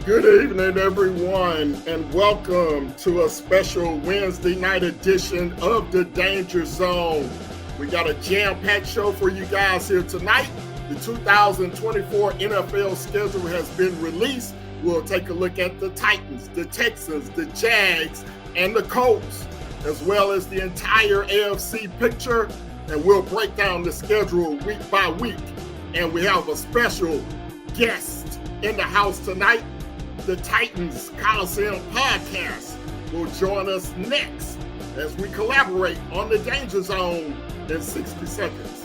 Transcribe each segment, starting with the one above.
Good evening, everyone, and welcome to a special Wednesday night edition of The Danger Zone. We got a jam-packed show for you guys here tonight. The 2024 NFL schedule has been released. We'll take a look at the Titans, the Texans, the Jags, and the Colts, as well as the entire AFC picture, and we'll break down the schedule week by week. And we have a special guest in the house tonight. The Titans Coliseum podcast will join us next as we collaborate on the Danger Zone in 60 seconds.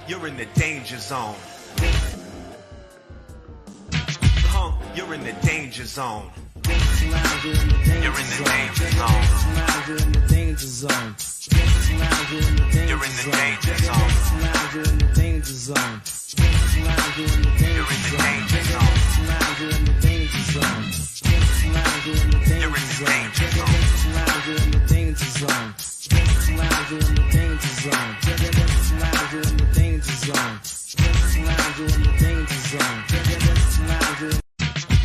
You're in the danger zone. Punk, you're in the danger zone. You're in the danger zone. You're in the danger zone. You're in the danger zone. You're in the danger zone. You're in the danger zone. You're in the danger zone. You're in the danger zone. You're in the danger zone. You're in the danger zone.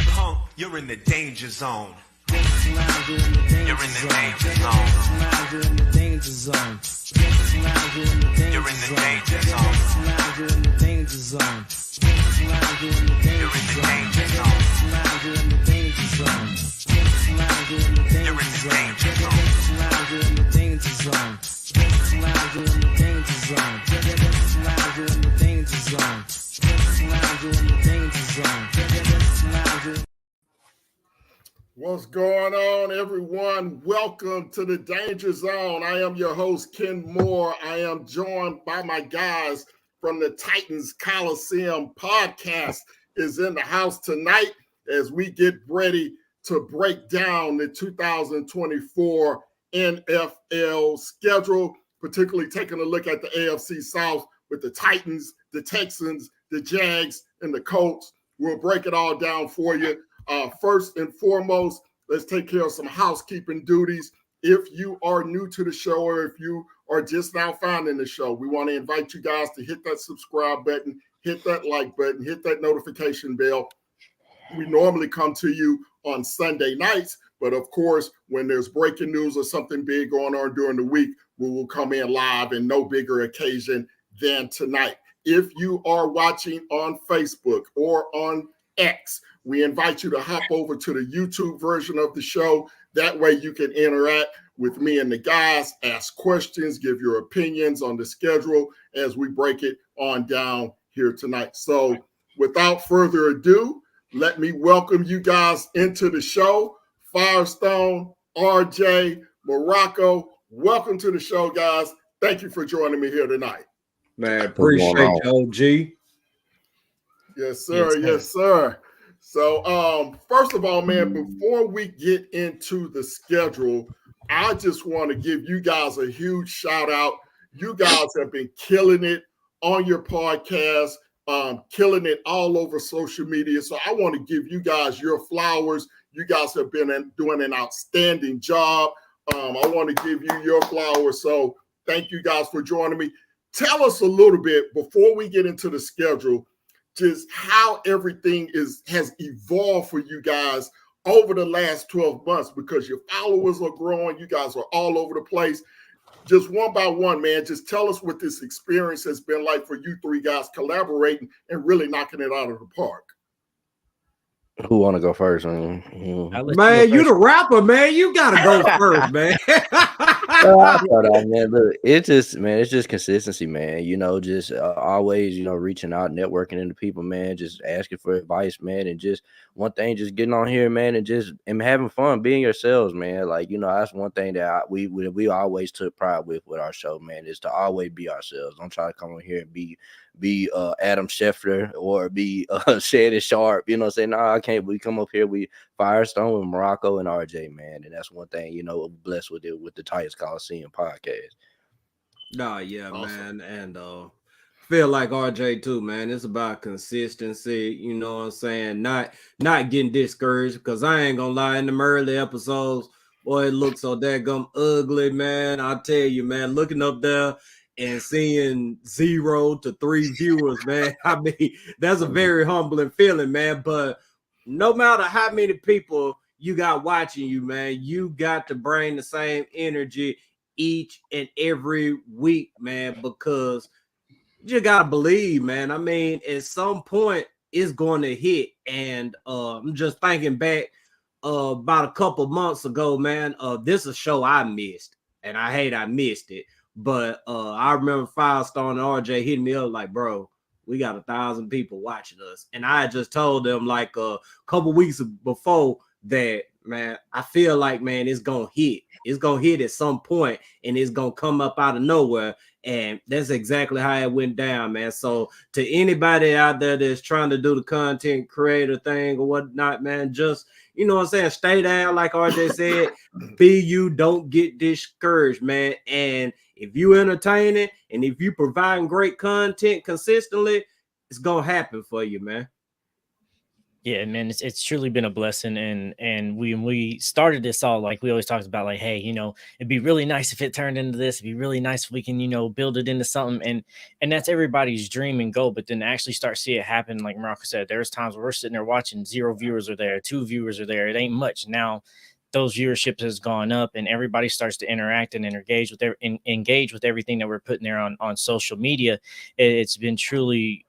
Punk, you're in the danger zone. You're in the danger zone. You're in the danger zone. You're in the danger zone. You're in the danger zone. You're in the danger zone. You're in the danger zone. You're in the danger zone. You're in the danger zone. You're in the danger zone. You're in the danger zone. You're in the danger zone. What's going on, everyone? Welcome to the Danger Zone. I am your host, Ken Moore. I am joined by my guys from the Titans Coliseum podcast is in the house tonight as we get ready to break down the 2024 NFL schedule, particularly taking a look at the AFC South with the Titans, the Texans, the Jags, and the Colts. We'll break it all down for you. First and foremost, let's take care of some housekeeping duties. If you are new to the show or if you are just now finding the show, we want to invite you guys to hit that subscribe button, hit that like button, hit that notification bell. We normally come to you on Sunday nights, but of course, when there's breaking news or something big going on during the week, we will come in live and no bigger occasion than tonight. If you are watching on Facebook or on X, we invite you to hop over to the YouTube version of the show. That way you can interact with me and the guys, ask questions, give your opinions on the schedule as we break it on down here tonight. So without further ado, let me welcome you guys into the show. Firestone, RJ, Morocco, welcome to the show, guys. Thank you for joining me here tonight. Man, appreciate you, OG. Yes, sir. Yes, sir. So, first of all, man, before we get into the schedule, I just want to give you guys a huge shout out. You guys have been killing it on your podcast, killing it all over social media. So I want to give you guys your flowers. You guys have been doing an outstanding job. I want to give you your flowers. So thank you guys for joining me. Tell us a little bit before we get into the schedule, just how everything has evolved for you guys over the last 12 months, because your followers are growing. You guys are all over the place. Just one by one, man, just tell us what this experience has been like for you three guys collaborating and really knocking it out of the park. Who want to go first, man? Man, you the rapper, man. You got to go first, man. I thought that, man. Look, it's just consistency, man. Just always, reaching out, networking into people, man. Just asking for advice, man, and just one thing, just getting on here, man, and having fun, being yourselves, man. Like that's one thing that we always took pride with our show, man, is to always be ourselves. Don't try to come on here and be Adam Schefter or be Shannon Sharp. Say, no, I can't. We come up here, we Firestone with Morocco and RJ, man, and that's one thing, blessed with it with the Titans Coliseum podcast. Nah, yeah, Awesome. man, and feel like RJ too, man. It's about consistency, you know what I'm saying? Not getting discouraged, because I ain't gonna lie, in the early episodes, boy, it looked so daggum ugly, man. I tell you, man, looking up there and seeing 0 to 3 viewers, man. I mean, that's a very humbling feeling, man. But no matter how many people you got watching you, man, you got to bring the same energy each and every week, man, because you gotta believe, man. I mean, at some point it's going to hit. And I'm just thinking back about a couple months ago, man. This is a show I missed, and I hate I missed it. But I remember Firestone and RJ hitting me up like, bro, we got 1,000 people watching us. And I just told them like a couple weeks before that, man, I feel like, man, it's going to hit. It's going to hit at some point, and it's going to come up out of nowhere. And that's exactly how it went down, man. So to anybody out there that's trying to do the content creator thing or whatnot, man, just, you know what I'm saying, stay down, like RJ said. Be you, don't get discouraged, man. And if you entertaining and if you providing great content consistently, it's gonna happen for you, man. Yeah, man, it's truly been a blessing. And when we started this all, like we always talked about, like, hey, it'd be really nice if it turned into this. It'd be really nice if we can, build it into something. And that's everybody's dream and goal. But then to actually start see it happen, like Morocco said, there's times where we're sitting there watching 0 viewers are there, 2 viewers are there. It ain't much. Now those viewerships has gone up, and everybody starts to interact and engage with everything that we're putting there on social media. It's been truly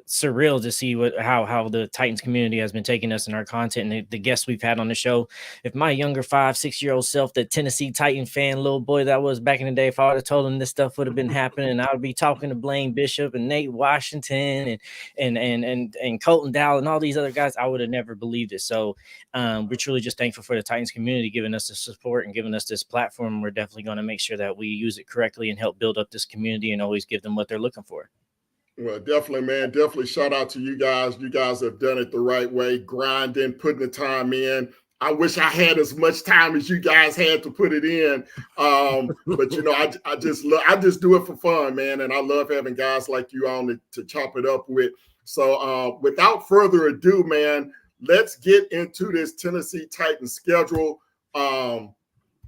surreal to see how the Titans community has been taking us and our content and the guests we've had on the show. If my younger 5-6-year-old self, the Tennessee Titan fan little boy that was back in the day, if I would have told him this stuff would have been happening, I would be talking to Blaine Bishop and Nate Washington and Colton Dowell and all these other guys, I would have never believed it. So we're truly just thankful for the Titans community giving us the support and giving us this platform. We're definitely going to make sure that we use it correctly and help build up this community and always give them what they're looking for. Well, definitely, man. Definitely shout out to you guys. You guys have done it the right way, grinding, putting the time in. I wish I had as much time as you guys had to put it in. But I just do it for fun, man. And I love having guys like you on to chop it up with. So without further ado, man, let's get into this Tennessee Titans schedule.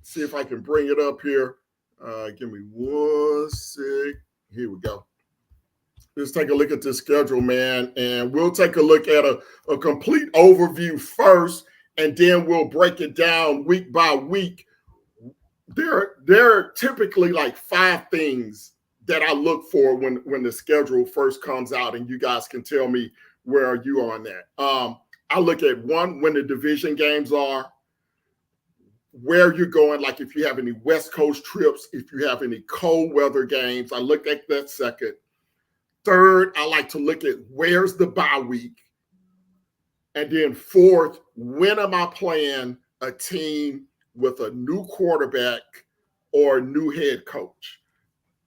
See if I can bring it up here. Give me 1 sec. Here we go. Let's take a look at this schedule, man, and we'll take a look at a complete overview first, and then we'll break it down week by week. There are typically like 5 things that I look for when the schedule first comes out, and you guys can tell me where you are on that. I look at 1, when the division games are, where you're going, like if you have any West Coast trips, if you have any cold weather games. I look at that second. Third, I like to look at where's the bye week. And then 4th, when am I playing a team with a new quarterback or a new head coach?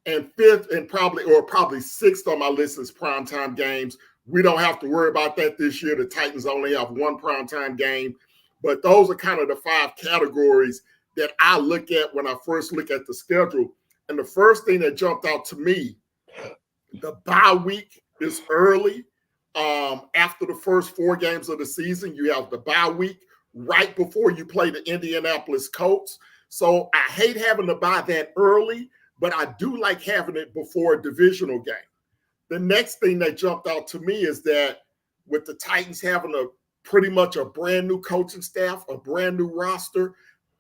And 5th, and probably 6th on my list is primetime games. We don't have to worry about that this year. The Titans only have 1 primetime game. But those are kind of the 5 categories that I look at when I first look at the schedule. And the first thing that jumped out to me, the bye week is early. After the first 4 games of the season, you have the bye week right before you play the Indianapolis Colts. So I hate having to bye that early, but I do like having it before a divisional game. The next thing that jumped out to me is that with the Titans having pretty much a brand new coaching staff, a brand new roster,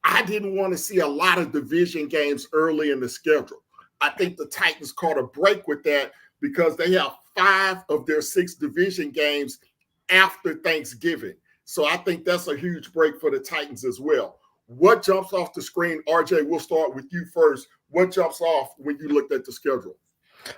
I didn't want to see a lot of division games early in the schedule. I think the Titans caught a break with that because they have 5 of their 6 division games after Thanksgiving. So I think that's a huge break for the Titans as well. What jumps off the screen? RJ, we'll start with you first. What jumps off when you looked at the schedule?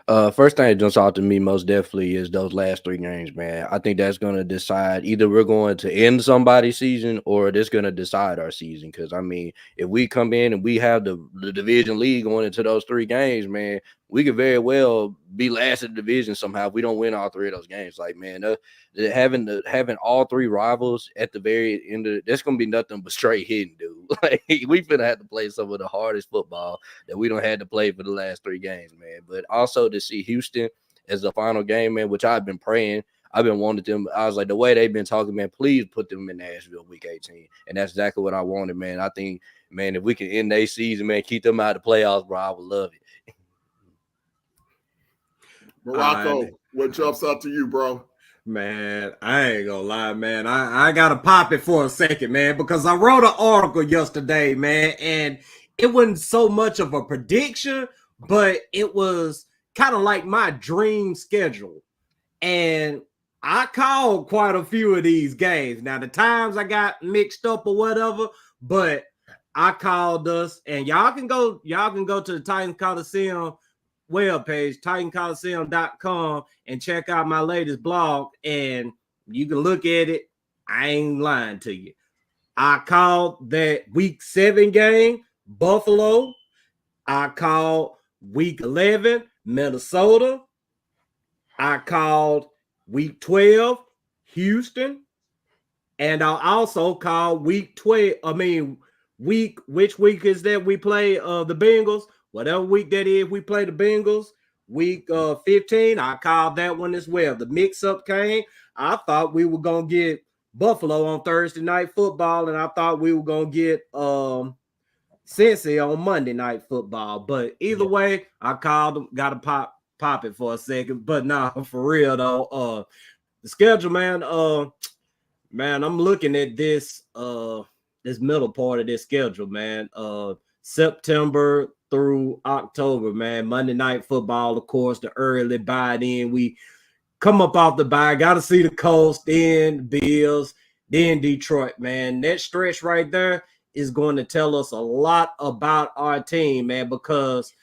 First thing that jumps out to me most definitely is those last 3 games, man. I think that's going to decide either we're going to end somebody's season or it's going to decide our season. Because, I mean, if we come in and we have the division lead going into those 3 games, man, we could very well be last in the division somehow if we don't win all 3 of those games. Like, man, having all 3 rivals at the very end of that's going to be nothing but straight hitting, dude. Like, we finna have to play some of the hardest football that we don't had to play for the last 3 games, man. But also to see Houston as the final game, man, which I've been praying. I've been wanting them. I was like, the way they've been talking, man, please put them in Nashville week 18. And that's exactly what I wanted, man. I think, man, if we can end their season, man, keep them out of the playoffs, bro, I would love it. Morocco, what jumps out to you, bro? Man, I ain't gonna lie, man. I gotta pop it for a second, man, because I wrote an article yesterday, man, and it wasn't so much of a prediction, but it was kind of like my dream schedule. And I called quite a few of these games. Now, the times I got mixed up or whatever, but I called us, and y'all can go to the Titans Coliseum webpage, TitanColiseum.com, and check out my latest blog, and you can look at it. I ain't lying to you. I called that week 7 game, Buffalo. I called week 11, Minnesota. I called week 12, Houston. And I also called week 12. Which week is that we play the Bengals? Whatever week that is, we play the Bengals. Week 15, I called that one as well. The mix-up came. I thought we were going to get Buffalo on Thursday Night Football, and I thought we were going to get Cincy on Monday Night Football. But either way, I called them. Got to pop it for a second. But nah, for real, though, the schedule, man, I'm looking at this this middle part of this schedule, man. September through October, man. Monday Night Football, of course, the early bye. Then we come up off the bye. Got to see the Colts, then Bills, then Detroit, man. That stretch right there is going to tell us a lot about our team, man, because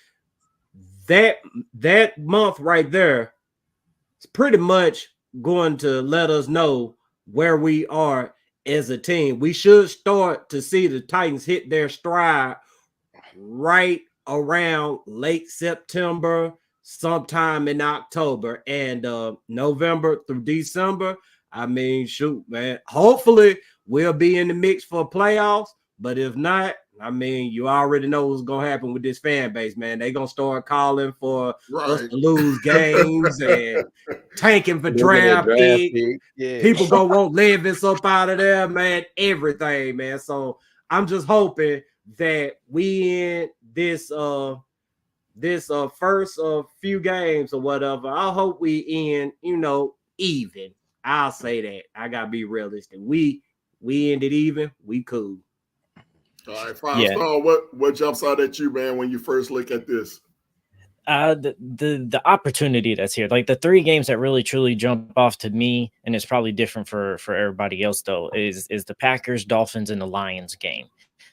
that month right there is pretty much going to let us know where we are as a team. We should start to see the Titans hit their stride right around late September, sometime in October, and November through December. I mean, shoot, man. Hopefully, we'll be in the mix for playoffs. But if not, I mean, you already know what's gonna happen with this fan base, man. They're gonna start calling for us to lose games and tanking for draft picks. Yeah. People gonna want Levis up out of there, man. Everything, man. So I'm just hoping that we in this first few games or whatever. I hope we in, even. I'll say that. I gotta be realistic. We ended even. We cool. All right, Five-Star, what jumps out at you, man, when you first look at this? The opportunity that's here, like the 3 games that really truly jump off to me, and it's probably different for everybody else though, is the Packers, Dolphins, and the Lions game,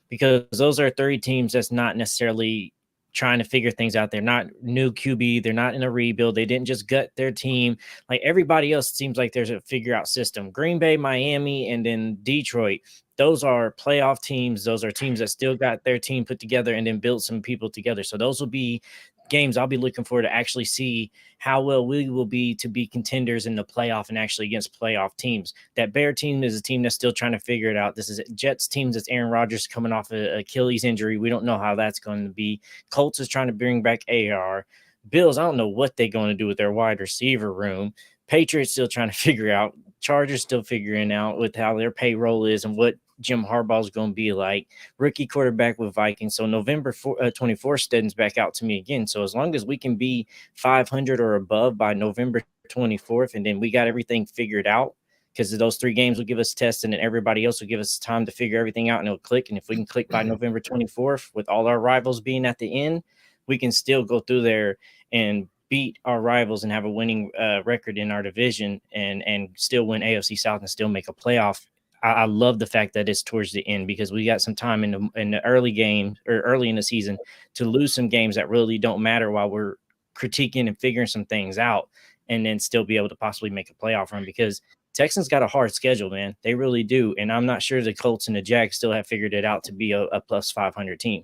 because those are 3 teams that's not necessarily trying to figure things out. They're not new QB. They're not in a rebuild. They didn't just gut their team. Like everybody else seems like there's a figure out system. Green Bay, Miami, and then Detroit. Those are playoff teams. Those are teams that still got their team put together and then built some people together. So those will be games I'll be looking for to actually see how well we will be to be contenders in the playoff and actually against playoff teams. That Bear team is a team that's still trying to figure it out. This is Jets team that's Aaron Rodgers coming off an Achilles injury. We don't know how that's going to be. Colts is trying to bring back AR. Bills, I don't know what they're going to do with their wide receiver room. Patriots still trying to figure out. Chargers still figuring out with how their payroll is and what Jim Harbaugh is going to be like. Rookie quarterback with Vikings. So November 24th steadens back out to me again. So as long as we can be 500 or above by November 24th, and then we got everything figured out, because those 3 games will give us tests, and then everybody else will give us time to figure everything out, and it'll click. And if we can click by November 24th with all our rivals being at the end, we can still go through there and beat our rivals and have a winning record in our division and still win AFC South and still make a playoff. I love the fact that it's towards the end because we got some time in the early game or early in the season to lose some games that really don't matter while we're critiquing and figuring some things out, and then still be able to possibly make a playoff run because Texans got a hard schedule, man. They really do. And I'm not sure the Colts and the Jags still have figured it out to be a plus 500 team.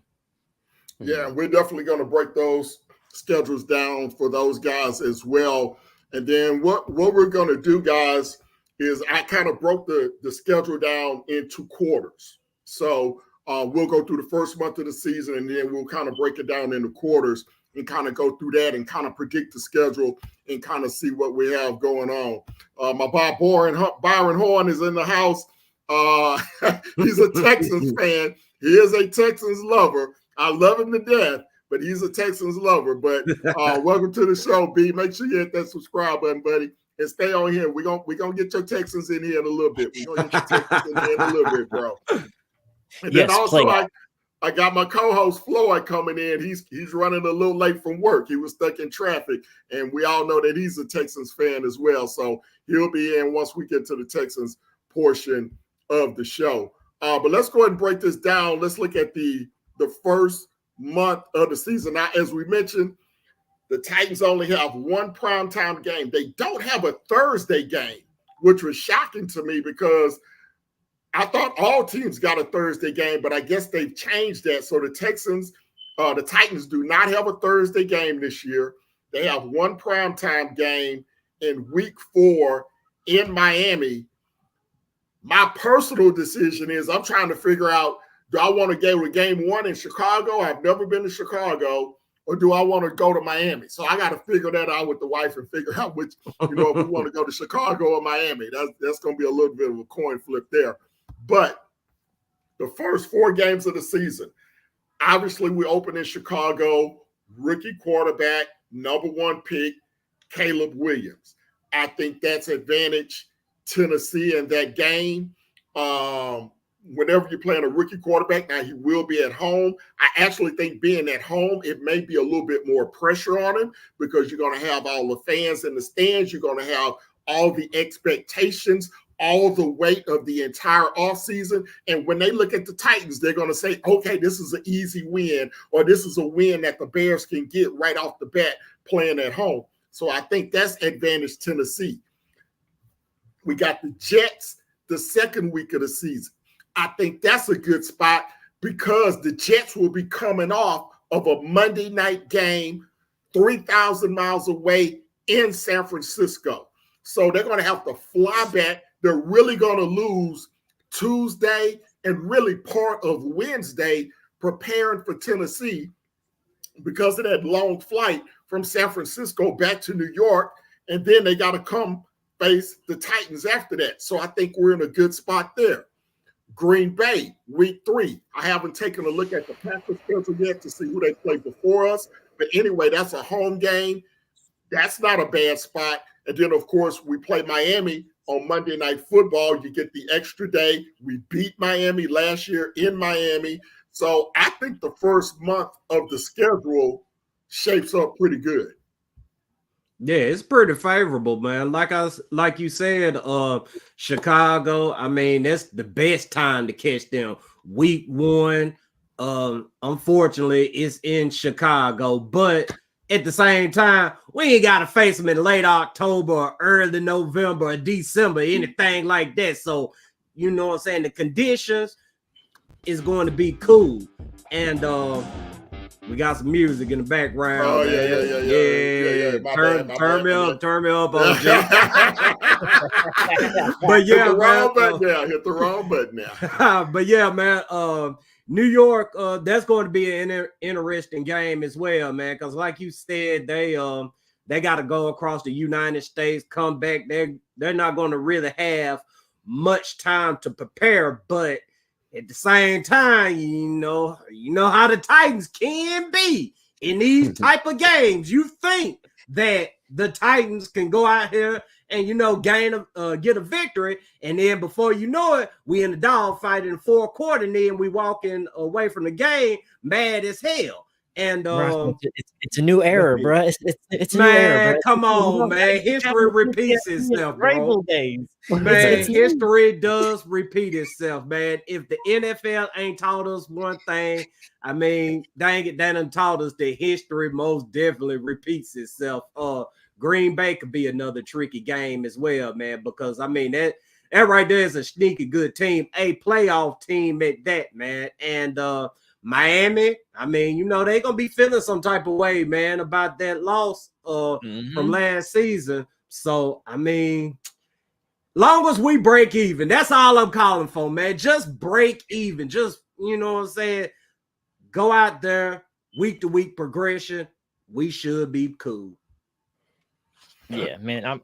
Yeah, we're definitely going to break those schedules down for those guys as well. And then what we're going to do, guys, is I kind of broke the schedule down into quarters. So we'll go through the first month of the season, and then we'll kind of break it down into quarters and kind of go through that and kind of predict the schedule and kind of see what we have going on. My boy Byron Horn is in the house. He's a Texans fan. He is a Texans lover. I love him to death, but he's a Texans lover. But welcome to the show, B. Make sure you hit that subscribe button, buddy, and stay on here. We're gonna get your Texans in here in a little bit. We're gonna get your Texans in here in a little bit, bro. And yes, then also I got my co-host Floyd coming in. He's running a little late from work. He was stuck in traffic, and we all know that he's a Texans fan as well. So he'll be in once we get to the Texans portion of the show. But let's go ahead and break this down. Let's look at the first month of the season. Now, as we mentioned, the Titans only have one primetime game. They don't have a Thursday game, which was shocking to me because I thought all teams got a Thursday game, but I guess they've changed that. So the Titans do not have a Thursday game this year. They have one primetime game in week 4 in Miami. My personal decision is I'm trying to figure out, do I want to go to game 1 in Chicago? I've never been to Chicago. Or do I want to go to Miami? So I got to figure that out with the wife and figure out which, if we want to go to Chicago or Miami. That's going to be a little bit of a coin flip there. But the first 4 games of the season, obviously we open in Chicago, rookie quarterback, number 1 pick, Caleb Williams. I think that's advantage Tennessee in that game. Whenever you're playing a rookie quarterback, now he will be at home. I actually think being at home, it may be a little bit more pressure on him because you're going to have all the fans in the stands. You're going to have all the expectations, all the weight of the entire offseason. And when they look at the Titans, they're going to say, okay, this is an easy win, or this is a win that the Bears can get right off the bat playing at home. So I think that's advantage Tennessee. We got the Jets the second week of the season. I think that's a good spot because the Jets will be coming off of a Monday night game 3,000 miles away in San Francisco. So they're going to have to fly back. They're really going to lose Tuesday and really part of Wednesday preparing for Tennessee because of that long flight from San Francisco back to New York. And then they got to come face the Titans after that. So I think we're in a good spot there. Green Bay, week 3. I haven't taken a look at the Packers schedule yet to see who they played before us. But anyway, that's a home game. That's not a bad spot. And then, of course, we play Miami on Monday Night Football. You get the extra day. We beat Miami last year in Miami. So I think the first month of the schedule shapes up pretty good. Yeah, it's pretty favorable, man. Like you said, Chicago, I mean, that's the best time to catch them. Week 1, unfortunately, it's in Chicago, but at the same time, we ain't got to face them in late October or early November or December, anything like that. So, you know what I'm saying? The conditions is going to be cool. And we got some music in the background. Oh, yeah. Turn me up, OJ. But yeah, hit the wrong button now. But yeah, man, New York, that's going to be an interesting game as well, man. Because like you said, they got to go across the United States, come back. They're not going to really have much time to prepare, but at the same time, you know how the Titans can be in these type of games. You think that the Titans can go out here and get a victory, and then before you know it, we in the dog fight in the 4th quarter, and then we walking away from the game mad as hell. And it's a new era, bro. It's a new era, bro. Come on, man. History repeats itself, bro. Days. Man, history does repeat itself, man. If the NFL ain't taught us one thing, I mean, dang it, they done taught us that history most definitely repeats itself. Green Bay could be another tricky game as well, man, because I mean that right there is a sneaky good team, a playoff team at that, man. And Miami, I mean, you know, they're gonna be feeling some type of way, man, about that loss from last season. So I mean, long as we break even, that's all I'm calling for, man. Just break even. Just, you know what I'm saying? Go out there, week to week progression. We should be cool. Yeah, man.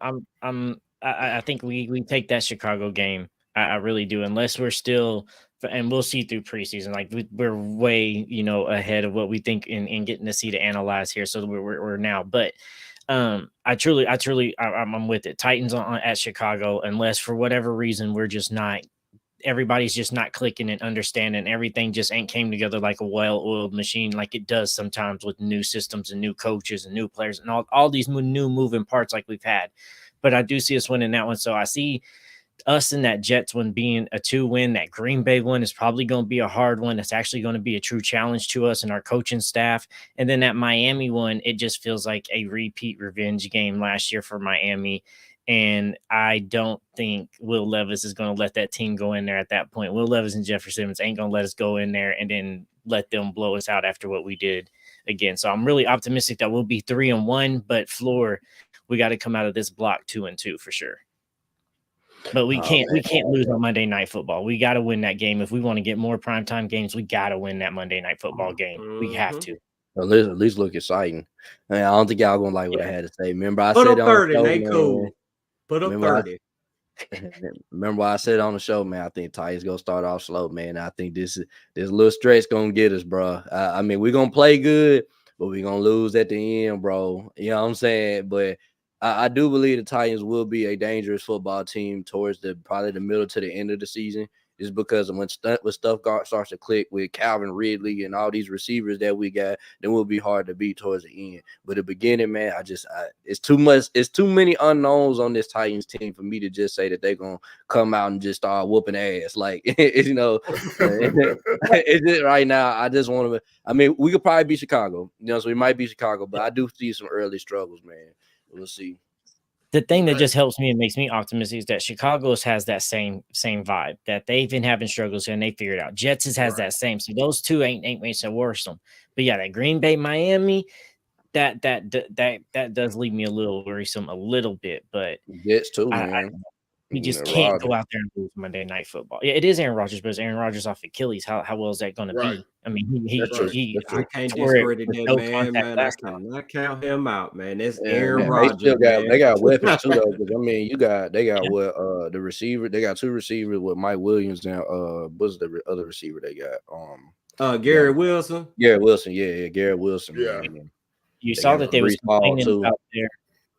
I think we take that Chicago game. I really do, unless we're still, and we'll see through preseason. Like we're way, you know, ahead of what we think in getting to see to analyze here. So we're now, but I'm with it. Titans at Chicago, unless for whatever reason we're just not. Everybody's just not clicking and understanding. Everything just ain't came together like a well-oiled machine, like it does sometimes with new systems and new coaches and new players and all these new moving parts like we've had. But I do see us winning that one. So I see us in that Jets one being a 2-win. That Green Bay one is probably going to be a hard one. It's actually going to be a true challenge to us and our coaching staff. And then that Miami one, it just feels like a repeat revenge game last year for Miami. And I don't think Will Levis is going to let that team go in there at that point. Will Levis and Jeffrey Simmons ain't going to let us go in there and then let them blow us out after what we did again. So I'm really optimistic that we'll be 3-1, but floor, we got to come out of this block 2-2 for sure. But we can't lose on Monday Night Football. We got to win that game. If we want to get more primetime games, we got to win that Monday Night Football game. We have to. At least look exciting. I mean, I don't think y'all gonna like what I had to say. Remember, I Put said up 30, they cool. Put up 30. Remember I said on the show, man, I think Titans gonna start off slow, man. I think this little stretch gonna get us, bro. I mean, we're gonna play good, but we're gonna lose at the end, bro. You know what I'm saying? But I do believe the Titans will be a dangerous football team towards probably the middle to the end of the season. Is because when stuff starts to click with Calvin Ridley and all these receivers that we got, then we'll be hard to beat towards the end. But the beginning, man, it's too much. It's too many unknowns on this Titans team for me to just say that they're gonna come out and just start whooping ass. Like you know, it's it right now. I just want to. I mean, we could probably beat Chicago. You know, so we might beat Chicago, but I do see some early struggles, man. We'll see. The thing that just helps me and makes me optimistic is that Chicago's has that same vibe that they've been having struggles and they figured out. Jets has that same. So those two ain't made so worrisome. But yeah, that Green Bay, Miami, that does leave me a little worrisome a little bit. But Jets too, man. We just can't go out there and lose Monday Night Football. Yeah, it is Aaron Rodgers, but it's Aaron Rodgers off Achilles. How well is that going to be? I mean, I can't discredit that man. I cannot count him out, man. It's Aaron Rodgers. They got weapons too, though. I mean, they got what the receiver. They got two receivers with Mike Williams and what's the other receiver they got? Garrett Wilson. Garrett Wilson, yeah, Garrett Wilson. Yeah. You saw that they was complaining about their.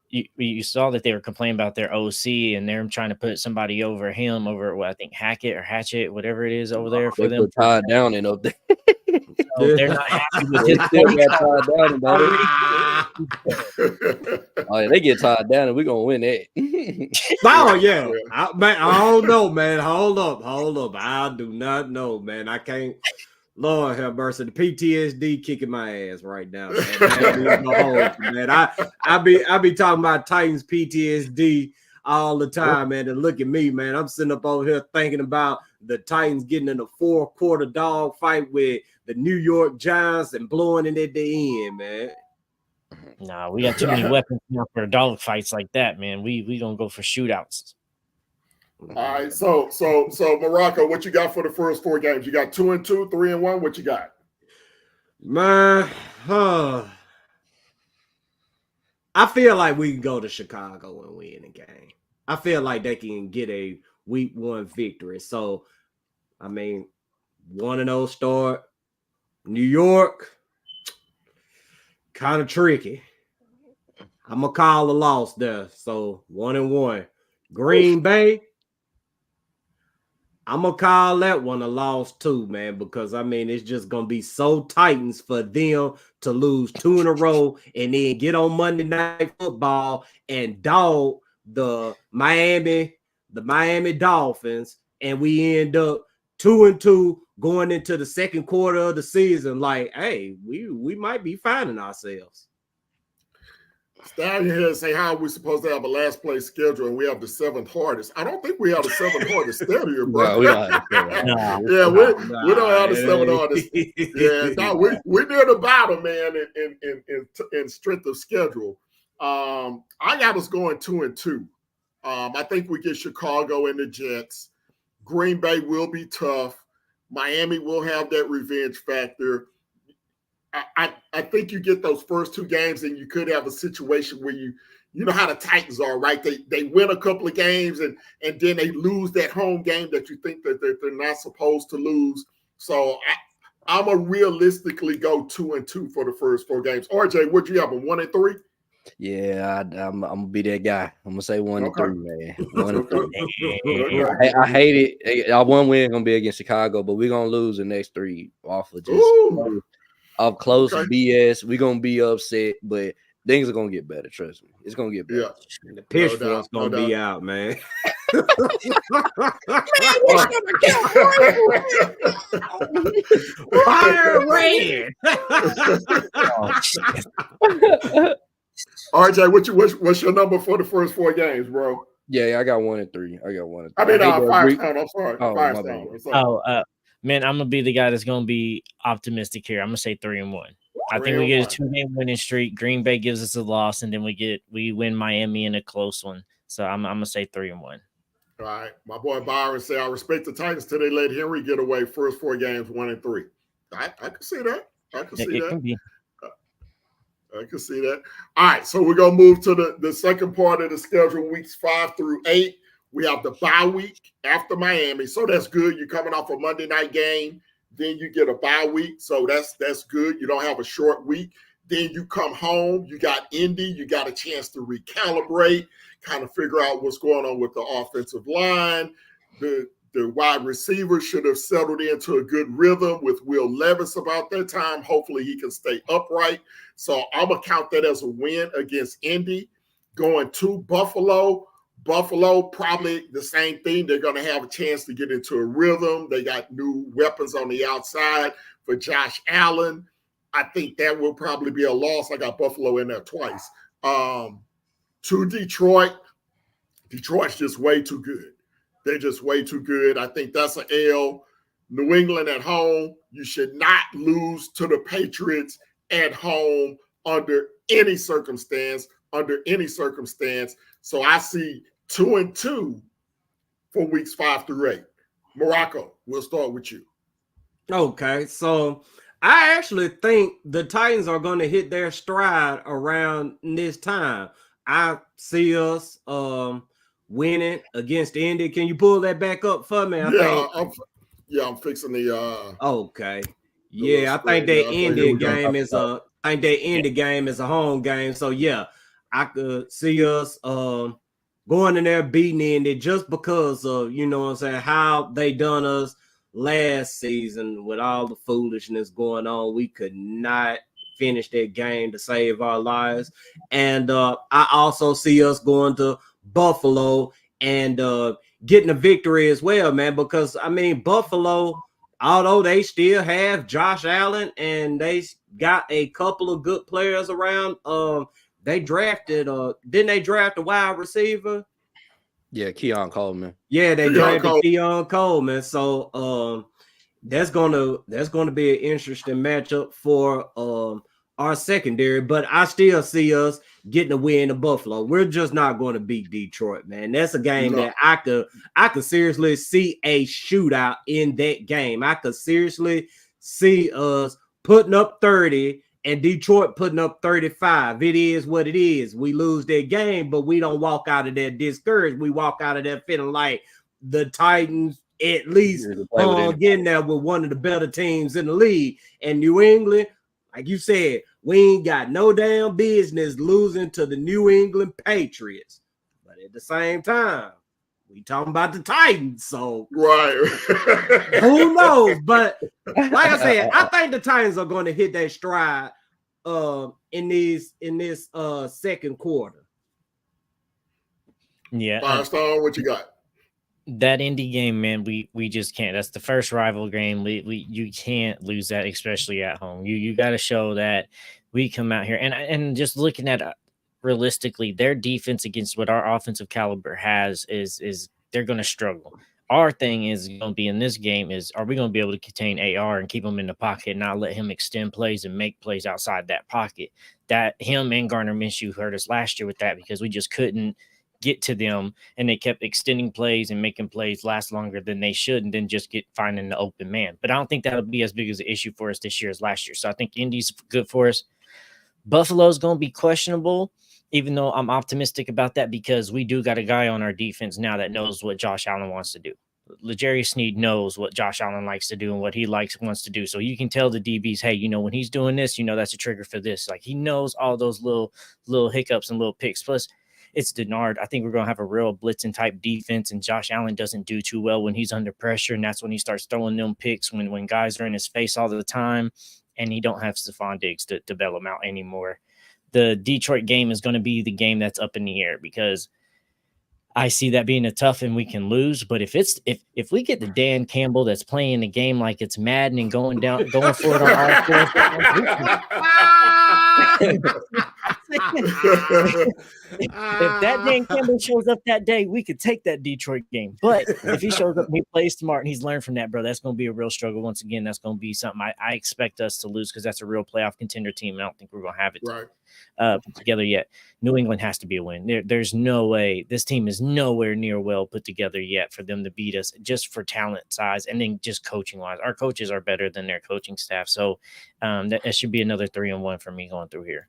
You saw that they were complaining about their OC and they're trying to put somebody over him, over what I think Hatchet, whatever it is over there for them. Tied down and up there. So they're not happy with his tied down, oh, yeah, they get tied down and we're gonna win that. Oh yeah. I don't know, man. Hold up. I do not know, man. I can't. Lord have mercy. The PTSD kicking my ass right now, man. I be talking about Titans PTSD all the time, man. And look at me, man. I'm sitting up over here thinking about the Titans getting in a 4-quarter dog fight with the New York Giants and blowing it at the end, man. Nah, we got too many weapons now for dog fights like that, man. We gonna go for shootouts. All right, so Morocco, what you got for the first 4 games? You got 2-2, 3-1. What you got? Man, I feel like we can go to Chicago and win the game. I feel like they can get a week 1 victory. So, I mean, 1-0 start. New York, kind of tricky. I'm gonna call a loss there. So 1-1. Green Bay. I'm gonna call that one a loss too, man, because I mean it's just gonna be so Titans for them to lose 2 in a row and then get on Monday Night Football and dog the Miami Dolphins, and we end up 2-2 going into the second quarter of the season. Like, hey, we might be finding ourselves. Down here and say, how are we supposed to have a last place schedule and we have the 7th hardest? I don't think we have the 7th hardest schedule, bro. No, we don't have the Yeah, we don't have the 7th hardest. Yeah, no, we're near the bottom, man, in strength of schedule. I got us going 2-2. I think we get Chicago and the Jets. Green Bay will be tough. Miami will have that revenge factor. I think you get those first 2 games and you could have a situation where you know how the Titans are, right? They win a couple of games and then they lose that home game that you think that they're not supposed to lose. So I'm going to realistically go 2-2 for the first 4 games. RJ, what'd you have, a 1-3? Yeah, I'm gonna be that guy. I'm gonna say 1-3, man. 1-3. I hate it. Our one win gonna be against Chicago, but we're gonna lose the next 3 off of just off close BS. We're gonna be upset, but things are gonna get better. Trust me, it's gonna get better. Yeah. The pitchfork's gonna be out, man. Fire red. RJ, what's your number for the first 4 games, bro? Yeah, I got 1-3. I got 1-3. I mean, Firestone. I'm sorry. Oh, Firestone. I'm sorry. Oh, man, I'm gonna be the guy that's gonna be optimistic here. I'm gonna say 3-1. I think we get a 2-game winning streak. Green Bay gives us a loss, and then we win Miami in a close one. So I'm gonna say 3-1. All right, my boy Byron said, I respect the Titans till they let Henry get away. First 4 games, 1-3. I can see that. I can see that. I can see that. All right, so we're going to move to the second part of the schedule, weeks 5 through 8. We have the bye week after Miami, so that's good. You're coming off a Monday night game, then you get a bye week, so that's good. You don't have a short week. Then you come home, you got Indy, you got a chance to recalibrate, kind of figure out what's going on with the offensive line. The wide receiver should have settled into a good rhythm with Will Levis about that time. Hopefully he can stay upright. So I'm going to count that as a win against Indy. Going to Buffalo. Buffalo, probably the same thing. They're going to have a chance to get into a rhythm. They got new weapons on the outside for Josh Allen. I think that will probably be a loss. I got Buffalo in there twice. To Detroit. Detroit's just way too good. They're just way too good. I think that's an L. New England at home. You should not lose to the Patriots at home under any circumstance. So I see 2-2 for weeks 5 through 8. Morocco, we'll start with you. Okay, so I actually think the Titans are going to hit their stride around this time. I see us winning against Indy. Can you pull that back up for me? I'm fixing the okay. Yeah, I think that Indy game is a home game. So yeah, I could see us going in there beating Indy just because of, you know what I'm saying, how they done us last season with all the foolishness going on. We could not finish that game to save our lives. And I also see us going to Buffalo and getting a victory as well, man, because I mean Buffalo, although they still have Josh Allen and they got a couple of good players around, they drafted didn't they draft a wide receiver? Yeah, Keon Coleman. Yeah, they drafted Keon Coleman. So that's gonna be an interesting matchup for our secondary, but I still see us getting a win in Buffalo. We're just not going to beat Detroit, man. That's a game that I could seriously see a shootout in that game. I could seriously see us putting up 30 and Detroit putting up 35. It is what it is. We lose that game, but we don't walk out of there discouraged. We walk out of there feeling like the Titans at least getting there with one of the better teams in the league. And New England, like you said, we ain't got no damn business losing to the New England Patriots. But at the same time, We talking about the Titans, so Right. who knows? But like I said, I think the Titans are going to hit their stride in this second quarter. Yeah. Firestone, what you got? That Indy game, man, we just can't. That's the first rival game. You can't lose that, especially at home. You got to show that we come out here and just looking at realistically, their defense against what our offensive caliber has is they're going to struggle. Our thing is going to be in this game is, are we going to be able to contain AR and keep him in the pocket and not let him extend plays and make plays outside that pocket? That him and Gardner Minshew hurt us last year with that because we just couldn't get to them, and they kept extending plays and making plays last longer than they should, and then just get finding the open man. But I don't think that'll be as big as an issue for us this year as last year. So I think Indy's good for us. Buffalo's going to be questionable, even though I'm optimistic about that because we do got a guy on our defense now that knows what Josh Allen wants to do. L'Jarius Sneed knows what Josh Allen likes to do and what he wants to do. So you can tell the DBs, hey, when he's doing this, that's a trigger for this. Like he knows all those little hiccups and little picks. Plus, it's Denard. I think we're going to have a real blitzing type defense, and Josh Allen doesn't do too well when he's under pressure, and that's when he starts throwing them picks when guys are in his face all the time, and he don't have Stephon Diggs to bail him out anymore. The Detroit game is going to be the game that's up in the air because I see that being a tough and we can lose. But if we get the Dan Campbell that's playing the game like it's Madden and going for it on all fours, if that Dan Campbell shows up that day, we could take that Detroit game. But if he shows up and he plays smart and he's learned from that, bro, that's going to be a real struggle. Once again, that's going to be something I expect us to lose because that's a real playoff contender team. And I don't think we're going to have it put together yet. New England has to be a win. There's no way. This team is nowhere near well put together yet for them to beat us just for talent size and then just coaching wise. Our coaches are better than their coaching staff. So that should be another 3-1 for me going through here.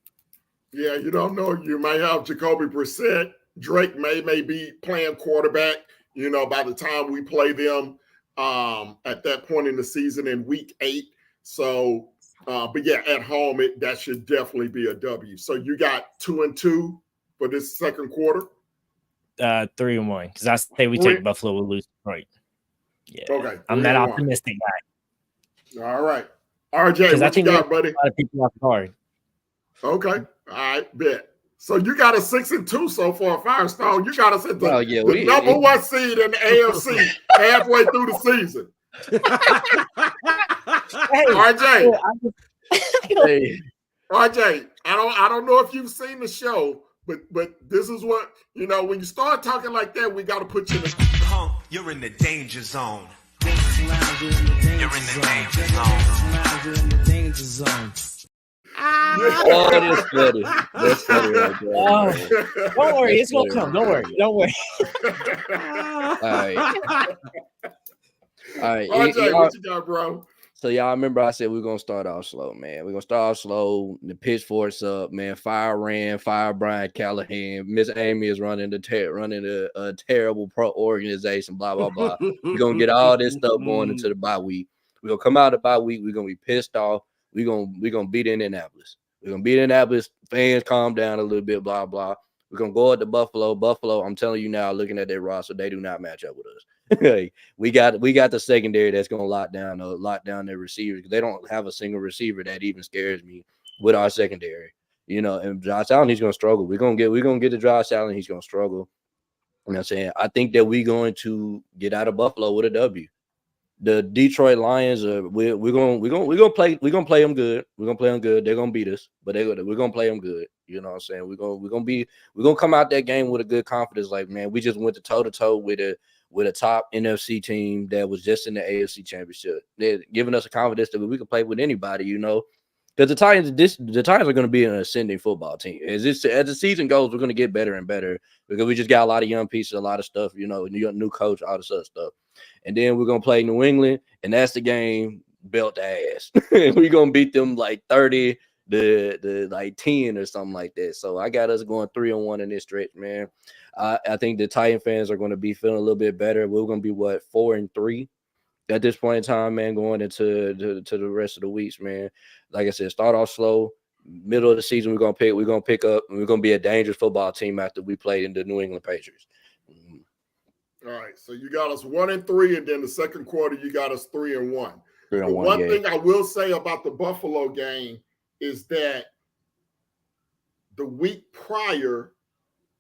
Yeah, you don't know. You might have Jacoby Brissett. Drake may be playing quarterback, by the time we play them at that point in the season in week 8. So, but yeah, at home, that should definitely be a W. So you got 2-2 for this second quarter? 3-1, because I say we take Buffalo, we'll lose Detroit. Yeah, okay. I'm that optimistic guy. All right. RJ, what you got, buddy? A lot of people off guard. Okay. All right, bet. So you got a 6-2 so far, Firestone. You got us at the number 1 seed in the AFC halfway through the season. Hey, RJ. RJ, I don't know if you've seen the show, but this is what when you start talking like that, we got to put you in the you're in the danger zone. You're in the danger zone. Oh, that's funny. That's funny right there. Don't worry, it's gonna come. Don't worry. All right. RJ, what you got, bro? So y'all remember I said we're gonna start off slow, man. We're gonna start off slow. The pitchforks up, man. Fire Brian Callahan. Miss Amy is running a terrible pro organization. Blah blah blah. We're gonna get all this stuff going into the bye week. We're gonna come out of the bye week. We're gonna be pissed off. We're gonna beat Indianapolis. We're gonna beat Indianapolis. Fans, calm down a little bit. Blah blah. We're gonna go at the Buffalo. I'm telling you now, looking at their roster, they do not match up with us. we got the secondary that's gonna lock down their receivers. They don't have a single receiver that even scares me with our secondary. And Josh Allen, he's gonna struggle. We're gonna get to Josh Allen. He's gonna struggle. You know what I'm saying? I think that we're going to get out of Buffalo with a W. The Detroit Lions we're gonna play them good. We're gonna play them good. They're gonna beat us, but we're gonna play them good. You know what I'm saying? We're gonna come out that game with a good confidence. Like, man, we just went to toe-to-toe with a top NFC team that was just in the AFC Championship. They're giving us a confidence that we can play with anybody, Because the Titans are going to be an ascending football team. As the season goes, we're going to get better and better because we just got a lot of young pieces, a lot of stuff, new coach, all this other stuff. And then we're going to play New England, and that's the game belt to ass. We're going to beat them like 30 to like 10 or something like that. So I got us going 3-1 in this stretch, man. I think the Titan fans are going to be feeling a little bit better. We're going to be 4-3 at this point in time, man, going into the rest of the weeks, man. Like I said, start off slow. Middle of the season, we're gonna pick up, and we're gonna be a dangerous football team after we play in the New England Patriots. All right. So you got us 1-3, and then the second quarter you got us 3-1. The 3-1, one yeah. thing I will say about the Buffalo game is that the week prior,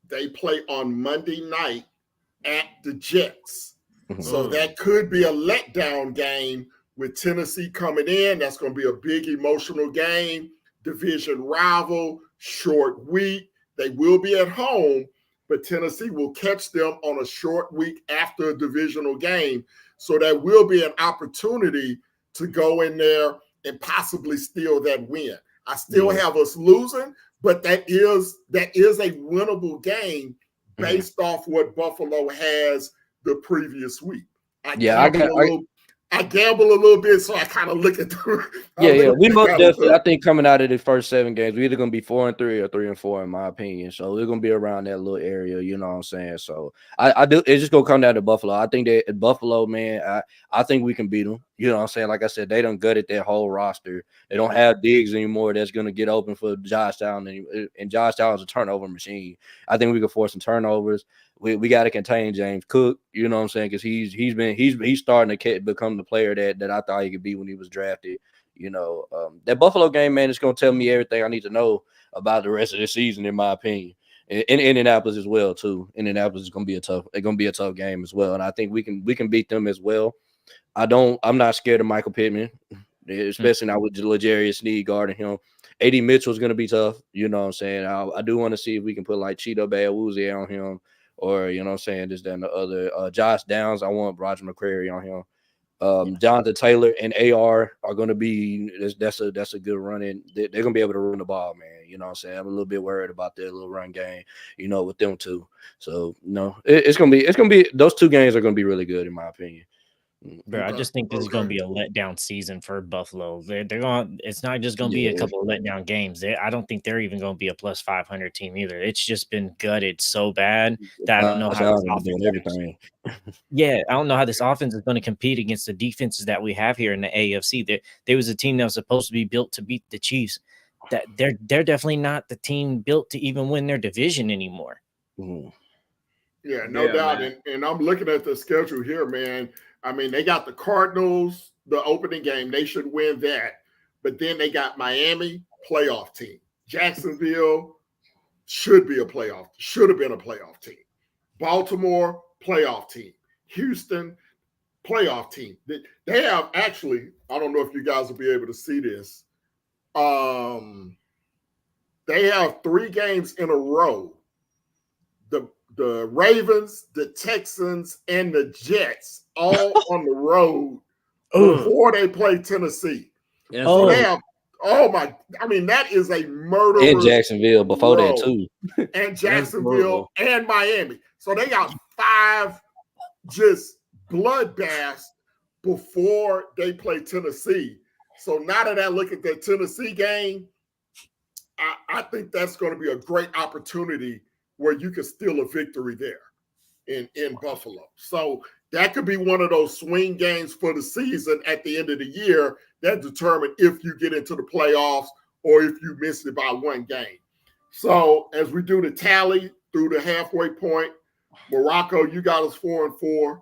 they play on Monday night at the Jets. Mhm. So that could be a letdown game with Tennessee coming in. That's going to be a big emotional game, division rival, short week. They will be at home, but Tennessee will catch them on a short week after a divisional game. So that will be an opportunity to go in there and possibly steal that win. I still have us losing, but that is a winnable game based off what Buffalo has the previous week. I gamble a little bit, so I kind of look at the We most definitely. I think coming out of the first 7 games, we're either gonna be 4-3 or 3-4, in my opinion. So we're gonna be around that little area, you know what I'm saying? So I do. It's just gonna come down to Buffalo. I think that Buffalo, man, I think we can beat them. You know what I'm saying? Like I said, they done gutted their whole roster. They don't have Diggs anymore. That's gonna get open for Josh Allen, and Josh Allen's a turnover machine. I think we can force some turnovers. We got to contain James Cook, you know what I'm saying? Because he's starting to become the player that I thought he could be when he was drafted. You know, that Buffalo game, man, is going to tell me everything I need to know about the rest of the season, in my opinion. In Indianapolis as well, too. Indianapolis is going to be a tough game as well, and I think we can beat them as well. I'm not scared of Michael Pittman, especially not with L'Jarius Sneed guarding him. AD Mitchell is going to be tough, you know what I'm saying? I do want to see if we can put like Cheeto Bay-Awuzie on him. Or, you know what I'm saying, this, that, and the other. Josh Downs, I want Roger McCreary on him. Jonathan Taylor and AR are going to be – that's a good running. They're going to be able to run the ball, man. You know what I'm saying? I'm a little bit worried about their little run game, you know, with them two. So, no, it's going to be – those 2 games are going to be really good, in my opinion. Bro, I just think this is going to be a letdown season for Buffalo. They're going. It's not just going to be a couple of letdown games. I don't think they're even going to be a plus 500 team either. It's just been gutted so bad that I don't know how this offense. I don't know how this offense is going to compete against the defenses that we have here in the AFC. There was a team that was supposed to be built to beat the Chiefs. That they're definitely not the team built to even win their division anymore. Yeah, no doubt. And I'm looking at the schedule here, man. I mean, they got the Cardinals, the opening game. They should win that. But then they got Miami, playoff team. Jacksonville should have been a playoff team. Baltimore, playoff team. Houston, playoff team. They have actually, I don't know if you guys will be able to see this. They have 3 games in a row. The Ravens, the Texans, and the Jets all on the road before they play Tennessee. So they have, that is a murder. And Jacksonville before that too. And Jacksonville and Miami. So they got 5 just bloodbaths before they play Tennessee. So now that I look at that Tennessee game, I think that's going to be a great opportunity where you can steal a victory there in Buffalo. So that could be one of those swing games for the season at the end of the year that determine if you get into the playoffs or if you miss it by 1 game. So as we do the tally through the halfway point, Morocco, you got us 4-4.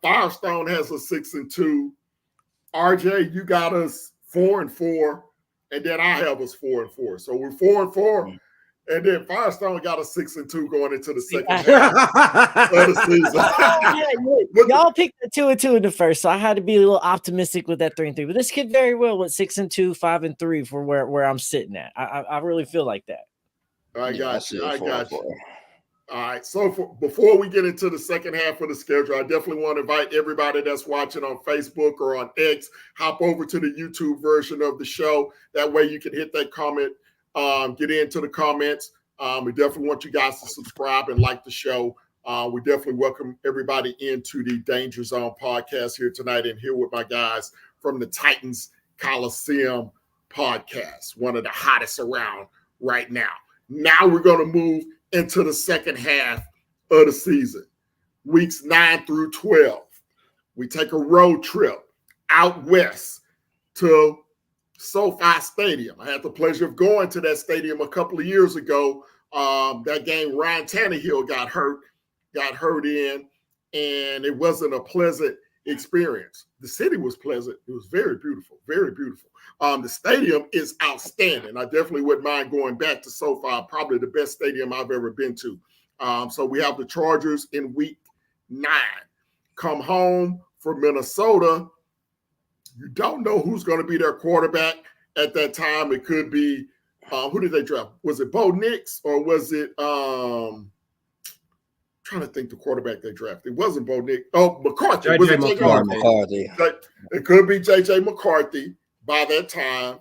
Firestone has us 6-2. RJ, you got us 4-4. And then I have us 4-4. So we're 4-4. And then Firestone got a 6-2 going into the second half of the season. Y'all picked the 2-2 in the first, so I had to be a little optimistic with that 3-3. But this could very well with 6-2, 5-3 for where I'm sitting at. I really feel like that. I got you. All right. So before we get into the second half of the schedule, I definitely want to invite everybody that's watching on Facebook or on X, hop over to the YouTube version of the show. That way you can hit that comment. Get into the comments. We definitely want you guys to subscribe and like the show. We definitely welcome everybody into the Danger Zone podcast here tonight and here with my guys from the Titans Coliseum podcast, one of the hottest around right now. Now we're going to move into the second half of the season, weeks 9 through 12. We take a road trip out west to SoFi Stadium. I had the pleasure of going to that stadium a couple of years ago. That game, Ryan Tannehill got hurt in. and it wasn't a pleasant experience. The city was pleasant. It was very beautiful, very beautiful. The stadium is outstanding. I definitely wouldn't mind going back to SoFi, probably the best stadium I've ever been to. So we have the Chargers in week 9. Come home for Minnesota. You don't know who's going to be their quarterback at that time. It could be, who did they draft? Was it Bo Nix or was it, trying to think the quarterback they drafted. It wasn't Bo Nix. Oh, McCarthy. J.J. Was it McCarthy. It could be J.J. McCarthy by that time.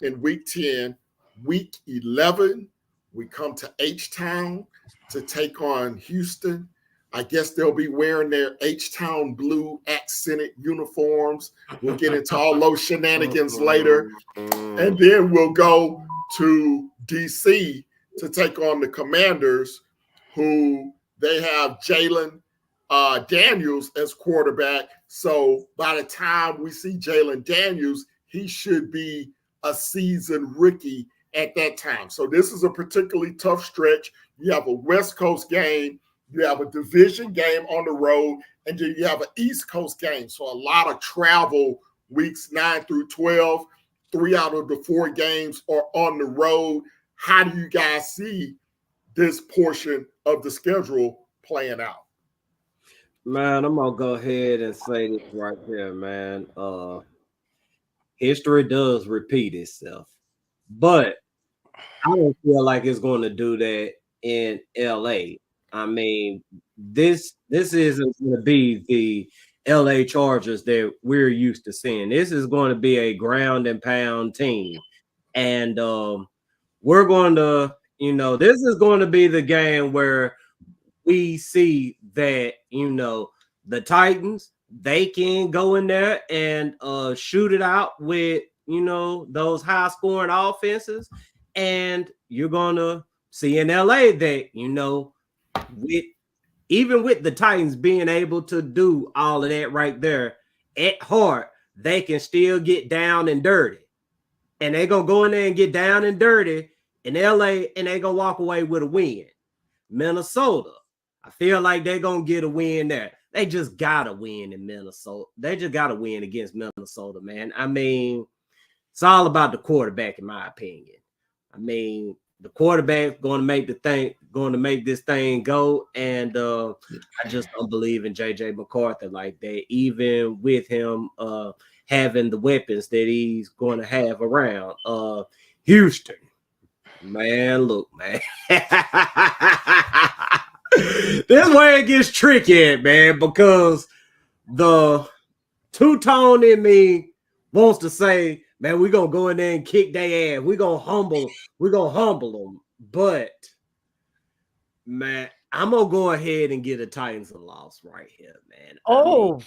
In week 10, week 11, we come to H-Town to take on Houston. I guess they'll be wearing their H-Town blue accented uniforms. We'll get into all those shenanigans later. And then we'll go to D.C. to take on the Commanders, who they have Jalen Daniels as quarterback. So by the time we see Jalen Daniels, he should be a seasoned rookie at that time. So this is a particularly tough stretch. You have a West Coast game, you have a division game on the road, and then you have an East Coast game. So a lot of travel weeks 9 through 12. 3 out of the 4 games are on the road. How do you guys see this portion of the schedule playing out? Man, I'm gonna go ahead and say this right here, man. History does repeat itself, but I don't feel like it's going to do that in LA. I mean, this isn't going to be the LA Chargers that we're used to seeing. This is going to be a ground and pound team, and we're going to, this is going to be the game where we see that, the Titans, they can go in there and shoot it out with, those high scoring offenses. And you're going to see in LA that, even with the Titans being able to do all of that right there at heart, they can still get down and dirty. And they're going to go in there and get down and dirty in LA, and they're going to walk away with a win. Minnesota, I feel like they're going to get a win there. They just got to win in Minnesota. They just got to win against Minnesota, man. I mean, it's all about the quarterback, in my opinion. I mean, the quarterback going to make this thing go, and I just don't believe in J.J. McCarthy like that, even with him having the weapons that he's going to have around. Houston, man, look, man. This is where it gets tricky, man, because the two-tone in me wants to say, man, we're going to go in there and kick their ass. We're going to humble them. But, man, I'm going to go ahead and get the Titans a loss right here, man. Oh.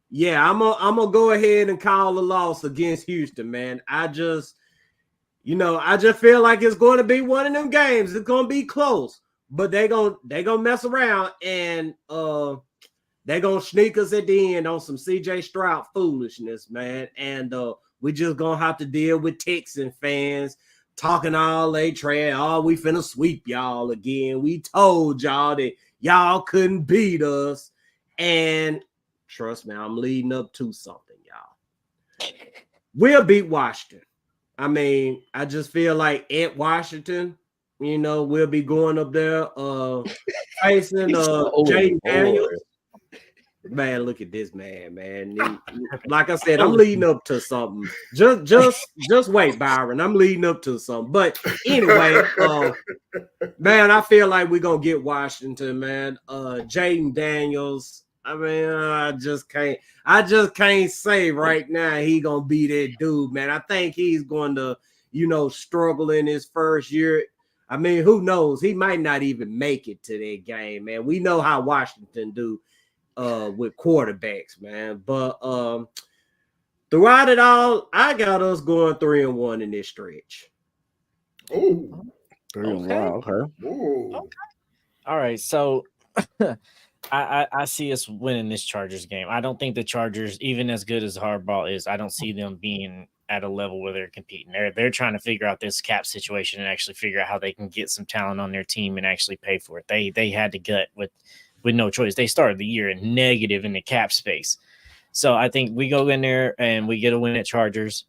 Yeah, I'm going to go ahead and call a loss against Houston, man. I just feel like it's going to be one of them games. It's going to be close. But they gonna mess around and they gonna sneak us at the end on some CJ Stroud foolishness, man. And we just gonna have to deal with Texan fans talking all they trash. Oh, we finna sweep y'all again. We told y'all that y'all couldn't beat us. And trust me, I'm leading up to something, y'all. We'll beat Washington. I mean, I just feel like at Washington, we'll be going up there facing Jay Daniels. Man, look at this man. Like I said, I'm leading up to something. Just wait, Byron. I'm leading up to something. But anyway, man, I feel like we're gonna get Washington, man. Jaden Daniels. I mean, I just can't say right now he gonna be that dude, man. I think he's going to, struggle in his first year. I mean, who knows? He might not even make it to that game, man. We know how Washington do with quarterbacks, man. But throughout it all, I got us going 3-1 in this stretch. Oh, 3-1. Okay. Ooh. Okay. All right, so I see us winning this Chargers game. I don't think the Chargers, even as good as Harbaugh is, I don't see them being at a level where they're competing. They're trying to figure out this cap situation and actually figure out how they can get some talent on their team and actually pay for it. They had to gut with with no choice. They started the year in negative in the cap space. So I think we go in there and we get a win at Chargers.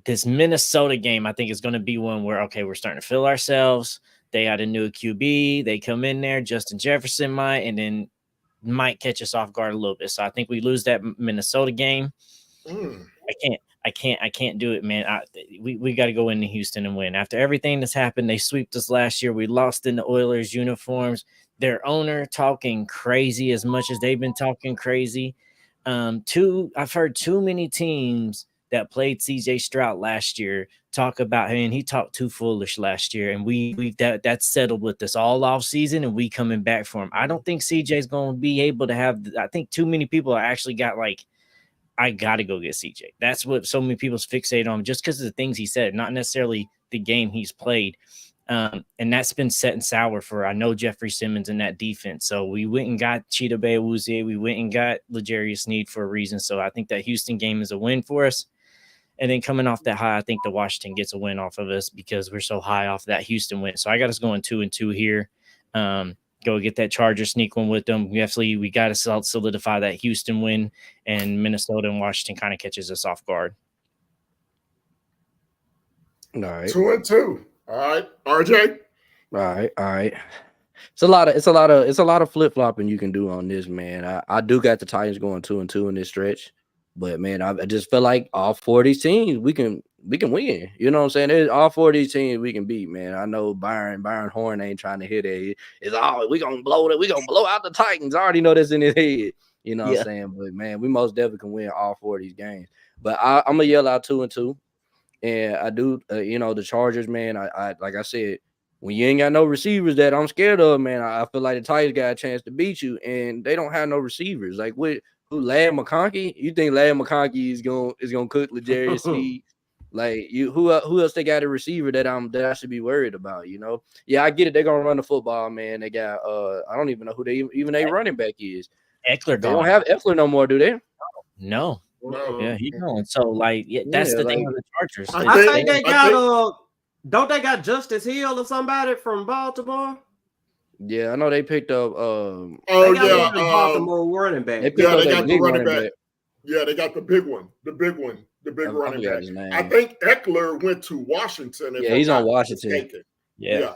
This Minnesota game, I think, is going to be one where, okay, we're starting to feel ourselves. They got a new QB. They come in there. Justin Jefferson might catch us off guard a little bit. So I think we lose that Minnesota game. I can't do it, man. We got to go into Houston and win. After everything that's happened, they swept us last year. We lost in the Oilers uniforms. Their owner talking crazy as much as they've been talking crazy. I've heard too many teams that played CJ Stroud last year talk about him, and he talked too foolish last year, and that's settled with us all off season, and we coming back for him. I don't think CJ's going to be able to have. I think too many people are actually got like, I got to go get CJ. That's what so many people's fixated on, just because of the things he said, not necessarily the game he's played. And that's been set and sour for, I know, Jeffrey Simmons and that defense. So we went and got Chidobe Awuzie. We went and got L'Jarius Sneed for a reason. So I think that Houston game is a win for us. And then coming off that high, I think the Washington gets a win off of us because we're so high off that Houston win. So I got us going 2-2 here. Go get that Charger sneak one with them. We got to solidify that Houston win, and Minnesota and Washington kind of catches us off guard. All right. 2-2. All right, RJ. All right. It's a lot of flip flopping you can do on this, man. I do got the Titans going 2-2 in this stretch, but man, I just feel like all 4 of these teams we can win. You know what I'm saying? There's all 4 of these teams we can beat, man. I know Byron Horn ain't trying to hit it. It's all we gonna blow out the Titans. I already know this in his head. You know what I'm saying? But man, we most definitely can win all 4 of these games. But I'm gonna yell out 2-2. And I do, the Chargers, man. I like I said, when you ain't got no receivers that I'm scared of, man, I feel like the Titans got a chance to beat you, and they don't have no receivers. Like who? Ladd McConkey? You think Ladd McConkey is gonna cook L'Jarius Sneed? Like who else they got a receiver that I should be worried about? You know? Yeah, I get it. They're gonna run the football, man. They got I don't even know who they running back is. Eckler. They don't have Eckler no more, do they? No. Yeah, he's going. So that's the thing with the Chargers. I think they got don't they got Justice Hill or somebody from Baltimore? Yeah, I know they picked up Baltimore running back. They got the running back. Yeah, they got the big one, the big running back. I think Eckler went to Washington. Yeah, he's on Washington. Yeah,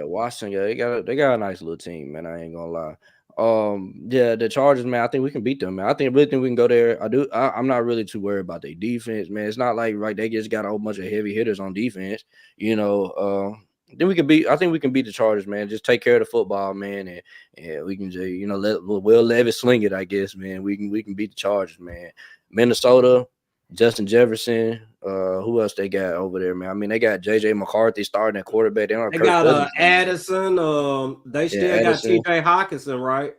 Washington. Yeah, they got a nice little team, man. I ain't gonna lie. The Chargers, man, I think we can beat them, man. I really think we can go there. I'm not really too worried about their defense, man. It's not like they just got a whole bunch of heavy hitters on defense, Then I think we can beat the Chargers, man. Just take care of the football, man, and we can just, let Will Levis sling it, I guess, man. We can beat the Chargers, man. Minnesota, Justin Jefferson, who else they got over there, man? I mean, they got JJ McCarthy starting at quarterback. They got Addison. They still got TJ Hawkinson, right?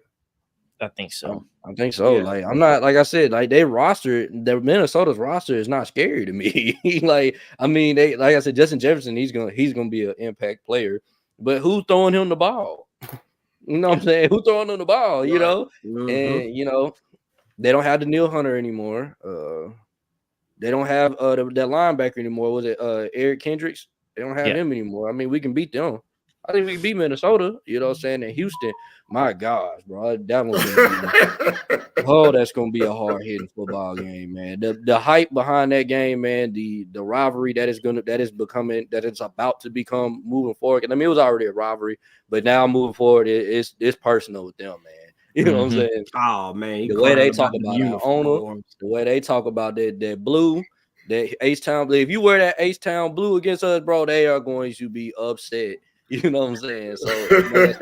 I think so. I think so. Yeah. Like, I'm not, like I said, like Minnesota's roster is not scary to me. Like I said, Justin Jefferson, he's gonna be an impact player. But who's throwing him the ball? You know what I'm saying? Who's throwing him the ball? You know, and they don't have Danielle Hunter anymore. They don't have that linebacker anymore. Was it Eric Kendricks? They don't have him anymore. I mean, we can beat them. I think we can beat Minnesota. You know what I'm saying? And Houston, my gosh, bro, that one's that's gonna be a hard hitting football game, man. The hype behind that game, man. The rivalry that it's about to become moving forward. And I mean, it was already a rivalry, but now moving forward, it's personal with them, man. You know what I'm saying? Oh man, the way they talk about our owner, the way they talk about that blue, that H-Town blue. If you wear that H-Town blue against us, bro, they are going to be upset. You know what I'm saying? So it's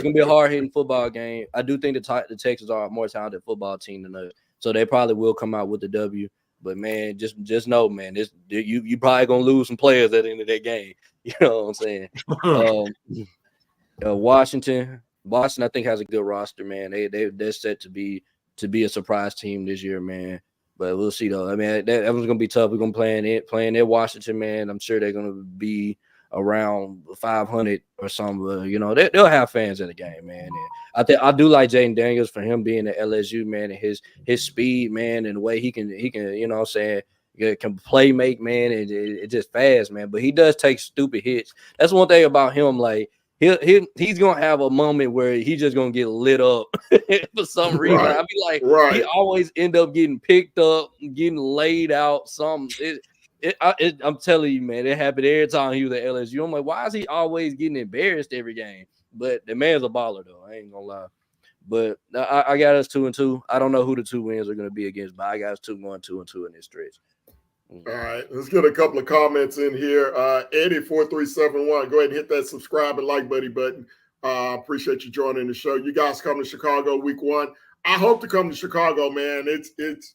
gonna be a hard hitting football game. I do think the Texans are a more talented football team than us, so they probably will come out with the W. But man, just know, man, you probably gonna lose some players at the end of that game. You know what I'm saying? Washington, I think has a good roster, man. They're set to be a surprise team this year, man. But we'll see though. I mean, that one's gonna be tough. We're gonna playing at Washington, man. I'm sure they're gonna be around 500 or something. They'll have fans in the game, man. And I do like Jaden Daniels for him being at LSU, man, and his speed, man, and the way he can, you know what I'm saying, can play make, man, and it's just fast, man. But he does take stupid hits. That's one thing about him. Like, he's gonna have a moment where he's just gonna get lit up for some reason. Right. I'll be like, Right. he always end up getting picked up, getting laid out. I'm telling you, man, it happened every time he was at LSU. I'm like, why is he always getting embarrassed every game? But the man's a baller, though. I ain't gonna lie. But I got us 2-2. I don't know who the 2 wins are gonna be against, but I got us 2-2 in this stretch. All right, let's get a couple of comments in here. Eddie4371, go ahead and hit that subscribe and like button. Appreciate you joining the show. You guys come to Chicago week 1. I hope to come to Chicago, man.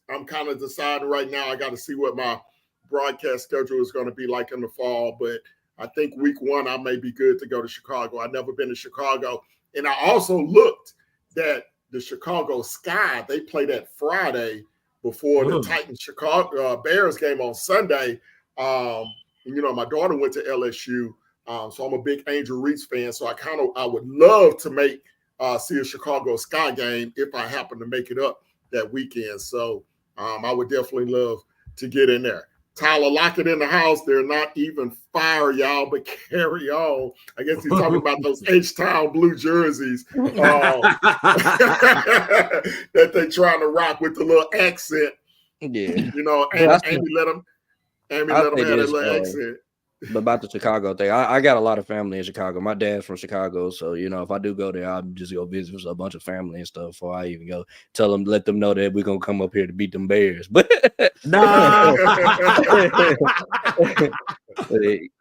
I'm kind of deciding right now. I got to see what my broadcast schedule is going to be like in the fall, but I think week 1 I may be good to go to Chicago. I've never been to Chicago, and I also looked that the Chicago Sky, they play that Friday before the Titans Chicago Bears game on Sunday. My daughter went to LSU, so I'm a big Angel Reese fan. So I would love to see a Chicago Sky game if I happen to make it up that weekend. So I would definitely love to get in there. Tyler Lockett in the house. They're not even fire, y'all, but carry on. I guess he's talking about those H-Town blue jerseys that they're trying to rock with the little accent. Yeah. Amy let them have that little accent. But about the Chicago thing, I got a lot of family in Chicago. My dad's from Chicago, so if I do go there, I'll just go visit with a bunch of family and stuff before I even go. Let them know that we're gonna come up here to beat them Bears. But Nah.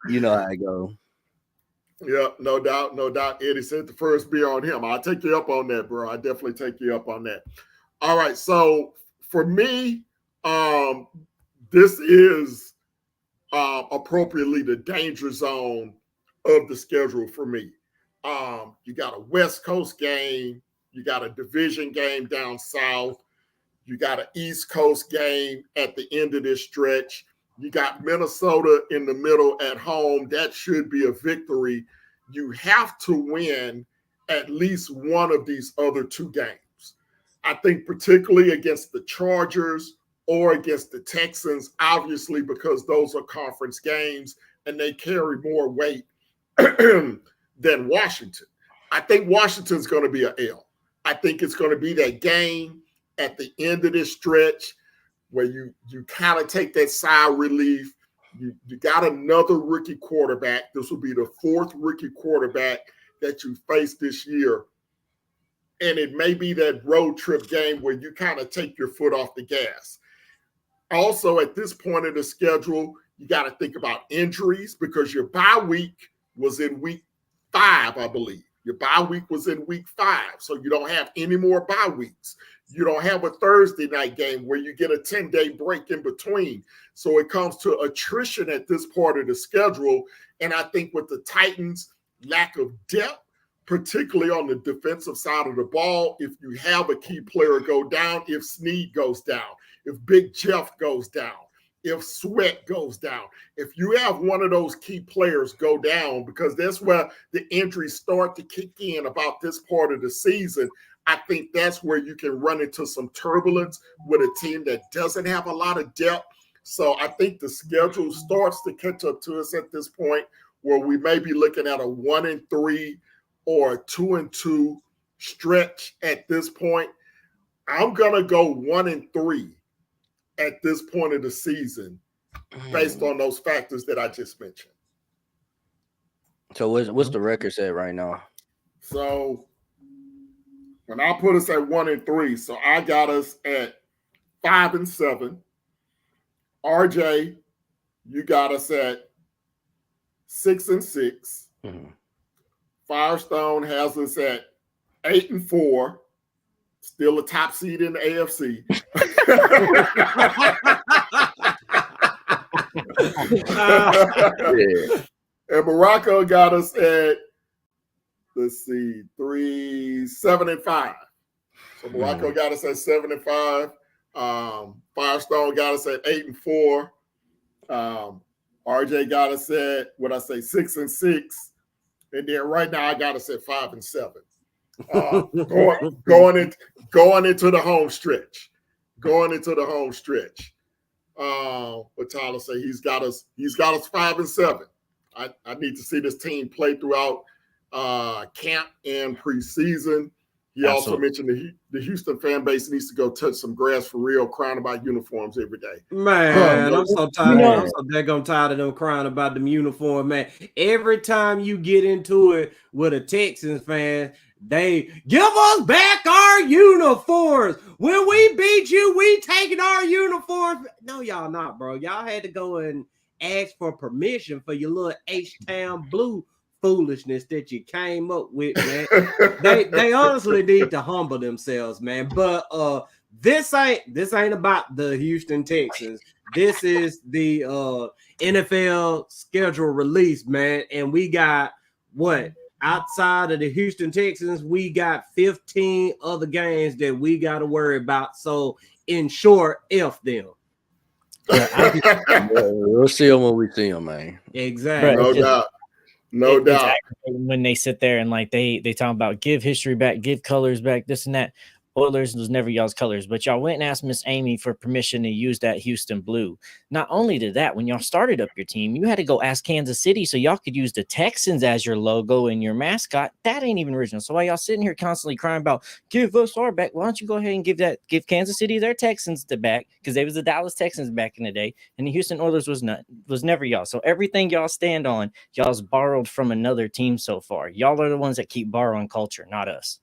you know how I go. Yeah, no doubt. Eddie said the first be on him. I'll take you up on that, bro. I definitely take you up on that. All right, so for me, this is appropriately the danger zone of the schedule for me. You got a West Coast game, you got a division game down south, you got an East Coast game at the end of this stretch. You got Minnesota in the middle at home. That should be a victory. You have to win at least one of these other 2 games. I think particularly against the Chargers or against the Texans, obviously, because those are conference games and they carry more weight than Washington. I think Washington's going to be an L. I think it's going to be that game at the end of this stretch where you kind of take that sigh of relief. You got another rookie quarterback. This will be the 4th rookie quarterback that you face this year. And it may be that road trip game where you kind of take your foot off the gas. Also, at this point of the schedule, you got to think about injuries because your bye week was in week 5, I believe. Your bye week was in week 5, so you don't have any more bye weeks. You don't have a Thursday night game where you get a 10-day break in between. So it comes to attrition at this part of the schedule. And I think with the Titans' lack of depth, particularly on the defensive side of the ball, if you have a key player go down, if Snead goes down, if Big Jeff goes down, if Sweat goes down, if you have one of those key players go down, because that's where the injuries start to kick in about this part of the season, I think that's where you can run into some turbulence with a team that doesn't have a lot of depth. So I think the schedule starts to catch up to us at this point where we may be looking at a 1-3 or a 2-2 stretch at this point. I'm going to go 1-3 at this point of the season based on those factors that I just mentioned. So what's the record set right now? So when I put us at 1-3, so I got us at 5-7. RJ, you got us at 6-6. Mm-hmm. Firestone has us at 8-4. Still a top seed in the AFC. Yeah. And Morocco got us at, 7-5. So Morocco got us at 7-5. Firestone got us at 8-4. RJ got us at 6-6. And then right now I got us at 5-7. Going into the home stretch. What Tyler say he's got us 5-7. I need to see this team play throughout camp and preseason. He also mentioned the Houston fan base needs to go touch some grass for real, crying about uniforms every day. Man, I'm so tired. I'm so daggone tired of them crying about them uniform, man. Every time you get into it with a Texans fan, they give us back our uniforms. When we beat you, we taking our uniforms. No, y'all not, bro. Y'all had to go and ask for permission for your little H-Town blue foolishness that you came up with, man. they honestly need to humble themselves, man. But this ain't about the Houston Texans. This is the NFL schedule release, man. And we got what? Outside of the Houston Texans, we got 15 other games that we got to worry about. So, in short, F them. We'll see them when we see them, man. Exactly. No doubt. No doubt. When they sit there and like they talk about give history back, give colors back, this and that. Oilers was never y'all's colors, but y'all went and asked Miss Amy for permission to use that Houston blue. Not only did that, when y'all started up your team, you had to go ask Kansas City so y'all could use the Texans as your logo and your mascot. That ain't even original. So while y'all sitting here constantly crying about give us our back, why don't you go ahead and give Kansas City their Texans to back, because they was the Dallas Texans back in the day, and the Houston Oilers was never y'all. So everything y'all stand on, y'all's borrowed from another team so far. Y'all are the ones that keep borrowing culture, not us.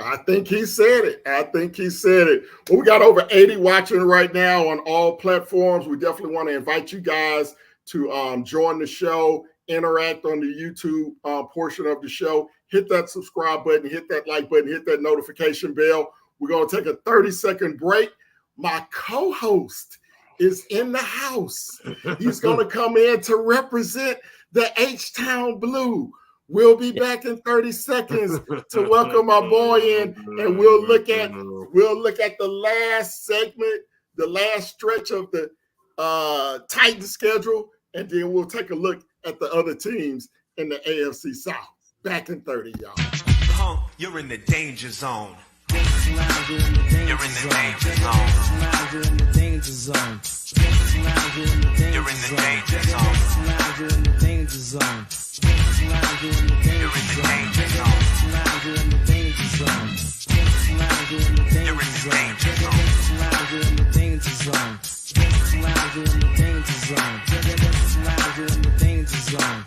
I think he said it. Well, we got over 80 watching right now on all platforms. We definitely want to invite you guys to join the show, interact on the YouTube portion of the show. Hit that subscribe button, hit that like button, hit that notification bell. We're going to take a 30-second break. My co-host is in the house. He's going to come in to represent the H-Town Blue. We'll be back in 30 seconds to welcome my boy in, and we'll look at the last segment, the last stretch of the Titans schedule, and then we'll take a look at the other teams in the AFC South. Back in 30, y'all. You're in the danger zone. You're in the danger zone. You're in the danger zone. You're in the danger zone. You're in the danger zone. You're in the danger zone. You're in the danger zone. You're in the danger zone. You're in the danger zone. You're in the danger zone. You're in the danger zone.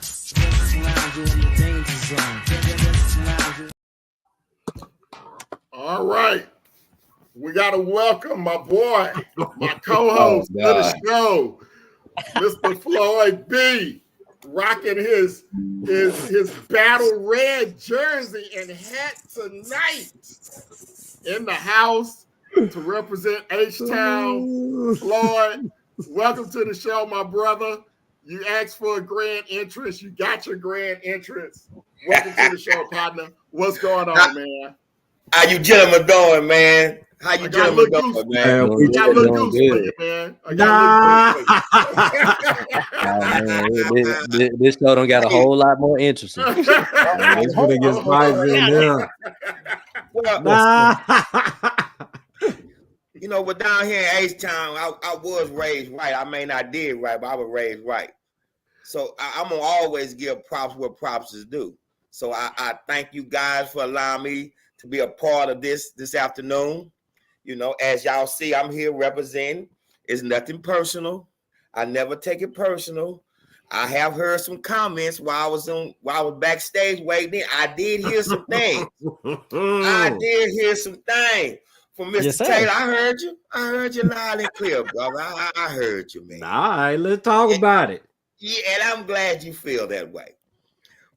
You're in the danger zone. All right. We got to welcome my boy, my co-host to the show, Mr. Floyd B. Rocking his battle red jersey and hat tonight in the house to represent H-Town. Floyd, welcome to the show, my brother. You asked for a grand entrance. You got your grand entrance. Welcome to the show, partner. What's going on, man? How you gentlemen doing, man? How you gentlemen doing, man? We got a little goose for you, man. This show don't got a whole lot more interesting. This one gets vibes in there. You know, but down here in H-Town, I was raised right. I may not did right, but I was raised right. So I'm gonna always give props where props is due. So I thank you guys for allowing me to be a part of this afternoon. You know, as y'all see, I'm here representing. It's nothing personal. I never take it personal. I have heard some comments while I was backstage waiting. I did hear some things. I did hear some things from Mr. Taylor. I heard you. I heard you loud and clear, brother. I heard you, man. All right, let's talk about it. Yeah, and I'm glad you feel that way.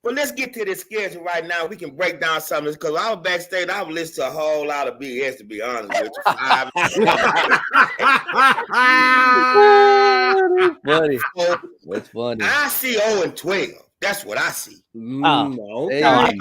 But let's get to the schedule right now. We can break down some of this because I was backstage. I was listening to a whole lot of BS, to be honest with you. Funny. That's funny. I see 0-12. That's what I see. Okay. And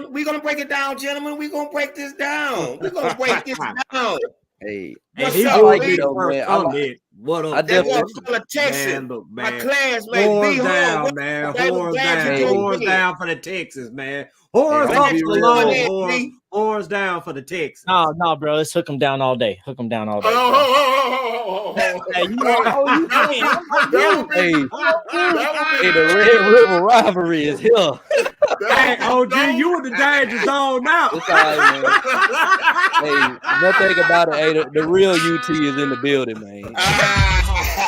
we're gonna break it down, gentlemen. We're gonna break this down. We're gonna break this down. Hey, What's he up, like man? it, man. What up? I They definitely- want full of Texas. Man, look, My man. classmate, Horns B. down, Horn. man. They was Horns glad down. you came Horns in. down for the Texas, man. Horns Hey, up I'm for gonna the be long real. horns. B. Horns down for the Texans. No, bro. Let's hook them down all day. Hook them down all day. bro. Oh, Hey, you know, oh, you playing. that would be, Hey, that hey, would the Red River rivalry is here. Hey, OG, you in the danger zone now. It's all right, man. Hey, one thing about it, hey, the real UT is in the building, man.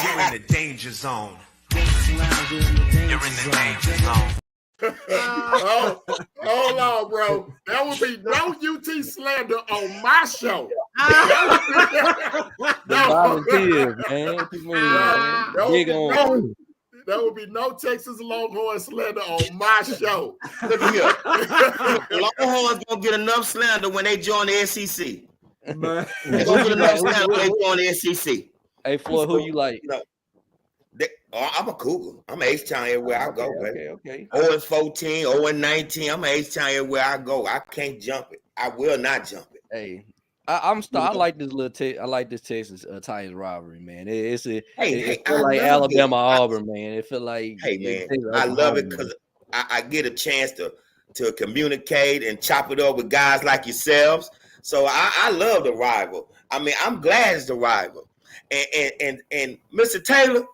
You're in the danger zone. You're in the danger zone. Oh, hold on, bro. That would be no UT slander on my show. The volunteers, man. What you mean, man? That would Big be on. no- there would be no Texas Longhorn slander on my show. Look here. Longhorns gonna get enough slander when they join the SEC. Man. They're gonna get enough slander when they join the SEC. Hey, Floyd, who you like? I'm a Cougar. I'm H-Town everywhere I go, baby. Okay. 0-14, 0-19. I'm H-Town everywhere I go. I can't jump it. I will not jump it. Hey, I like this I like this Texas Titans rivalry, man. It Hey, feel I like love Alabama it. Auburn, man. It feel like Hey, man, I love it because I get a chance to communicate and chop it up with guys like yourselves. So I love the rival. I mean, I'm glad it's the rival. And Mr. Taylor,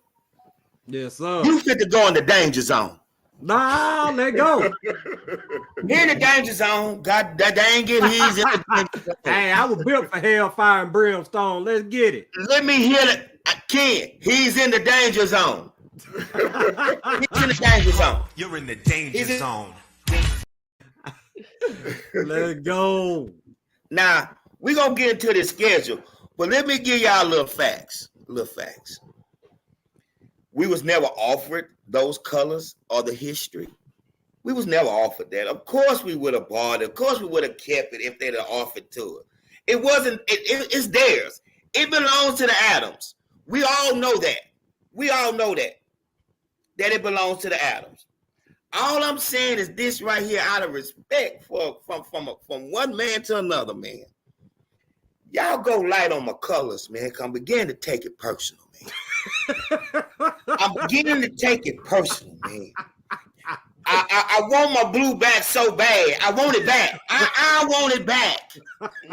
Yes, sir. you fit to go in the danger zone. Nah, let go. You're in the danger zone. God, that dang it, he's in the danger zone. Hey, I was built for hellfire and brimstone. Let's get it. Let me hear it. Ken, he's in the danger zone. He's in the danger zone. You're in the danger Is it- zone. Let's go. Now, we're going to get into the schedule, but let me give y'all little facts. We was never offered those colors or the history. We was never offered that. Of course we would have bought it. Of course we would have kept it if they'd have offered to it. It wasn't, it's theirs. It belongs to the Adams. We all know that. That it belongs to the Adams. All I'm saying is this right here, out of respect from one man to another man. Y'all go light on my colors, man. I'm beginning to take it personal, man. I'm beginning to take it personal, man. I want my blue back so bad. I want it back. I want it back.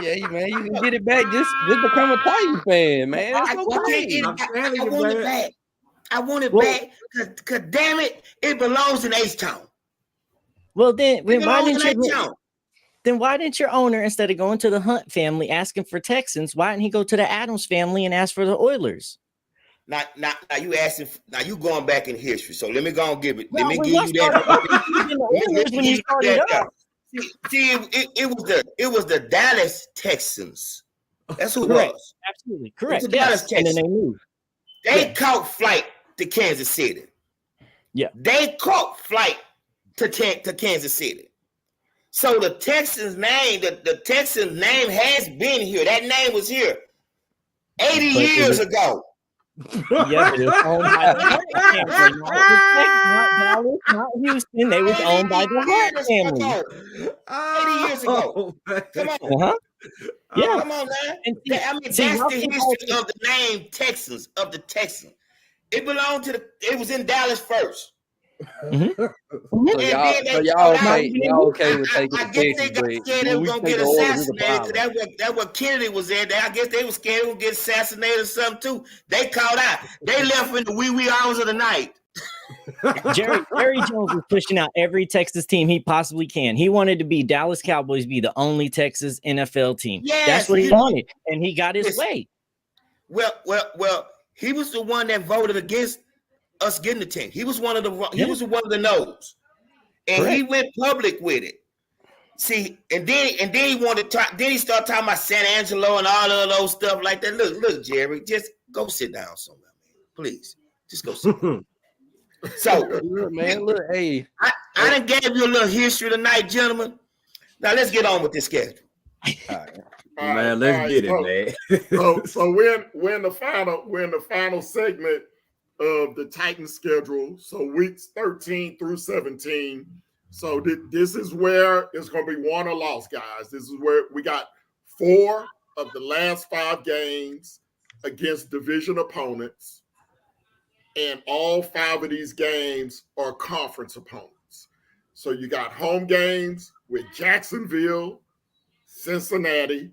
Yeah, man, you can get it back. Just become a Titan fan, man. That's I want okay. it, I'm telling I you, want man. it back. I want it Well- back because damn it, it belongs in H-Town. Well, then It why belongs in didn't you? H-Town. Then why didn't your owner, instead of going to the Hunt family asking for Texans, why didn't he go to the Adams family and ask for the Oilers? Now you asking. Now you going back in history. So let me go and give it. Well, Let me we give must you start that. with the Oilers when you started up. See, it was the Dallas Texans. That's who it Correct. was. Absolutely correct. the Dallas Yes. And then Texans. they moved. They caught flight to Kansas City. Yeah. They caught flight to Kansas City. So the Texans name, the Texans name has been here. That name was here 80 But it years was- ago. Yeah, but it was owned by the Hunt family, not the Texans, not Dallas, not Houston. They was owned by the Hunt 80 family. 80 years ago. Come on. Uh-huh. Yeah. Come on, man. And I mean, see, that's y'all the keep history of the name Texans, of the Texans. It belonged to it was in Dallas first. So And y'all, then so they y'all called out- okay? Y'all okay with taking I the guess they Texans, got but scared they when were we gonna take get the Oilers, it's a assassinated. problem. That's what Kennedy was in there. I guess they were scared they would get assassinated or something too. They called out. They left in the wee hours of the night. Jerry Jones was pushing out every Texas team he possibly can. He wanted to be Dallas Cowboys be the only Texas NFL team. Yes, That's what he you- wanted, and he got his Listen. way. Well, he was the one that voted against us getting the team. He was one of the no's. And he went public with it. See, and then he wanted to talk, then he started talking about San Angelo and all of those stuff like that. Look, Jerry, just go sit down somewhere, man. Please. Just go sit down. So Look, man, look, hey, I done gave you a little history tonight, gentlemen. Now let's get on with this schedule. All right, Man, let's all right, get it, so- man. So we're in the final segment of the Titans schedule. So weeks 13 through 17. So this is where it's going to be won or lost, guys. This is where we got 4 of the last 5 games against division opponents, and all 5 of these games are conference opponents. So you got home games with Jacksonville, Cincinnati,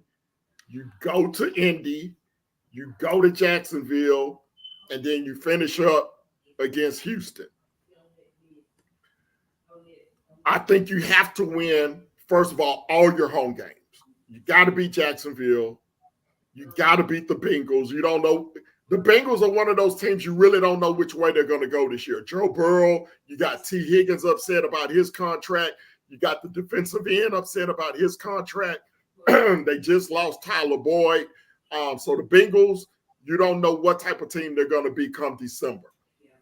you go to Indy, you go to Jacksonville, and then you finish up against Houston. I think you have to win, first of all your home games. You got to beat Jacksonville. You got to beat the Bengals. You don't know. The Bengals are one of those teams you really don't know which way they're going to go this year. Joe Burrow, you got T. Higgins upset about his contract. You got the defensive end upset about his contract. They just lost Tyler Boyd. So the Bengals, you don't know what type of team they're going to be come December.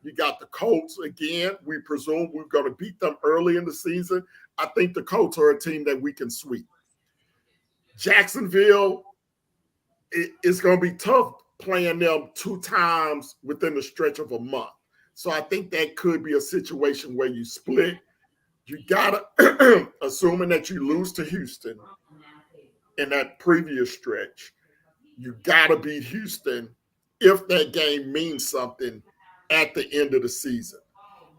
You got the Colts again. We presume we're going to beat them early in the season. I think the Colts are a team that we can sweep. Jacksonville, it's going to be tough playing them 2 times within the stretch of a month. So I think that could be a situation where you split. You got to, assuming that you lose to Houston in that previous stretch, you got to beat Houston if that game means something at the end of the season.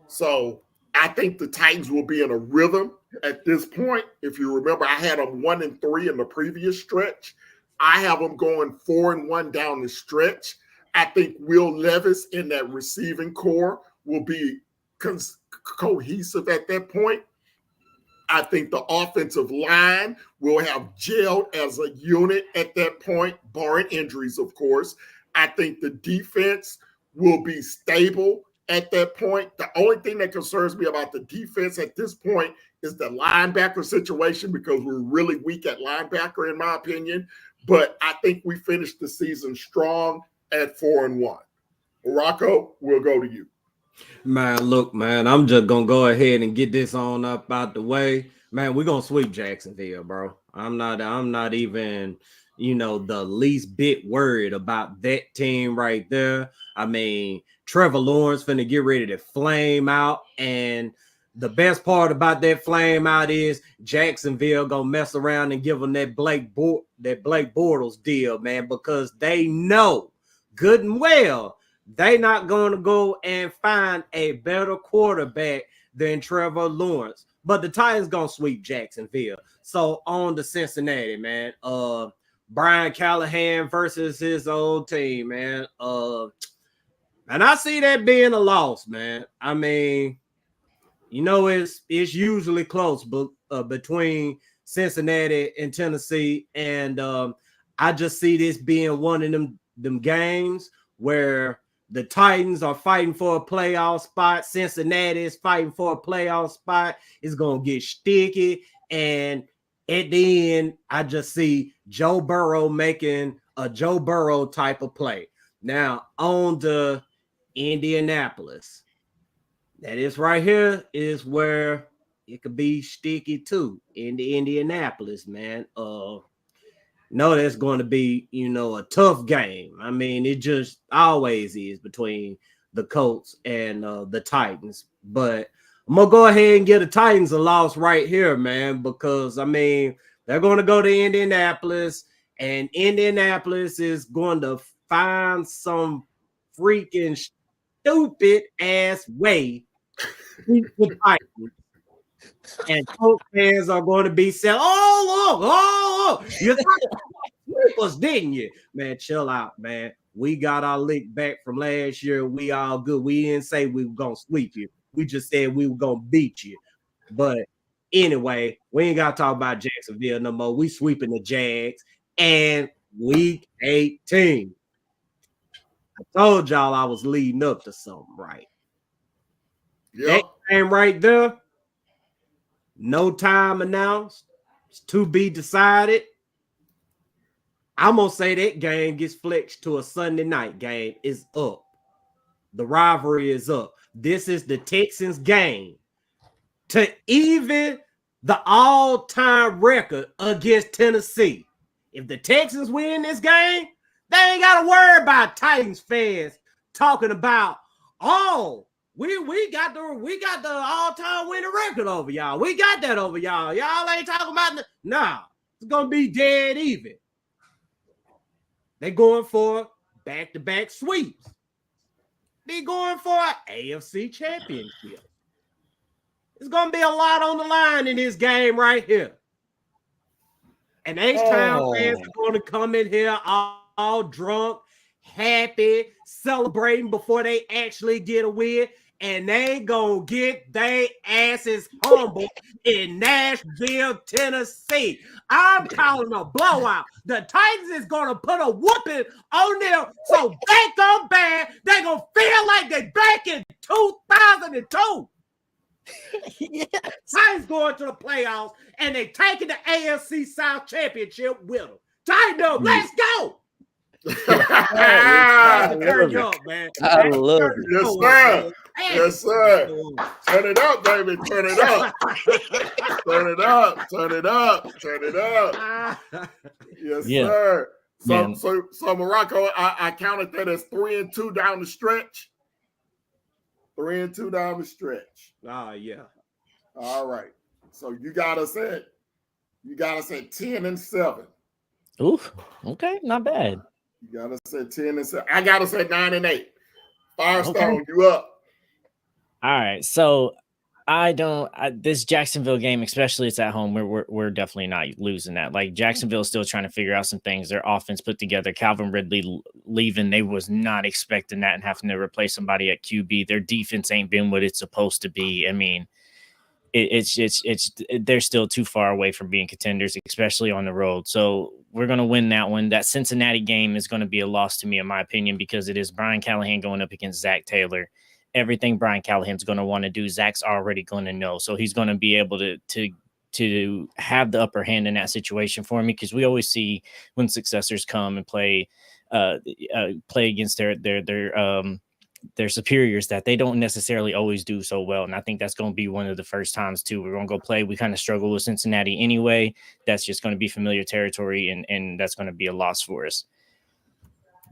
So I think the Titans will be in a rhythm at this point. If you remember, I had them 1-3 in the previous stretch. I have them going 4-1 down the stretch. I think Will Levis in that receiving core will be cohesive at that point. I think the offensive line will have gelled as a unit at that point, barring injuries, of course. I think the defense will be stable at that point. The only thing that concerns me about the defense at this point is the linebacker situation, because we're really weak at linebacker, in my opinion. But I think we finished the season strong at 4-1. Rocco, we'll go to you. Man, look, man, I'm just gonna go ahead and get this on up out the way. Man, we're gonna sweep Jacksonville, bro. I'm not even, the least bit worried about that team right there. I mean, Trevor Lawrence finna get ready to flame out, and the best part about that flame out is Jacksonville gonna mess around and give them that Blake Bortles deal, man, because they know good and well they not going to go and find a better quarterback than Trevor Lawrence. But the Titans going to sweep Jacksonville. So on to Cincinnati, man. Brian Callahan versus his old team, man. And I see that being a loss, man. I mean, it's usually close between Cincinnati and Tennessee. And I just see this being one of them games where the Titans are fighting for a playoff spot. Cincinnati is fighting for a playoff spot. It's going to get sticky. And at the end, I just see Joe Burrow making a Joe Burrow type of play. Now, on to Indianapolis. That is right here is where it could be sticky too, in the Indianapolis, man. No, that's going to be, a tough game. I mean, it just always is between the Colts and the Titans. But I'm going to go ahead and give the Titans a loss right here, man, because, I mean, they're going to go to Indianapolis, and Indianapolis is going to find some freaking stupid-ass way to beat the Titans. And Colts fans are going to be saying, you thought us, didn't you? Man, chill out, man. We got our lick back from last year. We all good. We didn't say we were going to sweep you. We just said we were going to beat you. But anyway, we ain't got to talk about Jacksonville no more. We sweeping the Jags. And week 18. I told y'all I was leading up to something, right? Yeah. That game right there. No time announced. It's to be decided. I'm going to say that game gets flexed to a Sunday night game. Is up. The rivalry is up. This is the Texans game to even the all-time record against Tennessee. If the Texans win this game, they ain't got to worry about Titans fans talking about, we got the all-time winning record over y'all. We got that over y'all. Y'all ain't talking about nah. It's gonna be dead even. They going for back-to-back sweeps. They going for an AFC championship. There's gonna be a lot on the line in this game right here. And H-Town fans are going to come in here all drunk, happy, celebrating before they actually get a win. And they gonna get their asses humbled in Nashville, Tennessee. I'm calling a blowout. The Titans is gonna put a whooping on them so they go bad. They gonna feel like they back in 2002. Yes. Titans going to the playoffs and they taking the AFC South Championship with them. Titans, let's go. Turn you up, man. I love it. Yes, sir. Yes, sir. Turn it up, baby. Turn it up. Turn it up. Turn it up. Turn it up. Yes, Yeah. sir. Man. So Morocco, I counted that as 3-2 down the stretch. 3-2 down the stretch. Yeah. All right. So you got us at 10-7. Ooh, okay, not bad. You got us at 10-7. I got us at 9-8. Firestone, Okay. you up. All right, so this Jacksonville game, especially it's at home, we're definitely not losing that. Like Jacksonville is still trying to figure out some things. Their offense put together. Calvin Ridley leaving, they was not expecting that and having to replace somebody at QB. Their defense ain't been what it's supposed to be. I mean, they're still too far away from being contenders, especially on the road. So we're going to win that one. That Cincinnati game is going to be a loss to me, in my opinion, because it is Brian Callahan going up against Zach Taylor. Everything Brian Callahan's going to want to do, Zach's already going to know. So he's going to be able to have the upper hand in that situation for me, because we always see when successors come and play against their superiors that they don't necessarily always do so well. And I think that's going to be one of the first times too. We're going to go play. We kind of struggle with Cincinnati anyway. That's just going to be familiar territory, and that's going to be a loss for us.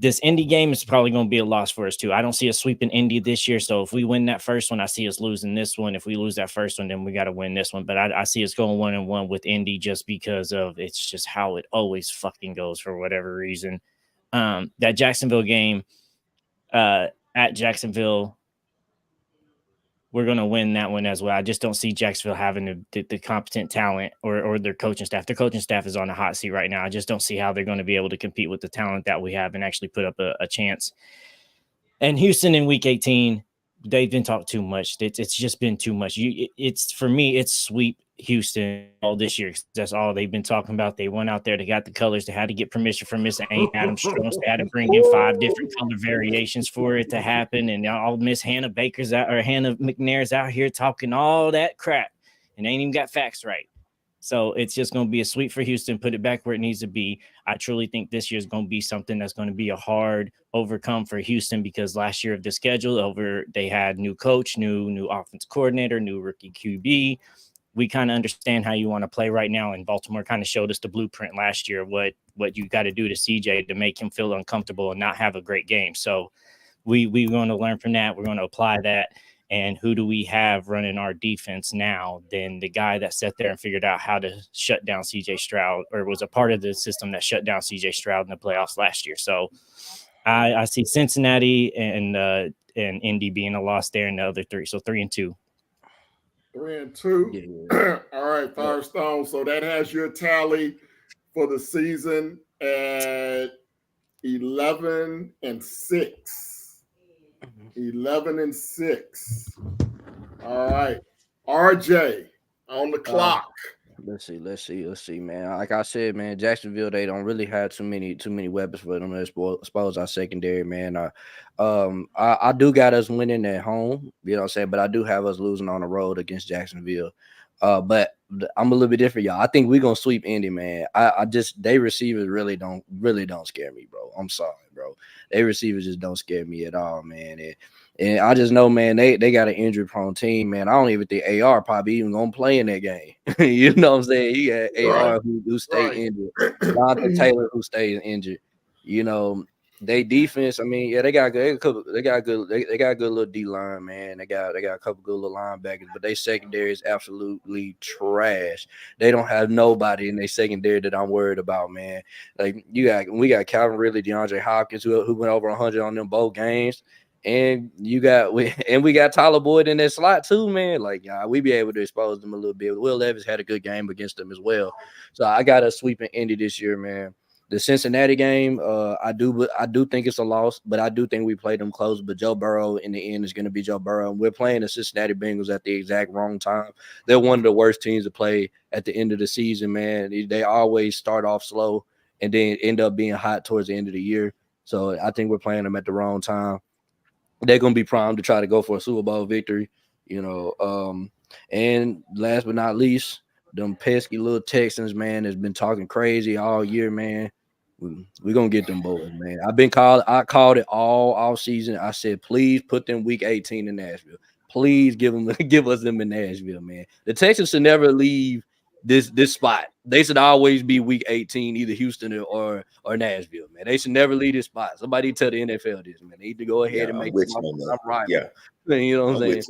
This Indy game is probably going to be a loss for us too. I don't see us sweeping Indy this year. So if we win that first one, I see us losing this one. If we lose that first one, then we got to win this one. But I see us going 1-1 with Indy just because of it's just how it always fucking goes for whatever reason. That Jacksonville game at Jacksonville, we're going to win that one as well. I just don't see Jacksonville having the competent talent or their coaching staff. Their coaching staff is on the hot seat right now. I just don't see how they're going to be able to compete with the talent that we have and actually put up a chance. And Houston in week 18, they've been talked too much. It's just been too much. For me, it's sweep Houston all this year. That's all they've been talking about. They went out there, they got the colors, they had to get permission from Miss Adam Strauss. They had to bring in 5 different color variations for it to happen. And all Miss Hannah McNair's out here talking all that crap and they ain't even got facts right. So it's just going to be a sweep for Houston, put it back where it needs to be. I truly think this year is going to be something that's going to be a hard overcome for Houston, because last year of the schedule they had new coach, new offense coordinator, new rookie QB. We kind of understand how you want to play right now. And Baltimore kind of showed us the blueprint last year, what you got to do to CJ to make him feel uncomfortable and not have a great game. So we're going to learn from that. We're going to apply that. And who do we have running our defense now than the guy that sat there and figured out how to shut down CJ Stroud, or was a part of the system that shut down CJ Stroud in the playoffs last year. So I see Cincinnati and Indy being a loss there, and the other 3. So 3-2. 3-2. Yeah. All right, Firestone. So that has your tally for the season at 11-6. 11-6. All right, RJ on the clock. Let's see, man. Like I said, man, Jacksonville, they don't really have too many weapons for them to expose our secondary, man. I do got us winning at home, you know what I'm saying, but I do have us losing on the road against Jacksonville. But I'm a little bit different, y'all. I think we're gonna sweep Indy, man. They receivers really don't scare me, bro. I'm sorry, bro. They receivers just don't scare me at all, man. And I just know, man, they got an injury-prone team, man. I don't even think AR probably even gonna play in that game. You know what I'm saying? You got AR who stay injured, Jonathan Taylor who stays injured. You know, They defense, I mean, yeah, they got good. They got good. They got a good little D line, man. They got a couple good little linebackers, but they secondary is absolutely trash. They don't have nobody in their secondary that I'm worried about, man. Like we got Calvin Ridley, DeAndre Hopkins, who went over 100 on them both games, and we got Tyler Boyd in that slot too, man. Like we be able to expose them a little bit. Will Levis had a good game against them as well, so I got a sweeping Indy this year, man. The Cincinnati game, I do think it's a loss, but I do think we played them close. But Joe Burrow in the end is going to be Joe Burrow. And we're playing the Cincinnati Bengals at the exact wrong time. They're one of the worst teams to play at the end of the season, man. They always start off slow and then end up being hot towards the end of the year. So I think we're playing them at the wrong time. They're going to be primed to try to go for a Super Bowl victory, you know. And last but not least, them pesky little Texans, man, has been talking crazy all year, man. We're gonna get them boys, man. I called it all season. I said, please put them week 18 in Nashville. Please give us them in Nashville, man. The Texans should never leave this spot. They should always be week 18, either Houston or Nashville, man. They should never leave this spot. Somebody tell the NFL this, man. They need to go ahead and make it right. Yeah, you know what I'm saying?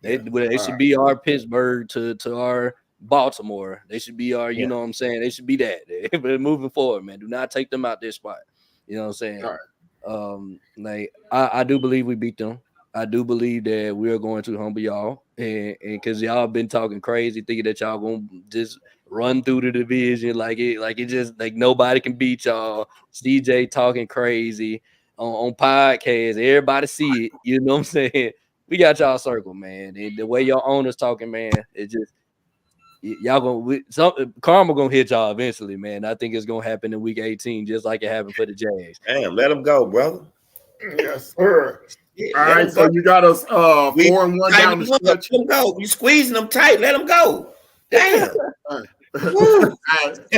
They should be our Pittsburgh to our Baltimore. They should be our, you know what I'm saying? They should be that. But moving forward, man, do not take them out this spot. You know what I'm saying? I do believe we beat them. I do believe that we're going to humble y'all, and because y'all been talking crazy, thinking that y'all gonna just run through the division like it just like nobody can beat y'all. CJ talking crazy on podcast. Everybody see it. You know what I'm saying? We got y'all circled, man. And the way your owners talking, man, it just. Y'all karma gonna hit y'all eventually, man. I think it's gonna happen in week 18, just like it happened for the Jags. Damn, let them go, brother. Yes, sir. Yeah, all right, so you got us 4-1 down the stretch. Let them go. You squeezing them tight. Let them go. Damn. No,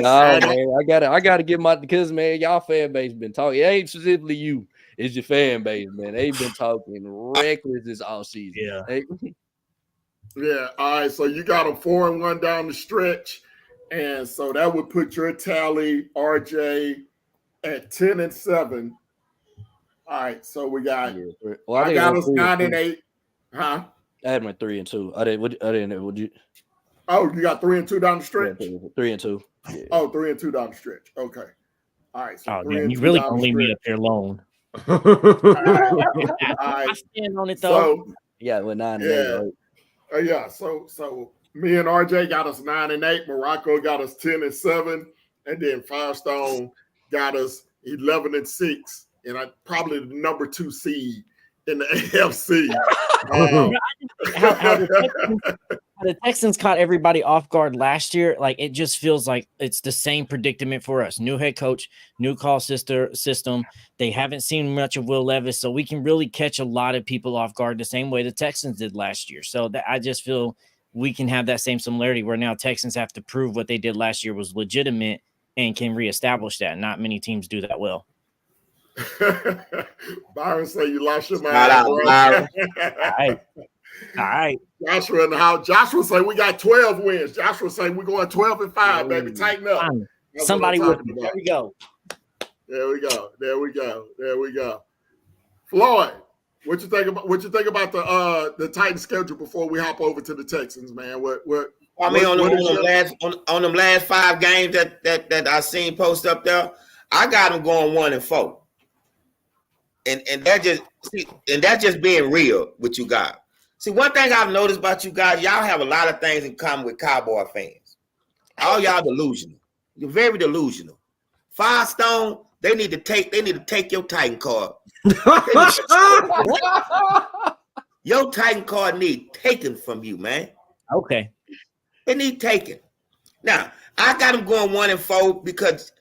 man, I gotta get my because man, y'all fan base been talking. It ain't specifically you, it's your fan base, man. They've been talking reckless this all season. Yeah. Yeah, all right. So you got them 4-1 down the stretch, and so that would put your tally, RJ, at 10-7. All right, so we got. Well, I got us 9-8. Huh? I had my 3-2. I didn't. Would you? Oh, you got 3-2 down the stretch. 3-2. Yeah. Oh, 3-2 down the stretch. Okay. All right. So man, you really gonna leave me up here alone? All right. I stand on it though. So, yeah, we're 9-8. Yeah, so me and RJ got us 9-8. Morocco got us 10-7, and then Firestone got us 11-6, and I probably the number 2 seed in the AFC. How the Texans caught everybody off guard last year. Like it just feels like it's the same predicament for us. New head coach, new call system. They haven't seen much of Will Levis, so we can really catch a lot of people off guard the same way the Texans did last year. So I just feel we can have that same similarity where now Texans have to prove what they did last year was legitimate and can reestablish that. Not many teams do that well. Byron say you lost your mind. All right. Joshua in the house. Joshua say we got 12 wins. Joshua say we're going 12-5, baby. Tighten up. Somebody with me. There we go. There we go. Floyd, what you think about the Titans schedule before we hop over to the Texans, man? I mean, on them last 5 games that I seen post up there, I got them going 1-4. And that's just being real with you guys. See, one thing I've noticed about you guys, y'all have a lot of things in common with Cowboy fans. All y'all delusional. You're very delusional. Firestone, they need to take your Titan card. Your Titan card need taken from you, man. Okay. They need taken. Now, I got them going 1-4 because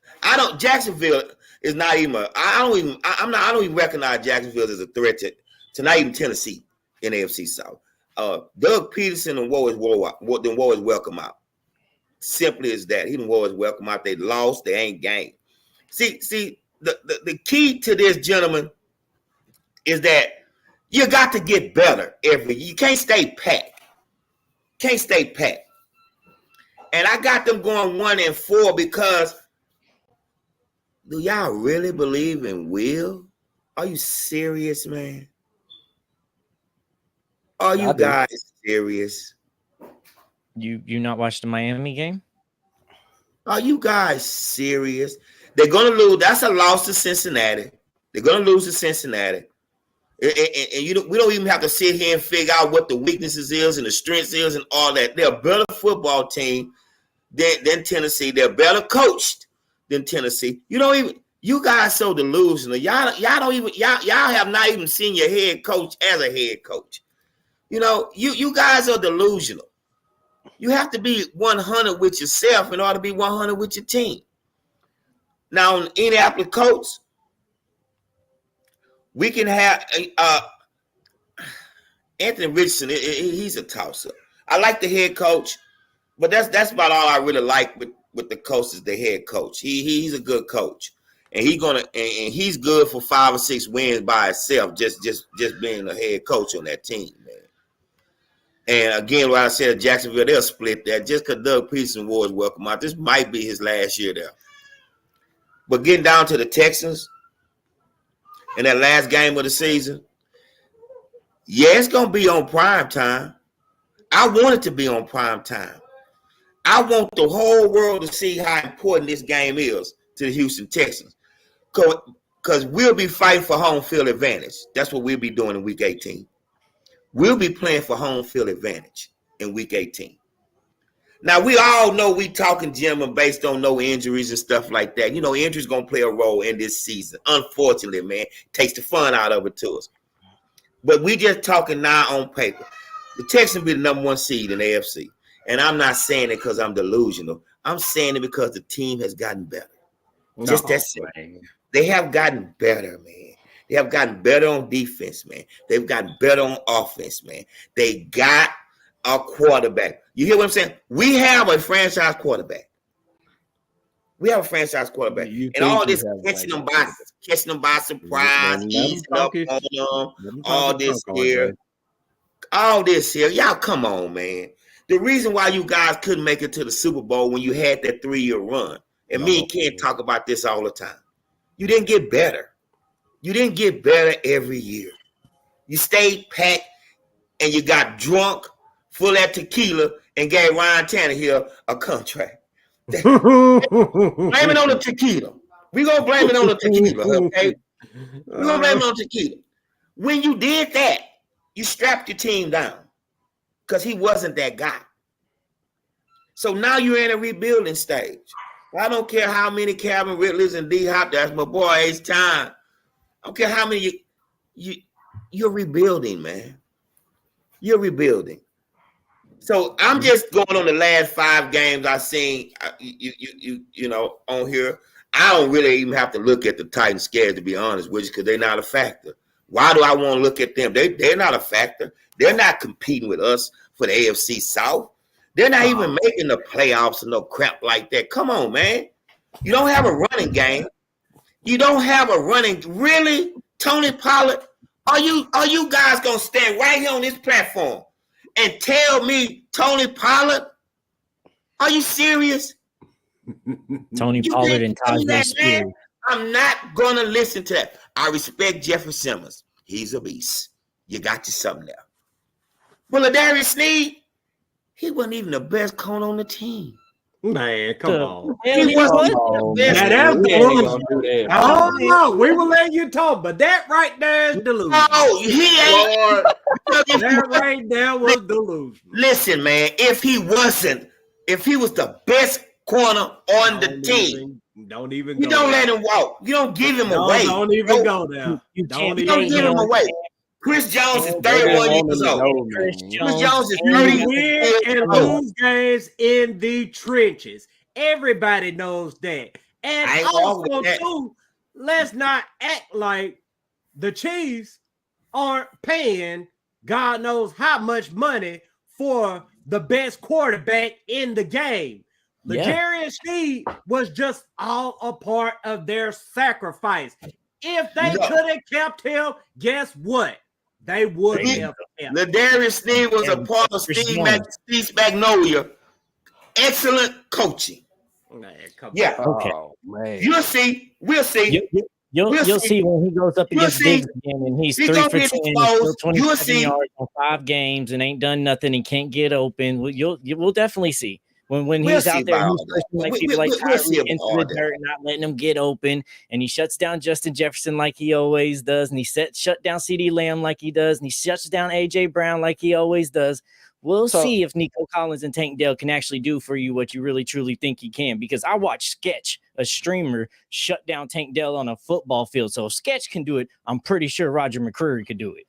Jacksonville is not even I don't even recognize Jacksonville as a threat to not even Tennessee in AFC South. Doug Peterson and Woe is welcome out. Simply as that. He didn't wore his welcome out. They lost. They ain't game. See, the key to this, gentlemen, is that you got to get better every year. You can't stay pat. And I got them going 1-4 because Do y'all really believe in Will? Are you serious, man? Are you guys serious? You not watched the Miami game? Are you guys serious? They're gonna lose. That's a loss to Cincinnati. They're gonna lose to Cincinnati. And we don't even have to sit here and figure out what the weaknesses is and the strengths is and all that. They're a better football team than Tennessee. They're better coached than Tennessee. You guys so delusional. Y'all have not even seen your head coach as a head coach. You guys are delusional. You have to be 100 with yourself in order to be 100 with your team. Now, on Indianapolis Colts, we can have Anthony Richardson. He's a toss-up. I like the head coach, but that's about all I really like with the coach is the head coach. He's a good coach, and he's good for 5 or 6 wins by himself. Just being a head coach on that team, man. And again, what I said, Jacksonville, they'll split that just because Doug Peterson was welcome out. This might be his last year there. But getting down to the Texans in that last game of the season, yeah, it's going to be on prime time. I want it to be on prime time. I want the whole world to see how important this game is to the Houston Texans. Because we'll be fighting for home field advantage. That's what we'll be doing in Week 18. We'll be playing for home field advantage in Week 18. Now, we all know we talking, gentlemen, based on no injuries and stuff like that. Injuries going to play a role in this season. Unfortunately, man, takes the fun out of it to us. But we just talking now on paper. The Texans be the number 1 seed in the AFC. And I'm not saying it because I'm delusional. I'm saying it because the team has gotten better. Just that simple. They have gotten better, man. They have gotten better on defense, man. They've gotten better on offense, man. They got a quarterback. You hear what I'm saying? We have a franchise quarterback. We have a franchise quarterback. And all this catching them by surprise, easing up on them, all this here. Y'all come on, man. The reason why you guys couldn't make it to the Super Bowl when you had that 3-year run, and me and Ken talk about this all the time. You didn't get better. You didn't get better every year. You stayed packed and you got drunk, full of tequila, and gave Ryan Tannehill a contract. Blame it on the tequila. We're going to blame it on the tequila, okay? We're going to blame it on tequila. When you did that, you strapped your team down because he wasn't that guy. So now you're in a rebuilding stage. I don't care how many Calvin Ridleys and D-Hop, that's my boy, it's time. I don't care how many you're rebuilding, man. You're rebuilding. So I'm just going on the last 5 games I've seen, on here. I don't really even have to look at the Titans schedule, to be honest with you, because they're not a factor. Why do I want to look at them? They're not a factor. They're not competing with us for the AFC South. They're not even making the playoffs and no crap like that. Come on, man. You don't have a running game. You don't have a running. Really, Tony Pollard? Are you guys gonna stand right here on this platform and tell me Tony Pollard? Are you serious? Tony Pollard and Tajay Spears. I'm not gonna listen to that. I respect Jeffrey Simmons. He's a beast. You got you something there. Well, Darius Sneed, he wasn't even the best corner on the team. Man, come on. He wasn't the best. Hold on, we will let you talk, but that right there is delusion. Oh, he ain't. That right there was delusion. Listen, man, if he was the best corner on the team, don't even. You don't let him walk. You don't give him away. Don't even go there. You don't give him away. Chris Jones is 31 years old. Chris Jones is 30 win and lose games in the trenches. Everybody knows that. And also, too, let's not act like the Chiefs aren't paying God knows how much money for the best quarterback in the game. L'Jarius Sneed was just all a part of their sacrifice. If they could have kept him, guess what? They would have kept him. L'Jarius Sneed was a part of Steve Spagnuolo. Excellent coaching. Man, okay. Man. You'll see We'll see. You'll see when he goes up against Diggs again, and he's 3 for 10, still 27 yards on 5 games, and ain't done nothing and can't get open. We'll definitely see when he's out there. He's pushing people like Tyreek into the dirt, not letting him get open, and he shuts down Justin Jefferson like he always does, and he shut down CeeDee Lamb like he does, and he shuts down AJ Brown like he always does. We'll see if Nico Collins and Tank Dell can actually do for you what you really truly think he can, because I watched Sketch, a streamer, shut down Tank Dell on a football field. So if Sketch can do it, I'm pretty sure Roger McCreary could do it.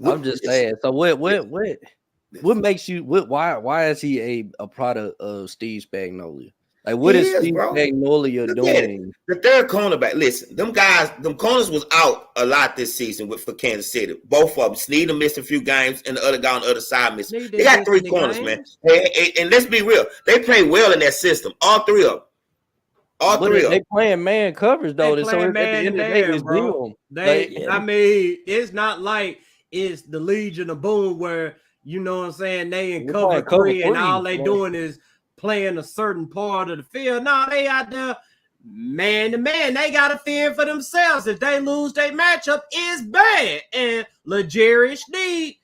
I'm just saying. So what makes you why is he a product of Steve Spagnuolo? Like, what is Steve Spagnuolo doing? The third cornerback. Listen, them corners was out a lot this season for Kansas City. Both of them. Snead missed a few games, and the other guy on the other side missed. They got 3 corners, man. And let's be real. They play well in that system. All 3 of them. All 3 of them. They playing man coverage, though. So at the end of the day, it's bro. I mean, it's not like it's the Legion of Boom where, you know what I'm saying, they in cover 3 and all they doing is playing a certain part of the field. No, they out there man to man. They got to fend for themselves. If they lose, their matchup is bad. And L'Jarius Sneed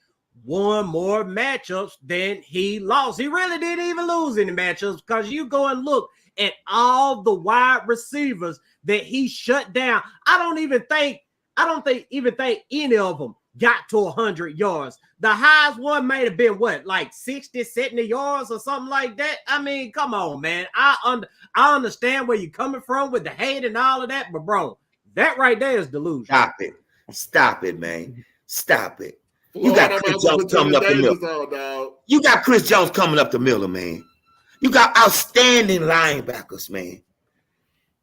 won more matchups than he lost. He really didn't even lose any matchups, because you go and look at all the wide receivers that he shut down. I don't even think any of them got to 100 yards. The highest one may have been like 60, 70 yards or something like that. I mean, come on, man. I understand where you're coming from with the hate and all of that, but bro, that right there is delusion. Stop it, man. Stop it. You got Chris Jones coming up the middle. You got Chris Jones coming up the middle, man. You got outstanding linebackers, man.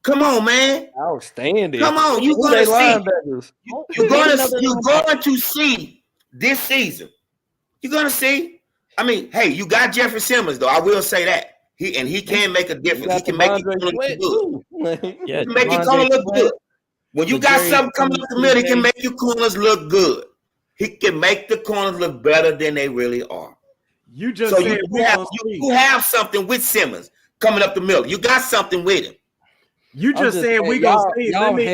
Come on, man. Outstanding. Come on, you're going to see this season. You're going to see. I mean, hey, you got Jeffrey Simmons, though. I will say that. He can make a difference. He can make it look good. Yeah, make your corner look good. When you got something coming up the middle, he can make your corners look good. He can make the corners look better than they really are. You just so said you have something with Simmons coming up the middle. You got something with him. You just said we gonna see. Let me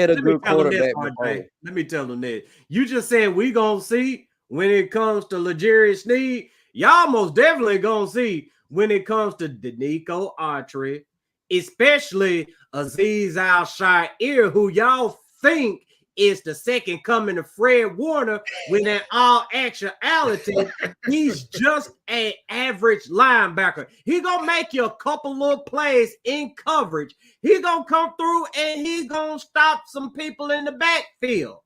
tell them that. You just said we gonna see when it comes to L'Jarius Sneed. Y'all most definitely gonna see when it comes to Denico Autry, especially Azeez Al-Shaair, who y'all think is the second coming of Fred Warner, when in all actuality, he's just an average linebacker. He gonna make you a couple little plays in coverage. He gonna come through and he gonna stop some people in the backfield.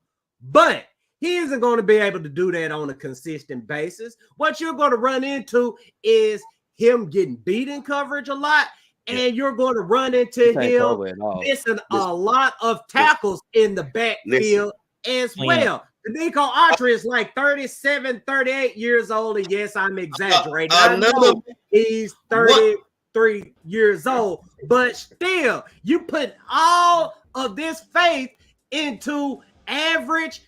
But he isn't gonna be able to do that on a consistent basis. What you're gonna run into is him getting beat in coverage a lot, and you're going to run into him missing a lot of tackles in the backfield as well. Denico Autry is like 37, 38 years old, and yes, I'm exaggerating. I know he's 33 years old, but still, you put all of this faith into average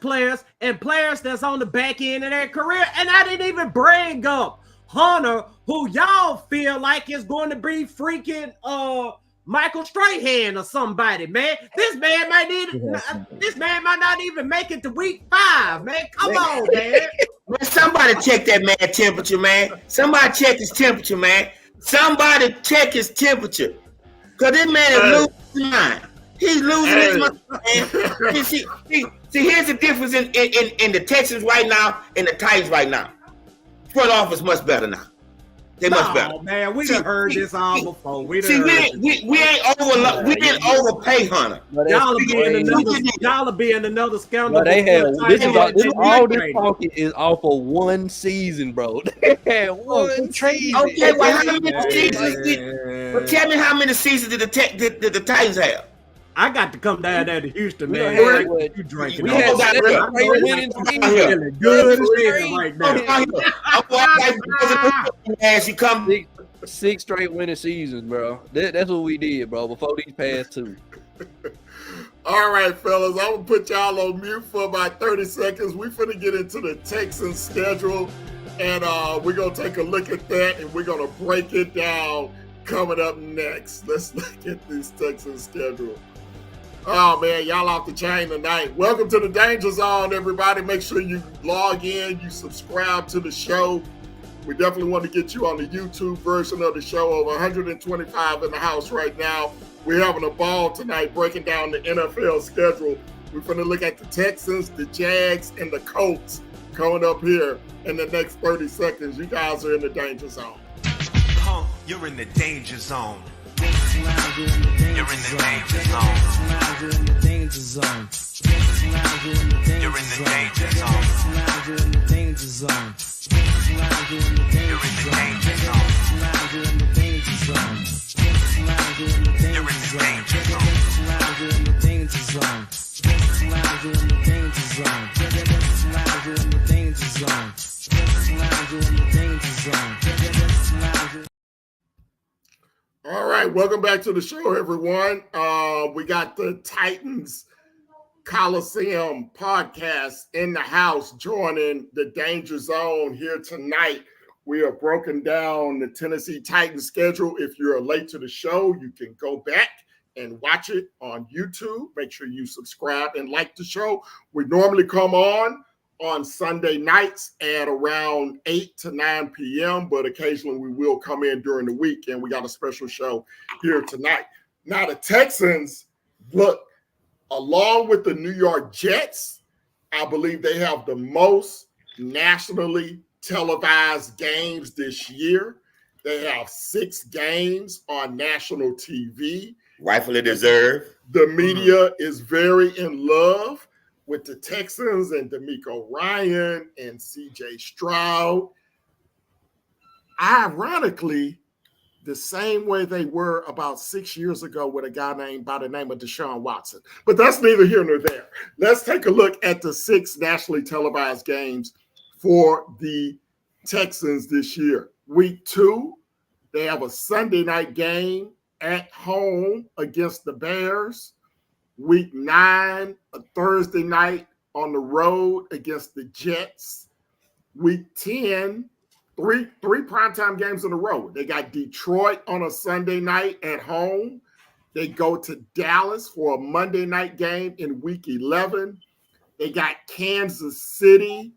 players and players that's on the back end of their career, and I didn't even bring up Hunter, who y'all feel like is going to be freaking Michael Strahan or somebody, man. This man might not even make it to week 5, man. Come on, man. Somebody check that man's temperature, man. Somebody check his temperature, man. Somebody check his temperature. Because this man is losing his mind. He's losing his mind, man. See, here's the difference in the Texans right now and the Titans right now. Front office much better now. They much better. Man, we done heard this all before. We didn't overpay Hunter. Y'all will be in another scandal. But they had all this talking is off of one season, bro. They had one season. Okay, well, how many seasons? Well, tell me how many seasons did the Titans have? I got to come down there to Houston, man. You drinking? We had winning good right now. As you come 6 straight winning seasons, bro. That's what we did, bro. Before these past 2. All right, fellas, I'm gonna put y'all on mute for about 30 seconds. We finna get into the Texans schedule, and we're gonna take a look at that, and we're gonna break it down coming up next. Let's look at this Texans schedule. Oh, man, y'all off the chain tonight. Welcome to the Danger Zone, everybody. Make sure you log in, you subscribe to the show. We definitely want to get you on the YouTube version of the show. Over 125 in the house right now. We're having a ball tonight breaking down the NFL schedule. We're going to look at the Texans, the Jags, and the Colts coming up here in the next 30 seconds. You guys are in the Danger Zone. Punk, you're in the danger zone. You're in the danger zone. You're in the danger zone. You're in the danger zone. You're in the danger zone. You're in the danger zone. You're in the danger zone. You're in the danger zone. You're in the danger zone. You're in the danger zone. You're in the danger zone. You're in the danger zone. All right, welcome back to the show, everyone. We got the Titans Coliseum podcast in the house joining the Danger Zone here tonight. We have broken down the Tennessee Titans schedule. If you're late to the show, you can go back and watch it on YouTube. Make sure you subscribe and like the show. We normally come on Sunday nights at around 8 to 9 p.m., but occasionally we will come in during the week, and we got a special show here tonight. Now, the Texans, look, along with the New York Jets, I believe they have the most nationally televised games this year. They have 6 games on national TV. Rightfully deserved. The media is very in love with the Texans and DeMeco Ryan and C.J. Stroud. Ironically, the same way they were about 6 years ago with a guy named by the name of Deshaun Watson. But that's neither here nor there. Let's take a look at the 6 nationally televised games for the Texans this year. Week 2, they have a Sunday night game at home against the Bears. Week 9, a Thursday night on the road against the Jets. Week 10, three primetime games in a row. They got Detroit on a Sunday night at home. They go to Dallas for a Monday night game in week 11. They got Kansas City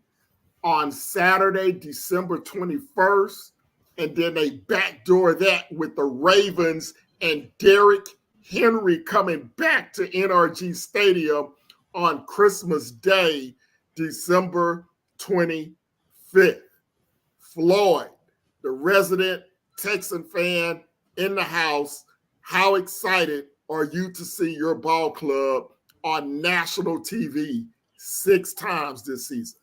on Saturday, December 21st. And then they backdoor that with the Ravens and Derrick Henry coming back to NRG Stadium on Christmas Day, December 25th. Floyd, the resident Texan fan in the house, how excited are you to see your ball club on national TV 6 times this season?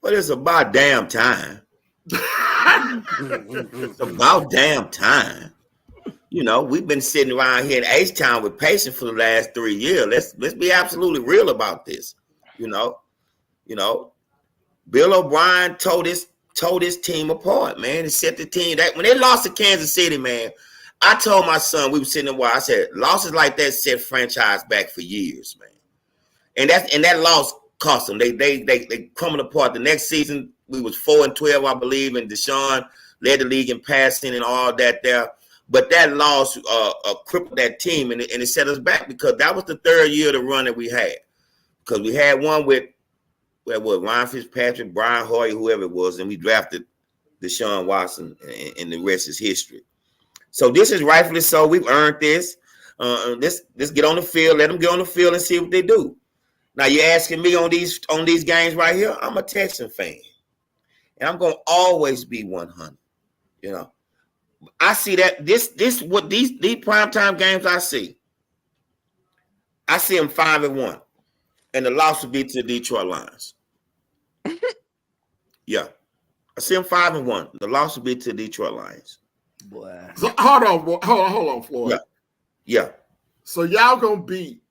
Well, it's about damn time. It's about damn time. You know, we've been sitting around here in H-Town with patience for the last 3 years. Let's be absolutely real about this. You know, Bill O'Brien told his team apart, man, and set the team that when they lost to Kansas City, man. I told my son, we were sitting in I said, losses like that set franchise back for years, man. And that loss cost them. They coming apart. The next season we was 4-12, I believe, and Deshaun led the league in passing and all that there. But that loss crippled that team, and it set us back because that was the 3rd year of the run that we had. Because we had one with Ryan Fitzpatrick, Brian Hoyer, whoever it was, and we drafted Deshaun Watson, and the rest is history. So this is rightfully so. We've earned this. Let's get on the field. Let them get on the field and see what they do. Now you're asking me on these games right here. I'm a Texan fan, and I'm gonna always be 100. You know. I see that these primetime games I see them 5-1, and the loss would be to the Detroit Lions. Yeah, I see them 5-1. The loss would be to the Detroit Lions. Boy. So hold on, Floyd. Yeah. So y'all gonna beat?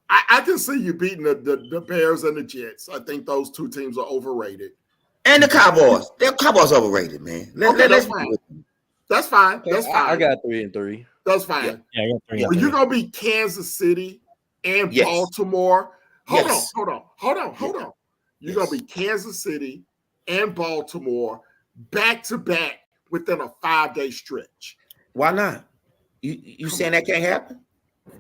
I can see you beating the Bears and the Jets. I think those 2 teams are overrated. And the Cowboys. The Cowboys overrated, man. That's fine. That's fine. I got 3-3. That's fine. Yeah, I got 3. Well, you're gonna beat Kansas City and Yes. Baltimore. Hold Yes. on. You're gonna be Kansas City and Baltimore back to back within a 5-day stretch. Why not? You saying that can't happen?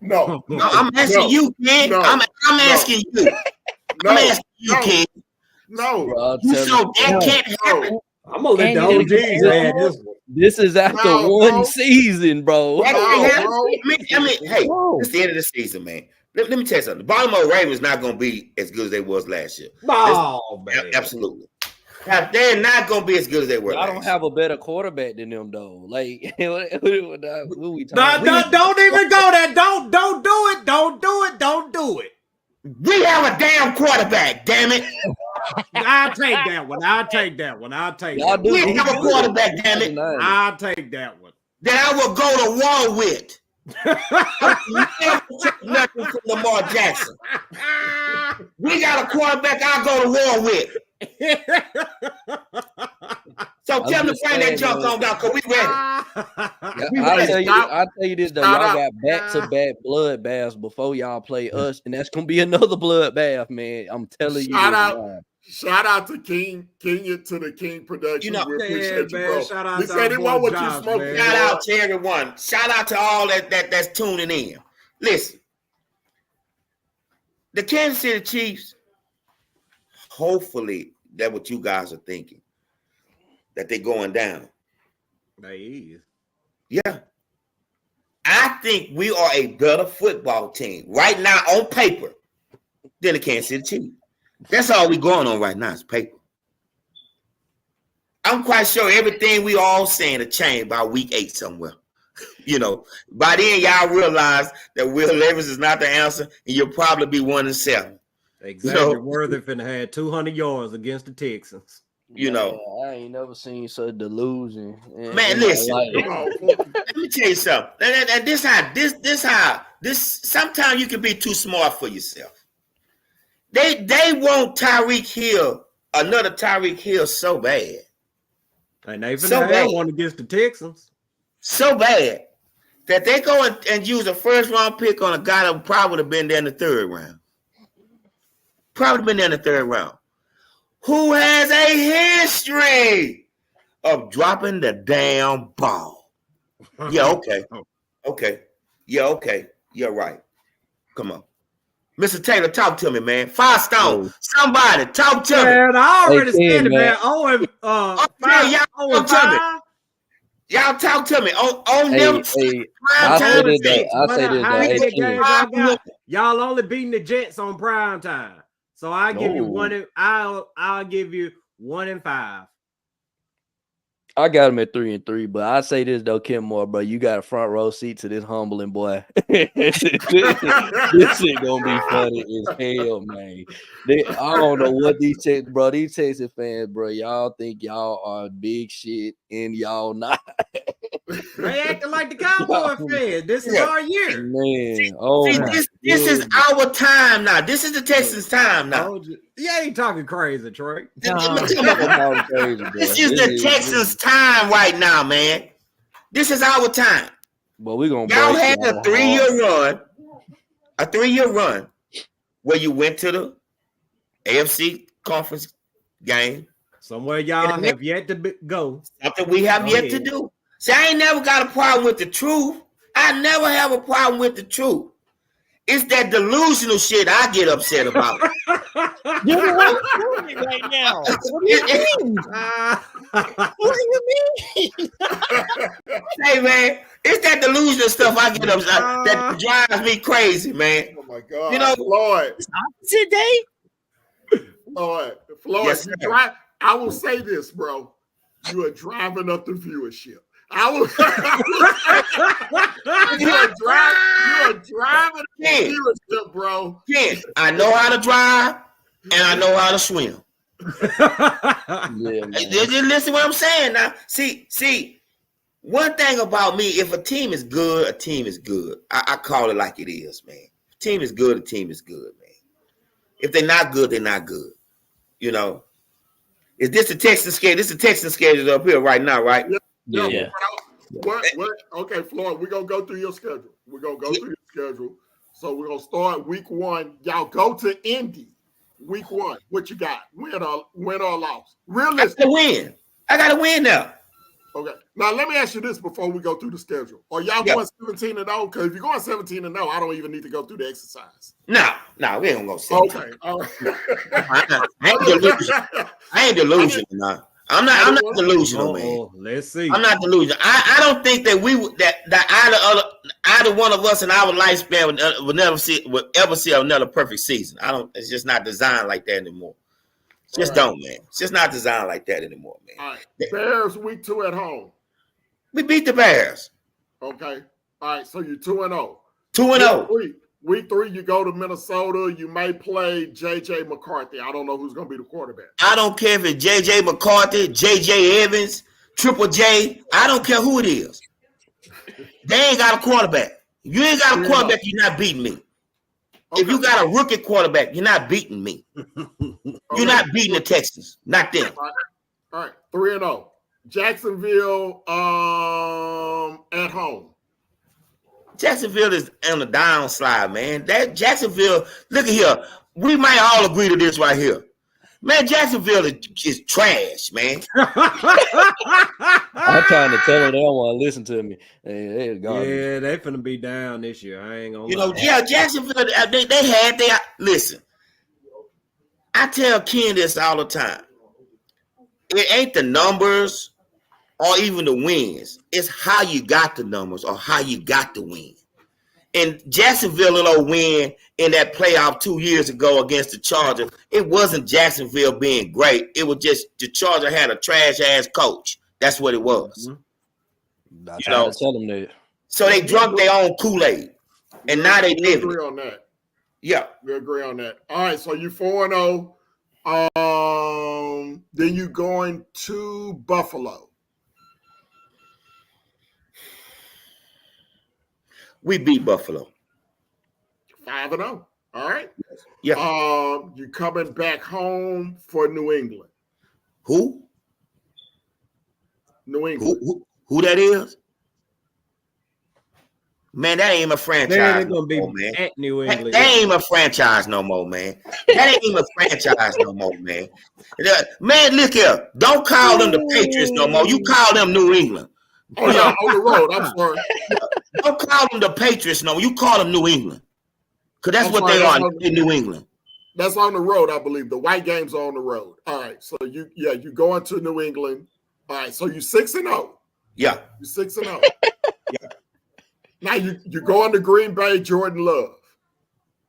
No, No, I'm asking you, Ken. no, I'm asking you. no, I'm asking you, no, Ken. no. Bro, I'm You telling so that you, can't happen. No. I'm gonna let the And you OGs add this one. this is after No, one bro. season, bro. That No, can't happen. bro. I mean, hey, No. it's the end of the season, man. Let me tell you something. The Baltimore Ravens not going to be as good as they was last year. Oh, man. Absolutely. Now, they're not going to be as good as they were I last don't year. have a better quarterback than them, though. Like, what we talking No, about? don't even go there. Don't do it. Don't do it. Don't do it. We have a damn quarterback, damn it. I'll take that one. I'll take that one. I'll take Y'all that do one. We have a quarterback, damn it, I'll take that one. that I will go to war with. Never take nothing from Lamar Jackson. We got a quarterback I'll go to war with. So I'm tell me to just bring that saying, junk man. on down because we ready. I'll tell you this though. Y'all got back-to-back bloodbaths before y'all play us, and that's gonna be another bloodbath, man. I'm telling you. Shout out to King to the King Productions. You know, we appreciate yeah, you, man. bro. Shout out He to said our he boy want what you Josh, smoking. man. Shout out to everyone. Shout out to all that's tuning in. Listen, the Kansas City Chiefs, hopefully that's what you guys are thinking, that they're going down. They is. Yeah. I think we are a better football team right now on paper than the Kansas City Chiefs. That's all we going on right now is paper. I'm quite sure everything we all saying to change by week 8 somewhere. You know, by then y'all realize that Will Levis is not the answer, and you'll probably be 1-7. Xavier Worthington had 200 yards against the Texans. You know, I ain't never seen such delusion. man, listen. Oh, Let me tell you something. And this sometimes you can be too smart for yourself. They want Tyreek Hill, another Tyreek Hill so bad. And they So finna bad. have one against the Texans. So bad that they go and use a first round pick on a guy that probably would have been there in the 3rd round. Probably been there in the 3rd round. Who has a history of dropping the damn ball. Yeah, okay. Okay. Yeah, okay. You're right. Come on. Mr. Taylor, talk to me, man. Firestone. Somebody talk to me. Man, I already Hey, said it, man. man. Okay, y'all talk to me. Y'all talk to me. On them I say this, Six. I say this, How many hey, games y'all got? Y'all only beating the Jets on prime time. So I give you No. one. I'll give you 1-5. I got him at 3-3, but I say this though, Kim Moore, bro, you got a front row seat to this humbling boy. This shit gonna be funny as hell, man. I don't know what these Texas fans, bro, y'all think y'all are big shit and y'all not. They acting like the Cowboy fans. This is our year. Man, oh See, my this is our time now. This is the Texans' time now. You ain't talking crazy, Troy. Come on. God. Crazy, bro. This is the Texans' time right now, man. This is our time. But we're gonna Y'all break had y'all a 3-year run where you went to the AFC conference game. Somewhere y'all have yet to go. Something we have yet to do. See, I ain't never got a problem with the truth. I never have a problem with the truth. It's that delusional shit I get upset about. You're right now. What do you mean? What do you mean? Hey, man, it's that delusional stuff I get upset that drives me crazy, man. Oh my God. You know, Floyd. Today? Floyd, Yes, you sir. drive. I will say this, bro. You are driving up the viewership. You are driving the Yeah. viewership, bro. Yeah, I know how to drive and I know how to swim. Yeah, man. Just listen to what I'm saying now. See, one thing about me, if a team is good, a team is good. I call it like it is, man. If a team is good, a team is good, man. If they're not good, they're not good. You know, is this the Texan schedule? This is the Texan schedule up here right now, right? Yeah. What? Okay, Floyd, we're going to go through your schedule. We're going to go through your schedule. So we're going to start week 1. Y'all go to Indy week 1. What you got? Win or loss? I Realistic. got to win. I got to win now. Okay. Now let me ask you this before we go through the schedule. Are y'all Yeah. going 17-0? Because if you're going 17-0, I don't even need to go through the exercise. No, we ain't gonna go 17. Okay. All right. I ain't delusional. I ain't delusional, nah. I'm not delusional, man. Uh-oh, let's see. I'm not delusional. I don't think that that either one of us in our lifespan would ever see another perfect season. It's just not designed like that anymore. Just don't, man. It's just not designed like that anymore, man. All right. Bears week 2 at home. We beat the Bears. Okay. All right. So you're 2-0. 2-0. Week 3, you go to Minnesota. You may play J.J. McCarthy. I don't know who's going to be the quarterback. I don't care if it's J.J. McCarthy, J.J. Evans, Triple J. I don't care who it is. They ain't got a quarterback. If you ain't got a quarterback, you're not beating me. Okay. If you got a rookie quarterback, you're not beating me. You're not beating the Texans. Not them. All right. 3-0. Jacksonville at home. Jacksonville is on the downslide, man. That Jacksonville, look at here. We might all agree to this right here. Man, Jacksonville is trash, man. I'm trying to tell them they don't want to listen to me. They garbage. Yeah, they finna be down this year. I ain't gonna lie. Yeah, Jacksonville, they had their, listen. I tell Ken this all the time. It ain't the numbers or even the wins. It's how you got the numbers or how you got the win. And Jacksonville little win in that playoff 2 years ago against the Chargers, it wasn't Jacksonville being great. It was just the Chargers had a trash-ass coach. That's what it was. Mm-hmm. I try to tell them that. So they drunk their own Kool-Aid, and now they live We it. agree on that. Yeah. We agree on that. All right, so you 4-0. Then you going to Buffalo. We beat Buffalo. 5-0. All right. Yeah. You coming back home for New England. Who? New England. Who that is? Man, that ain't a franchise. They're gonna be man. at New England. That ain't a franchise no more, man. That ain't even a franchise no more, man. Man, look here. Don't call them the Patriots no more. You call them New England. Oh, yeah, on the road. I'm sorry. Don't call them the Patriots no more. You call them New England. Because that's I'm what sorry, they are that's in New England. That's on the road, I believe. The white games are on the road. All right. So you going to New England. All right. So you 6-0. Yeah. You 6-0. Yeah. Now you going to Green Bay, Jordan Love.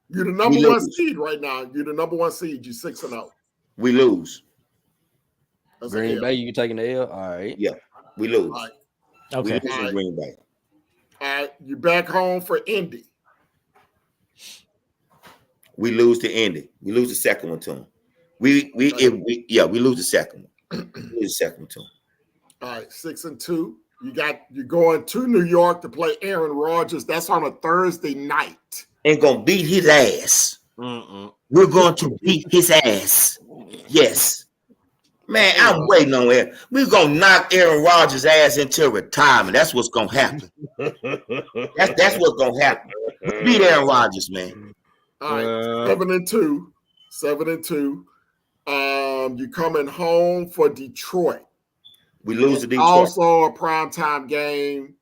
You're the number one seed right now. You're the number one seed. You're 6-0. We lose. That's Green Bay, you taking the L? All right. Yeah. We lose. All right. Okay. We lose to Green Bay. All right. You back home for Indy. We lose to Indy. We lose the second one to them. We lose the second one. We lose the second one to them. All right, 6-2. You're going to New York to play Aaron Rodgers. That's on a Thursday night. Ain't gonna beat his ass. We're going to beat his ass. Yes. Man, I'm waiting on it. We're gonna knock Aaron Rodgers' ass into retirement. That's what's gonna happen. That's what's gonna happen. Beat Aaron Rodgers, man. All right, 7-2. 7-2. You coming home for Detroit. We lose to Detroit. Also a primetime game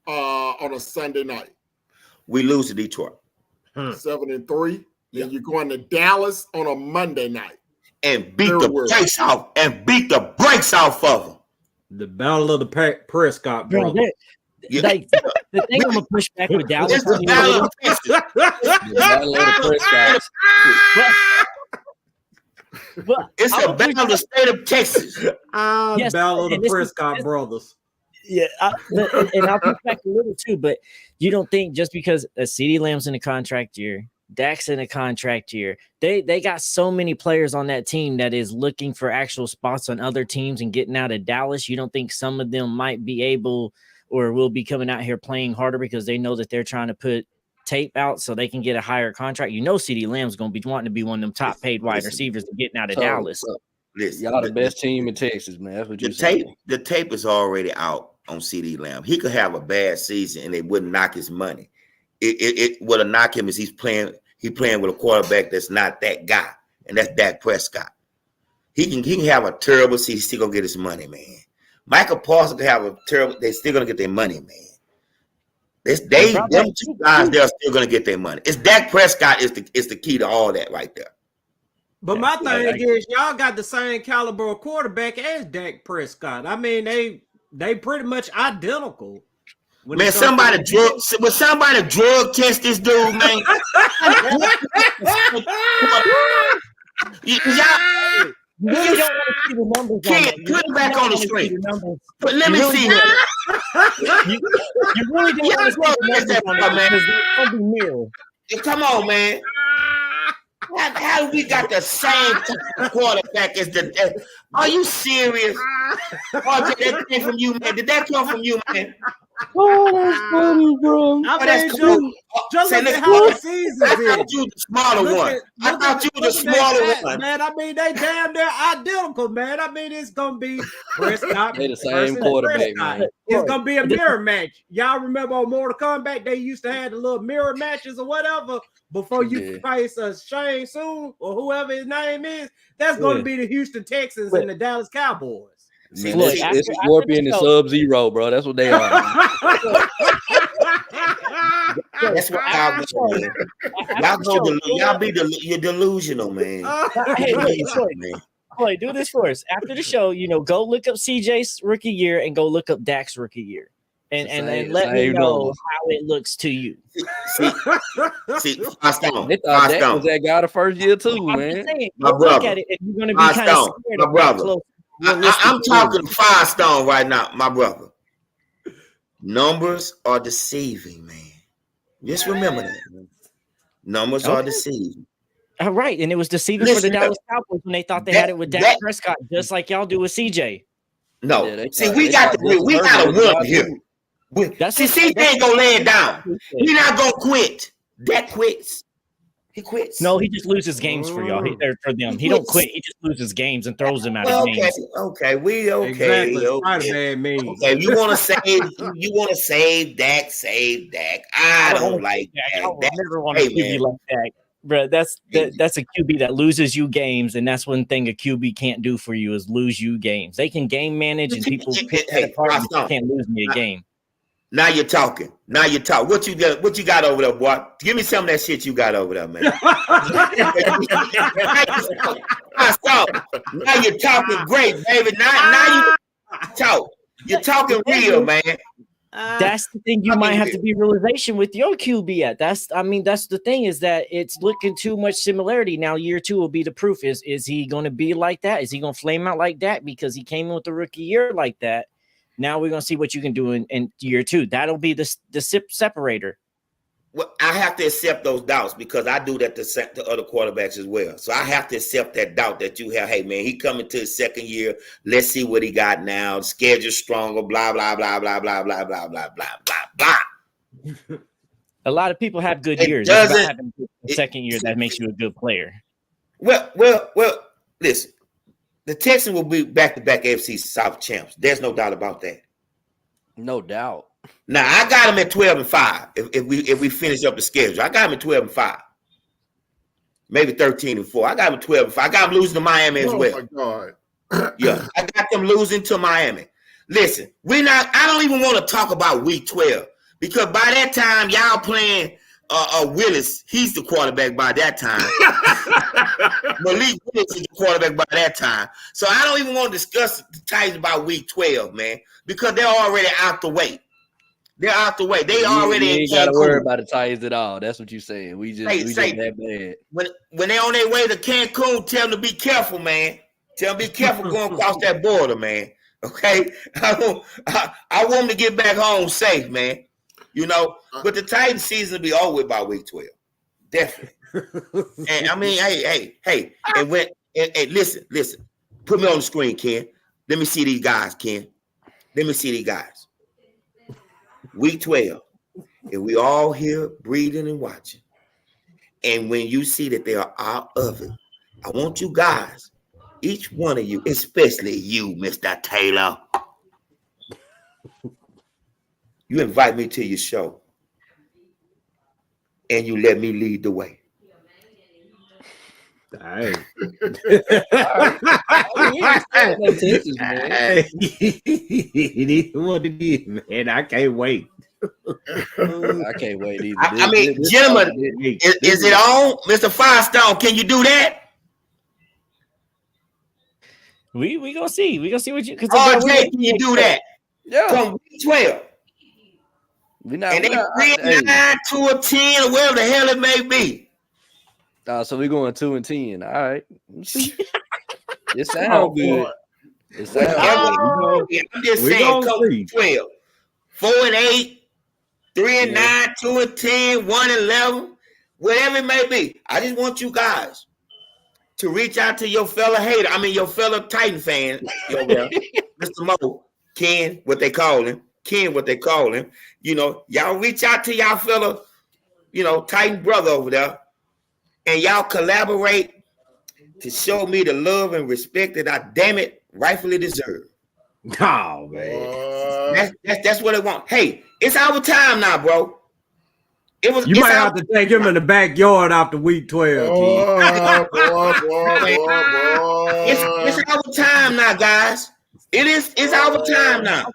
on a Sunday night. We lose to Detroit. 7-3. Yeah. And you're going to Dallas on a Monday night. And beat the brakes off. And beat the brakes off of them. The Battle of the Prescott, bro. Yeah. Like, the thing I'm gonna push back with Dallas. It's the Battle of Texas. The Battle of the Prescott. But It's the Battle of the state of Texas. Yes, Battle of and the this is- Prescott brothers. yeah, and I'll push back a little too. But you don't think just because a CeeDee Lamb's in a contract year, Dak's in a contract year, they got so many players on that team that is looking for actual spots on other teams and getting out of Dallas. You don't think some of them might be able or will be coming out here playing harder because they know that they're trying to put tape out so they can get a higher contract? You know, CeeDee Lamb's going to be wanting to be one of them top paid wide receivers and getting out of Dallas. Listen, Y'all the best team in Texas, man. That's what the you're saying. the tape is already out on CeeDee Lamb. He could have a bad season and they wouldn't knock his money. It would knock him is he's playing with a quarterback that's not that guy, and that's Dak Prescott. He can have a terrible season, he's still gonna get his money, man. Michael Parsons could have a terrible. They're still gonna get their money, man. Them two guys, they're still gonna get their money. It's Dak Prescott is the key to all that right there. But my thing is, y'all got the same caliber of quarterback as Dak Prescott. I mean, they pretty much identical. Man, somebody drug test this dude, man. Y'all, You really don't want to see the numbers. Kid, put it back on the screen. But let me see that. You really don't want to see the numbers on that, because they're gonna be mirror. Come on, man. How we got the same type of quarterback as the? Are you serious? RJ, that came from you, man. Did that come from you, man? Oh, that's funny, bro. That's cool. cool. Just look at how the season's I thought you were the smaller one. I thought you were the smaller one. Man, I mean, they damn near identical, man. I mean, it's gonna be Prescott. They the same versus quarterback, Prescott. man. It's gonna be a mirror match. Y'all remember on Mortal Kombat, they used to have the little mirror matches or whatever before you face a Shane Soon or whoever his name is. That's gonna be the Houston Texans and the Dallas Cowboys. See, Look, it's Scorpion and Sub-Zero, bro. That's what they are. That's what y'all go. You're delusional, man. Hey, wait, do this for us. After the show, go look up CJ's rookie year and go look up Dak's rookie year. And let me know how it looks to you. See, Stone. They thought Dak was that guy the first year too, man. My brother. Look at it, and you're going to be kind of scared. My brother. I'm talking Firestone right now, my brother. Numbers are deceiving, man. Just remember that. Man. Numbers are deceiving. All right, and it was deceiving for the Dallas Cowboys when they thought they had it with Dak Prescott, just like y'all do with CJ. No, we got to win here. CJ ain't gonna lay it down. He's not gonna quit. Dak quits. He quits. No, he just loses games for y'all. For them. He don't quit. He just loses games and throws them out of games. Okay. Exactly. Okay. You want to save Dak? Save Dak. I don't like Dak. I never want to QB like Dak, bro. That's a QB that loses you games, and that's one thing a QB can't do for you is lose you games. They can game manage, and people pick that apart. You can't lose me a game. Now you're talking. What you got over there, boy? Give me some of that shit you got over there, man. Now you're talking great, baby. Now you talk. You're talking real, man. That's the thing you might have to be realization with your QB at. That's the thing is that it's looking too much similarity. Now year 2 will be the proof. Is he going to be like that? Is he going to flame out like that because he came in with the rookie year like that? Now we're gonna see what you can do in year 2. That'll be the separator. Well, I have to accept those doubts because I do that to other quarterbacks as well. So I have to accept that doubt that you have. Hey, man, he coming to his second year. Let's see what he got now. The schedule's stronger. Blah blah blah blah blah blah blah blah blah blah blah. A lot of people have good years. It's about having a second year that makes you a good player. Well. Listen. The Texans will be back-to-back AFC South champs. There's no doubt about that. No doubt. Now I got them at 12-5. If we finish up the schedule, I got them at 12-5. Maybe 13-4. I got them at 12-5. I got them losing to Miami as well. Oh my God. Yeah, I got them losing to Miami. Listen, I don't even want to talk about week 12 because by that time y'all playing Willis. He's the quarterback by that time. Malik Willis is the quarterback by that time. So I don't even want to discuss the Titans about week 12, man, because they're already out the way. They're out the way. They already ain't got to worry about the Titans at all. That's what you're saying. We just that bad. When they're on their way to Cancun, tell them to be careful, man. Tell them to be careful going across that border, man. Okay? I want them to get back home safe, man. But the Titans season will be over with by week 12. Definitely. And I mean, hey. And listen. Put me on the screen, Ken. Let me see these guys, Ken. Let me see these guys. Week 12. And we all here breathing and watching. And when you see that they are out of it, I want you guys, each one of you, especially you, Mr. Taylor, you invite me to your show and you let me lead the way. Hey. No Texas, man. Hey, what it is, man. I can't wait. I can't wait either. I mean, gentlemen, is it on, Mr. Firestone? Can you do that? We gonna see. We gonna see what you. RJ, can you do that? Yeah. Come week 12. We not, And they we not, 3 and 9, 2 or 10, or whatever the hell it may be. so we going 2 and 10. All right. It Oh, sounds good. boy. It sounds I'm good. just We saying, gonna come see. week 12. 4 and 8, 3 and 9, 2 and 10, 1 and 11, whatever it may be. I just want you guys to reach out to your fellow hater. I mean, your fellow Titan fan, Mr. Mo, Ken, what they call him. You know, y'all reach out to y'all fellow, Titan brother over there, and y'all collaborate to show me the love and respect that I damn it rightfully deserve. Oh, man. That's what I want. Hey, it's our time now, bro. You might have to take him in the backyard after week 12. It's our time now, guys. It's our time now.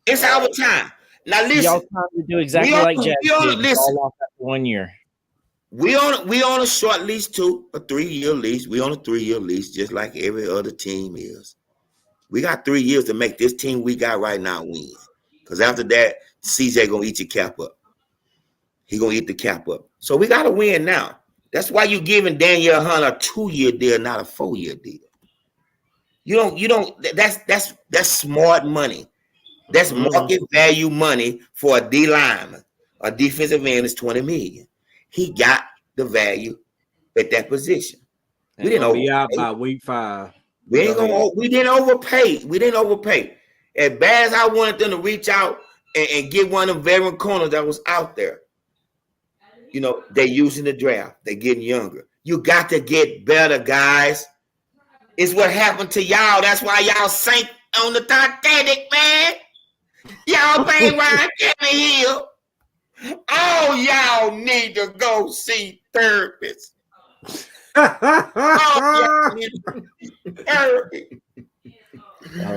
It's our time. Now listen. Y'all trying to do exactly like Jack did. Listen. All off after 1 year. We on a short lease too, a 3-year lease. We on a 3-year lease, just like every other team is. We got 3 years to make this team we got right now win. Because after that, CJ gonna eat your cap up. He gonna eat the cap up. So we gotta win now. That's why you giving Daniel Hunter a 2-year deal, not a 4-year deal. You don't. That's smart money. That's market value money for a D lineman. A defensive end is $20 million. He got the value at that position. We didn't be out overpay. by week 5. We didn't overpay. As bad as I wanted them to reach out and get one of them veteran corners that was out there, they're using the draft. They're getting younger. You got to get better, guys. It's what happened to y'all. That's why y'all sank on the Titanic, man. Y'all paying Ryan Kevin Hill. Oh, y'all need to go see therapists. Oh, y'all need to see therapy.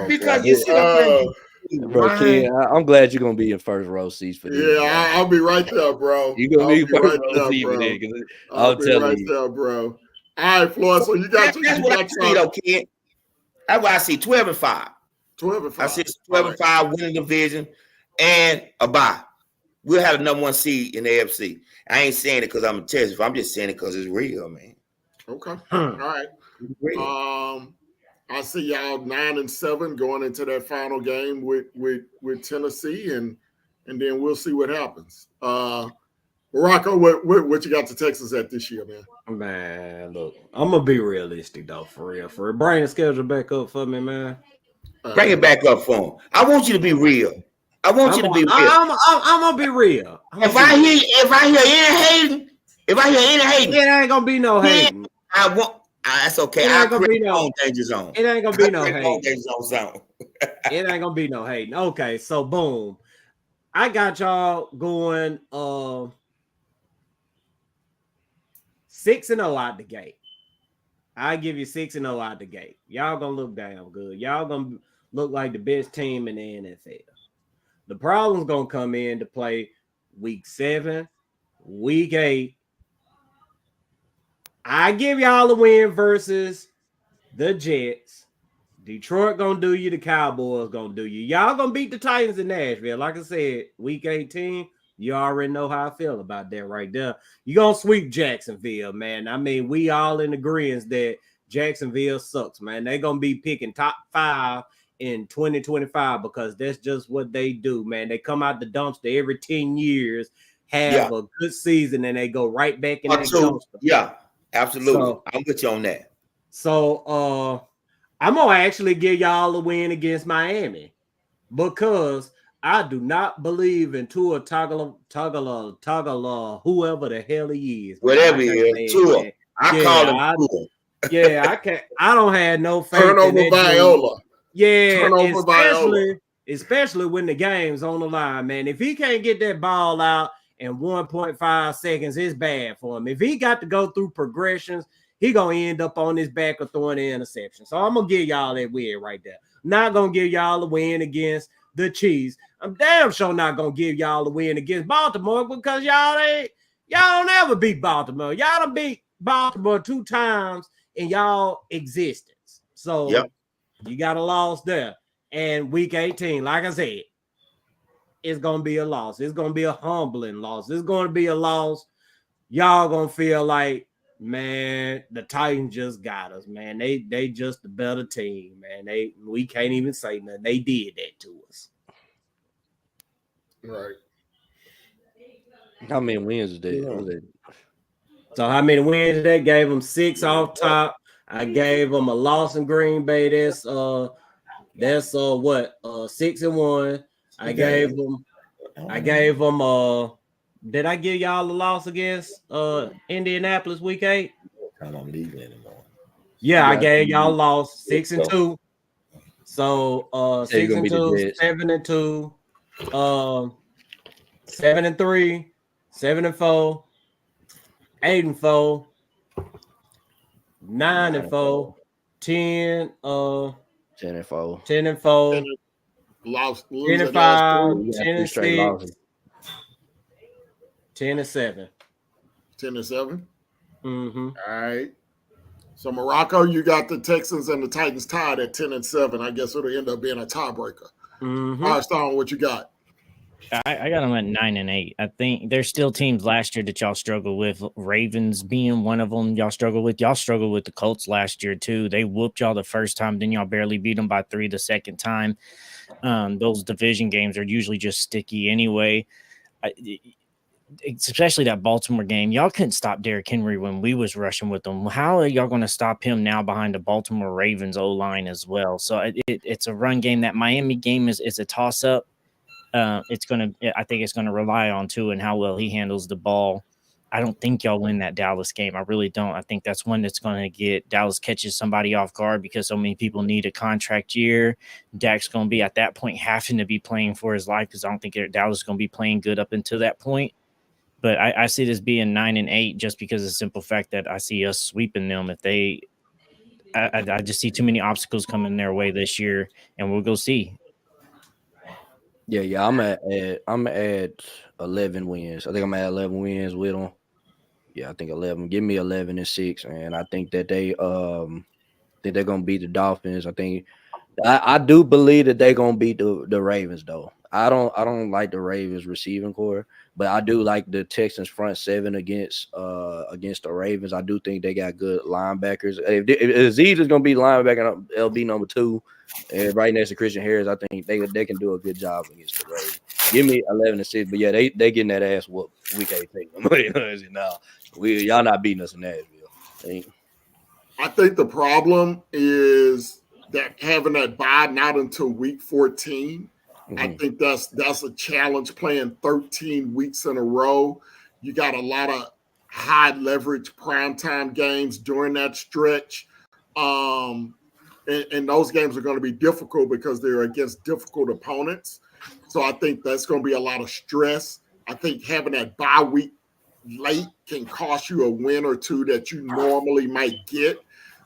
Because you see, bro, Ken, I'm glad you're gonna be in first row seats for this. Yeah, I'll be right there, bro. You're gonna be first right row there, seat for bro. this, 'cause I'll I'm be telling right you. there, bro. All right, Floyd. So you got that's what I see, though, kid. That's why I see 12 and 5. 12 and 5. I see 12 and 5 winning division and a bye. We'll have the number 1 seed in the AFC. I ain't saying it because I'm a Texas. I'm just saying it because it's real, man. Okay. All right. It's real. I see y'all 9 and 7 going into that final game with Tennessee, and then we'll see what happens. Rocco, what you got to Texas at this year, man? Man, look, I'm gonna be realistic though, for real. Bring the schedule back up for me, man. Bring it back up for him. I want you to be real. I want you to be real. I'm gonna be real. If I hear any hating, it ain't gonna be no hating. I want. That's okay. It I'll ain't gonna create be my no- own danger zone. It ain't gonna be no Create my own hating. danger zone. It ain't gonna be no hating. Okay, so boom. I got y'all going 6-0 out the gate. I give you 6-0 out the gate. Y'all gonna look damn good. Y'all gonna look like the best team in the NFL. The problem's gonna come in to play week 7, week 8. I give y'all a win versus the Jets. Detroit gonna do you. The Cowboys gonna do you. Y'all gonna beat the Titans in Nashville. Like I said, week 18, you already know how I feel about that right there. You gonna sweep Jacksonville, man. I mean, we all in agreement that Jacksonville sucks, man. They gonna be picking top 5 in 2025 because that's just what they do, man. They come out the dumpster every 10 years, have a good season, and they go right back in that dumpster. Yeah, absolutely. So- I'm with you on that. So I'm gonna actually give y'all a win against Miami because I do not believe in Tua Tagovailoa, whoever the hell he is. Whatever he I is, can't Tua. stand it. I call him Tua. Yeah, I can't. I don't have no faith. in Turnover that dude. Viola. Yeah, Turnover Viola. especially when the game's on the line, man. If he can't get that ball out in 1.5 seconds, it's bad for him. If he got to go through progressions he gonna end up on his back or throwing an interception. So I'm gonna give y'all that win right there. Not gonna give y'all a win against the Chiefs. I'm damn sure not gonna give y'all a win against Baltimore because y'all don't ever beat Baltimore. Y'all done beat Baltimore 2 times in y'all existence. So Yep. you got a loss there. And week 18, like I said, it's gonna be a loss. It's gonna be a humbling loss. It's gonna be a loss. Y'all gonna feel like, man, the Titans just got us, man. They just the better team, man. We can't even say nothing. They did that to us. Right. How many wins is that? Yeah. Was it? So how many wins did they? Gave them 6 off top. I gave them a loss in Green Bay. That's what 6-1. I gave them did I give y'all a loss against Indianapolis week 8? Time I'm leaving anymore. Yeah, I gave y'all a loss 6-2. So Say you're gonna be the 6-2, Jets. 7-2, 7-3, 7-4, 8-4, 9-4, 10, 10-4. 10-4, Lost 10-5, You got 3 straight 10-6, losses. 10-7. 10-7. Mm-hmm. All right. So Morocco, you got the Texans and the Titans tied at 10-7. I guess it'll end up being a tiebreaker. Mm-hmm. All right, Stone, what you got? I got them at 9-8. I think there's still teams last year that y'all struggle with. Ravens being one of them. Y'all struggle with the Colts last year too. They whooped y'all the first time, then y'all barely beat them by 3 the second time. Those division games are usually just sticky anyway. Especially that Baltimore game, y'all couldn't stop Derrick Henry when we was rushing with them. How are y'all going to stop him now behind the Baltimore Ravens O-line as well? So it's a run game. That Miami game is a toss up. I think it's gonna rely on Tua and how well he handles the ball. I don't think y'all win that Dallas game. I really don't. I think that's one that's gonna get Dallas catches somebody off guard because so many people need a contract year. Dak's gonna be at that point having to be playing for his life because I don't think Dallas is gonna be playing good up until that point. But I see this being 9-8 just because of the simple fact that I see us sweeping them if they. I just see too many obstacles coming their way this year, and we'll go see. Yeah. I'm at 11 wins. I think I'm at 11 wins with them. Yeah, I think 11. Give me 11-6, and I think that they're gonna beat the Dolphins. I do believe that they're gonna beat the Ravens though. I don't like the Ravens receiving core, but I do like the Texans front 7 against the Ravens. I do think they got good linebackers. If Aziz is gonna be linebacker LB number 2, and right next to Christian Harris, I think they can do a good job against the Ravens. Give me 11-6, but yeah, they getting that ass whooped week 18. Y'all not beating us in Nashville. I think the problem is that having that bye not until week 14. Mm-hmm. I think that's a challenge playing 13 weeks in a row. You got a lot of high leverage primetime games during that stretch. And those games are going to be difficult because they're against difficult opponents. So I think that's going to be a lot of stress. I think having that bye week late can cost you a win or two that you normally might get.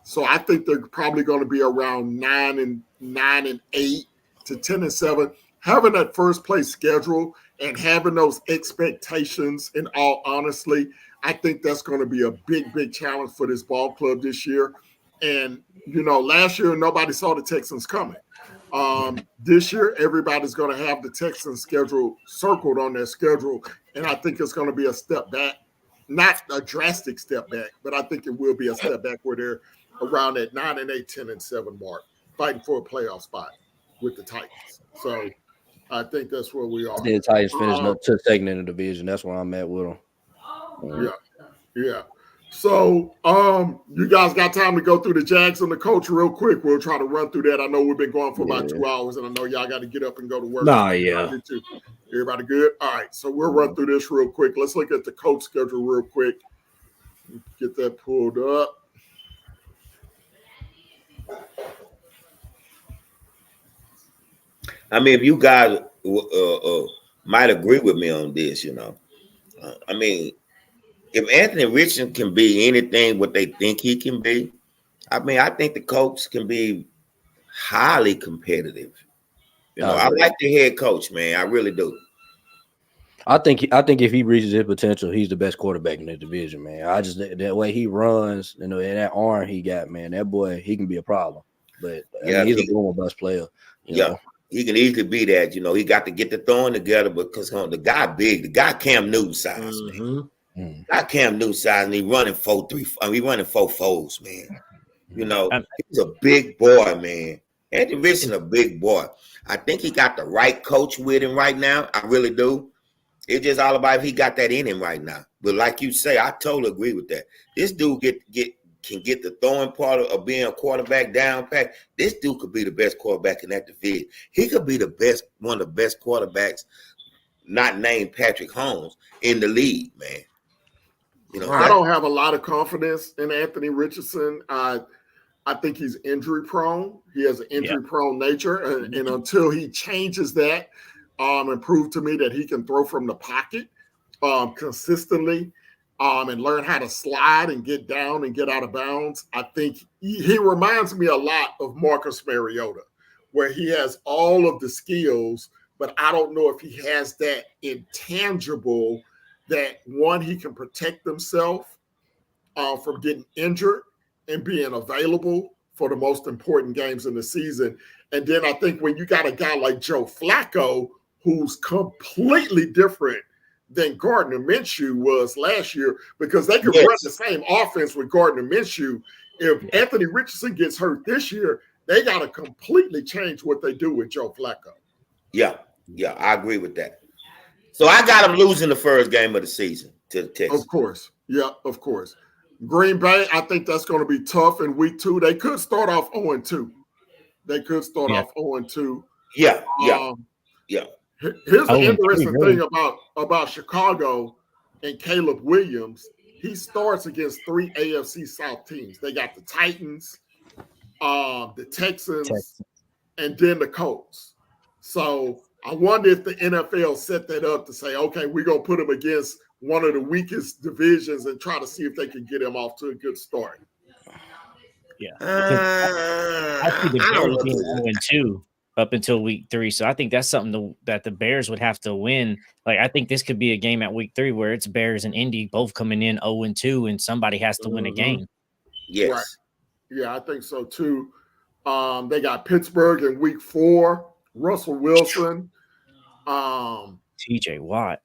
So I think they're probably going to be around 9-8 to 10-7. Having that first place schedule and having those expectations, in all honesty, I think that's going to be a big challenge for this ball club this year. And, last year, nobody saw the Texans coming. This year, everybody's going to have the Texans schedule circled on their schedule. And I think it's going to be a step back, not a drastic step back, but I think it will be a step back where they're around that 9-8, 10-7 mark, fighting for a playoff spot with the Titans. So I think that's where we are. The Titans finished up to second in the division. That's where I'm at with them. Yeah. So you guys got time to go through the Jags and the coach real quick. We'll try to run through that. I know we've been going for about 2 hours, and I know y'all got to get up and go to work. Yeah. Everybody good? All right. So we'll run through this real quick. Let's look at the coach schedule real quick. Get that pulled up. I mean, if you guys might agree with me on this, I mean, if Anthony Richardson can be anything what they think he can be, I mean, I think the Colts can be highly competitive. You know, I like the head coach, man. I really do. I think if he reaches his potential, he's the best quarterback in the division, man. I just that way he runs, you know, and that arm he got, man, that boy, he can be a problem. But I mean, he's a boom bust player. You know? He can easily be that. You know, he got to get the throwing together because the guy big, the guy Cam Newton size, man. Got Cam Newton size, and he running 4.3. I mean, he running 4.4s, man. You know, he's a big boy, man. Anthony Richardson, a big boy. I think he got the right coach with him right now. I really do. It's just all about if he got that in him right now. But like you say, I totally agree with that. This dude can get the throwing part of being a quarterback down pat. This dude could be the best quarterback in that division. He could be one of the best quarterbacks, not named Patrick Mahomes, in the league, man. You know, I don't have a lot of confidence in Anthony Richardson. I think he's injury prone. He has an injury prone nature, and until he changes that, and prove to me that he can throw from the pocket consistently, and learn how to slide and get down and get out of bounds, I think he reminds me a lot of Marcus Mariota, where he has all of the skills, but I don't know if he has that intangible that, one, he can protect himself from getting injured and being available for the most important games in the season. And then I think when you got a guy like Joe Flacco, who's completely different than Gardner Minshew was last year, because they could run the same offense with Gardner Minshew. If Anthony Richardson gets hurt this year, they got to completely change what they do with Joe Flacco. Yeah, I agree with that. So I got them losing the first game of the season to the Texans. Of course. Yeah, of course. Green Bay, I think that's going to be tough in week 2. They could start off 0-2. Off 0-2. Yeah. Here's the interesting thing about Chicago and Caleb Williams. He starts against 3 AFC South teams. They got the Titans, the Texans, and then the Colts. So I wonder if the NFL set that up to say, okay, we're going to put him against one of the weakest divisions and try to see if they can get him off to a good start. Yeah. I see the Bears being 0-2 up until week 3. So I think that's something that the Bears would have to win. Like, I think this could be a game at week 3 where it's Bears and Indy both coming in 0-2 and somebody has to win a game. Yes. Right. Yeah, I think so too. They got Pittsburgh in week 4, Russell Wilson. TJ Watt.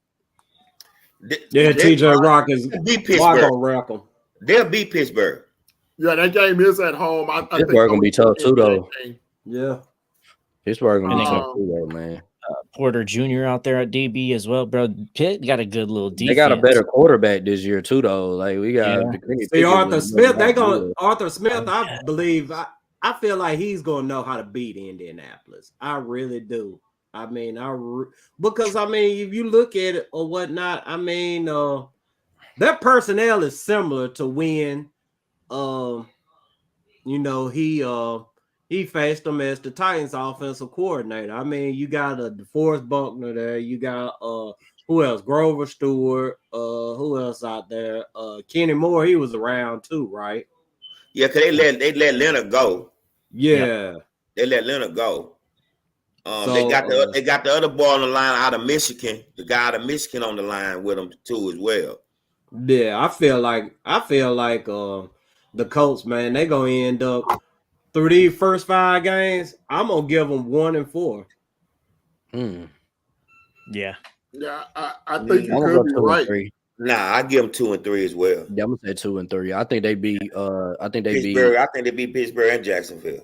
TJ Rock is Pittsburgh. They'll beat Pittsburgh. Yeah, that game is at home. I think Pittsburgh gonna be tough too, though. Yeah, Pittsburgh gonna be tough too, though, man. Porter Jr. out there at DB as well, bro. Pitt got a good little defense. They got a better quarterback this year too, though. Like we got Arthur Smith. Arthur Smith. I believe. I feel like he's gonna know how to beat Indianapolis. I really do. I mean, because if you look at it or whatnot, that personnel is similar to when, he faced them as the Titans offensive coordinator. I mean, you got DeForest Buckner there. You got who else? Grover Stewart. Who else out there? Kenny Moore. He was around too, right? Yeah, because they let Leonard go. Yeah, they let Leonard go. They got the other boy on the line out of Michigan. The guy out of Michigan on the line with them too as well. Yeah, I feel like the Colts, man, they gonna end up through these first 5 games. I'm gonna give them 1-4. Yeah. Yeah, I think you could be right. Nah, I give them 2 and 3 as well. Yeah, I'm gonna say 2 and 3. I think they beat. I think they Pittsburgh. I think they beat Pittsburgh and Jacksonville.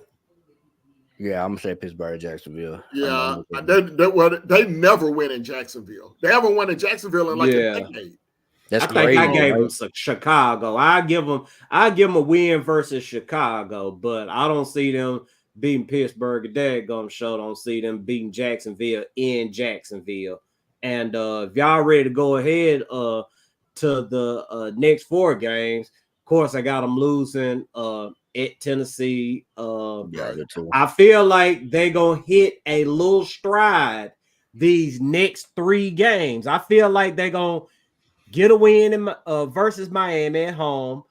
Yeah, I'm gonna say Pittsburgh, Jacksonville. Yeah, they never win in Jacksonville. They haven't won in Jacksonville in like a decade. That's crazy. I gave them Chicago. I give them a win versus Chicago, but I don't see them beating Pittsburgh. Daggone show don't see them beating Jacksonville in Jacksonville. And if y'all ready to go ahead to the next 4 games, of course I got them losing at Tennessee. I feel like they're gonna hit a little stride these next 3 games. I feel like they're gonna get a win versus Miami at home.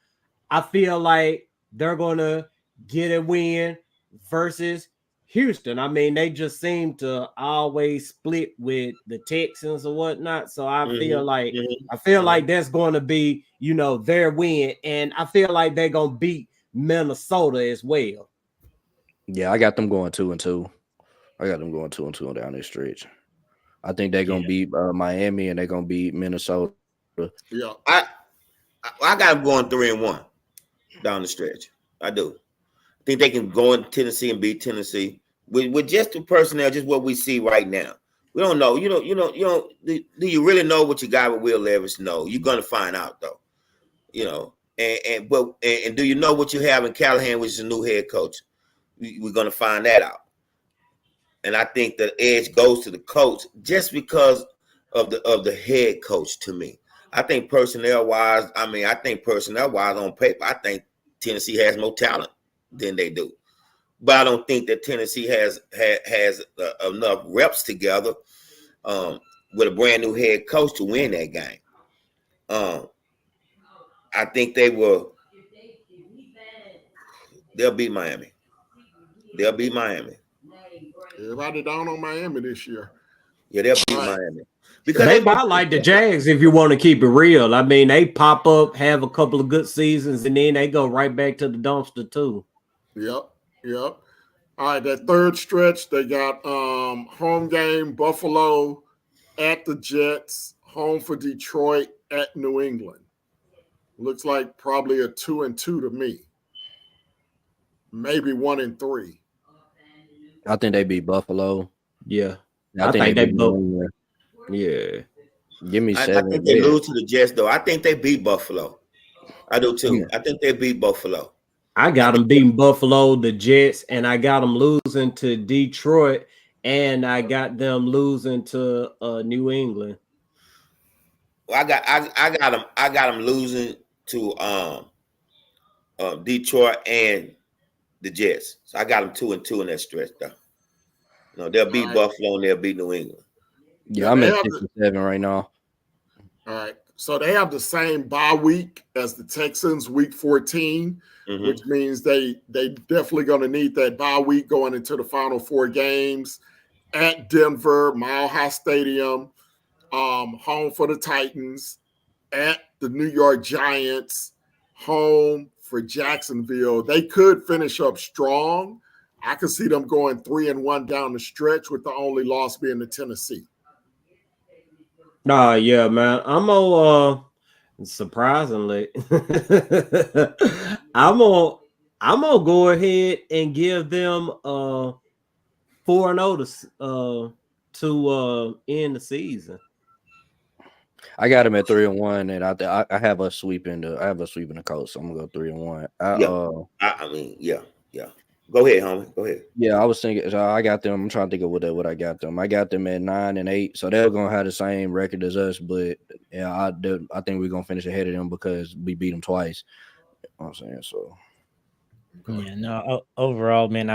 I feel like they're gonna get a win versus Houston. I mean, they just seem to always split with the Texans or whatnot. So I feel like that's going to be, their win, and I feel like they're gonna beat Minnesota as well. Yeah, I got them going 2-2. I got them going 2-2 down this stretch. I think they're gonna beat Miami and they're gonna beat Minnesota. Yeah, I got them going 3-1 down the stretch. I do. I think they can go in Tennessee and beat Tennessee with just the personnel, just what we see right now. We don't know. Do you really know what you got with Will Levis? No, you're gonna find out though. And do you know what you have in Callahan, which is a new head coach? We're gonna find that out. And I think the edge goes to the coach just because of the head coach. To me, I think personnel wise on paper, I think Tennessee has more talent than they do. But I don't think that Tennessee has enough reps together with a brand new head coach to win that game. I think they'll beat Miami. They'll beat Miami. everybody down on Miami this year. Yeah, they'll beat Miami. Because they might like the Jags if you want to keep it real. I mean, they pop up, have a couple of good seasons, and then they go right back to the dumpster too. Yep. All right, that third stretch, they got home game, Buffalo at the Jets, home for Detroit at New England. Looks like probably a 2-2 to me. Maybe 1-3. I think they beat Buffalo. Yeah. I think they both. Yeah. Give me 7. I think they lose to the Jets, though. I think they beat Buffalo. I do too. Yeah. I think they beat Buffalo. I got them beating Buffalo, the Jets, and I got them losing to Detroit, and I got them losing to New England. Well, I got them losing to Detroit and the Jets. So I got them 2-2 in that stretch, though. No, they'll beat Buffalo and they'll beat New England. Yeah, I'm at 6-7 right now. All right. So they have the same bye week as the Texans, week 14, which means they definitely going to need that bye week going into the final 4 games at Denver, Mile High Stadium, home for the Titans, at the New York Giants, home for Jacksonville. They could finish up strong. I could see them going 3-1 down the stretch with the only loss being to Tennessee. Yeah, man. I'm gonna surprisingly, I'm gonna go ahead and give them 4-0 to end the season. I got them at 3-1, and I have a sweep in the coast, so I'm gonna go 3-1. Yeah. Go ahead, homie. Go ahead. Yeah, I was thinking. So I got them. I'm trying to think of what I got them. I got them at 9-8, so they're gonna have the same record as us. But yeah, I think we're gonna finish ahead of them because we beat them twice. You know what I'm saying? So yeah, no. Overall, man,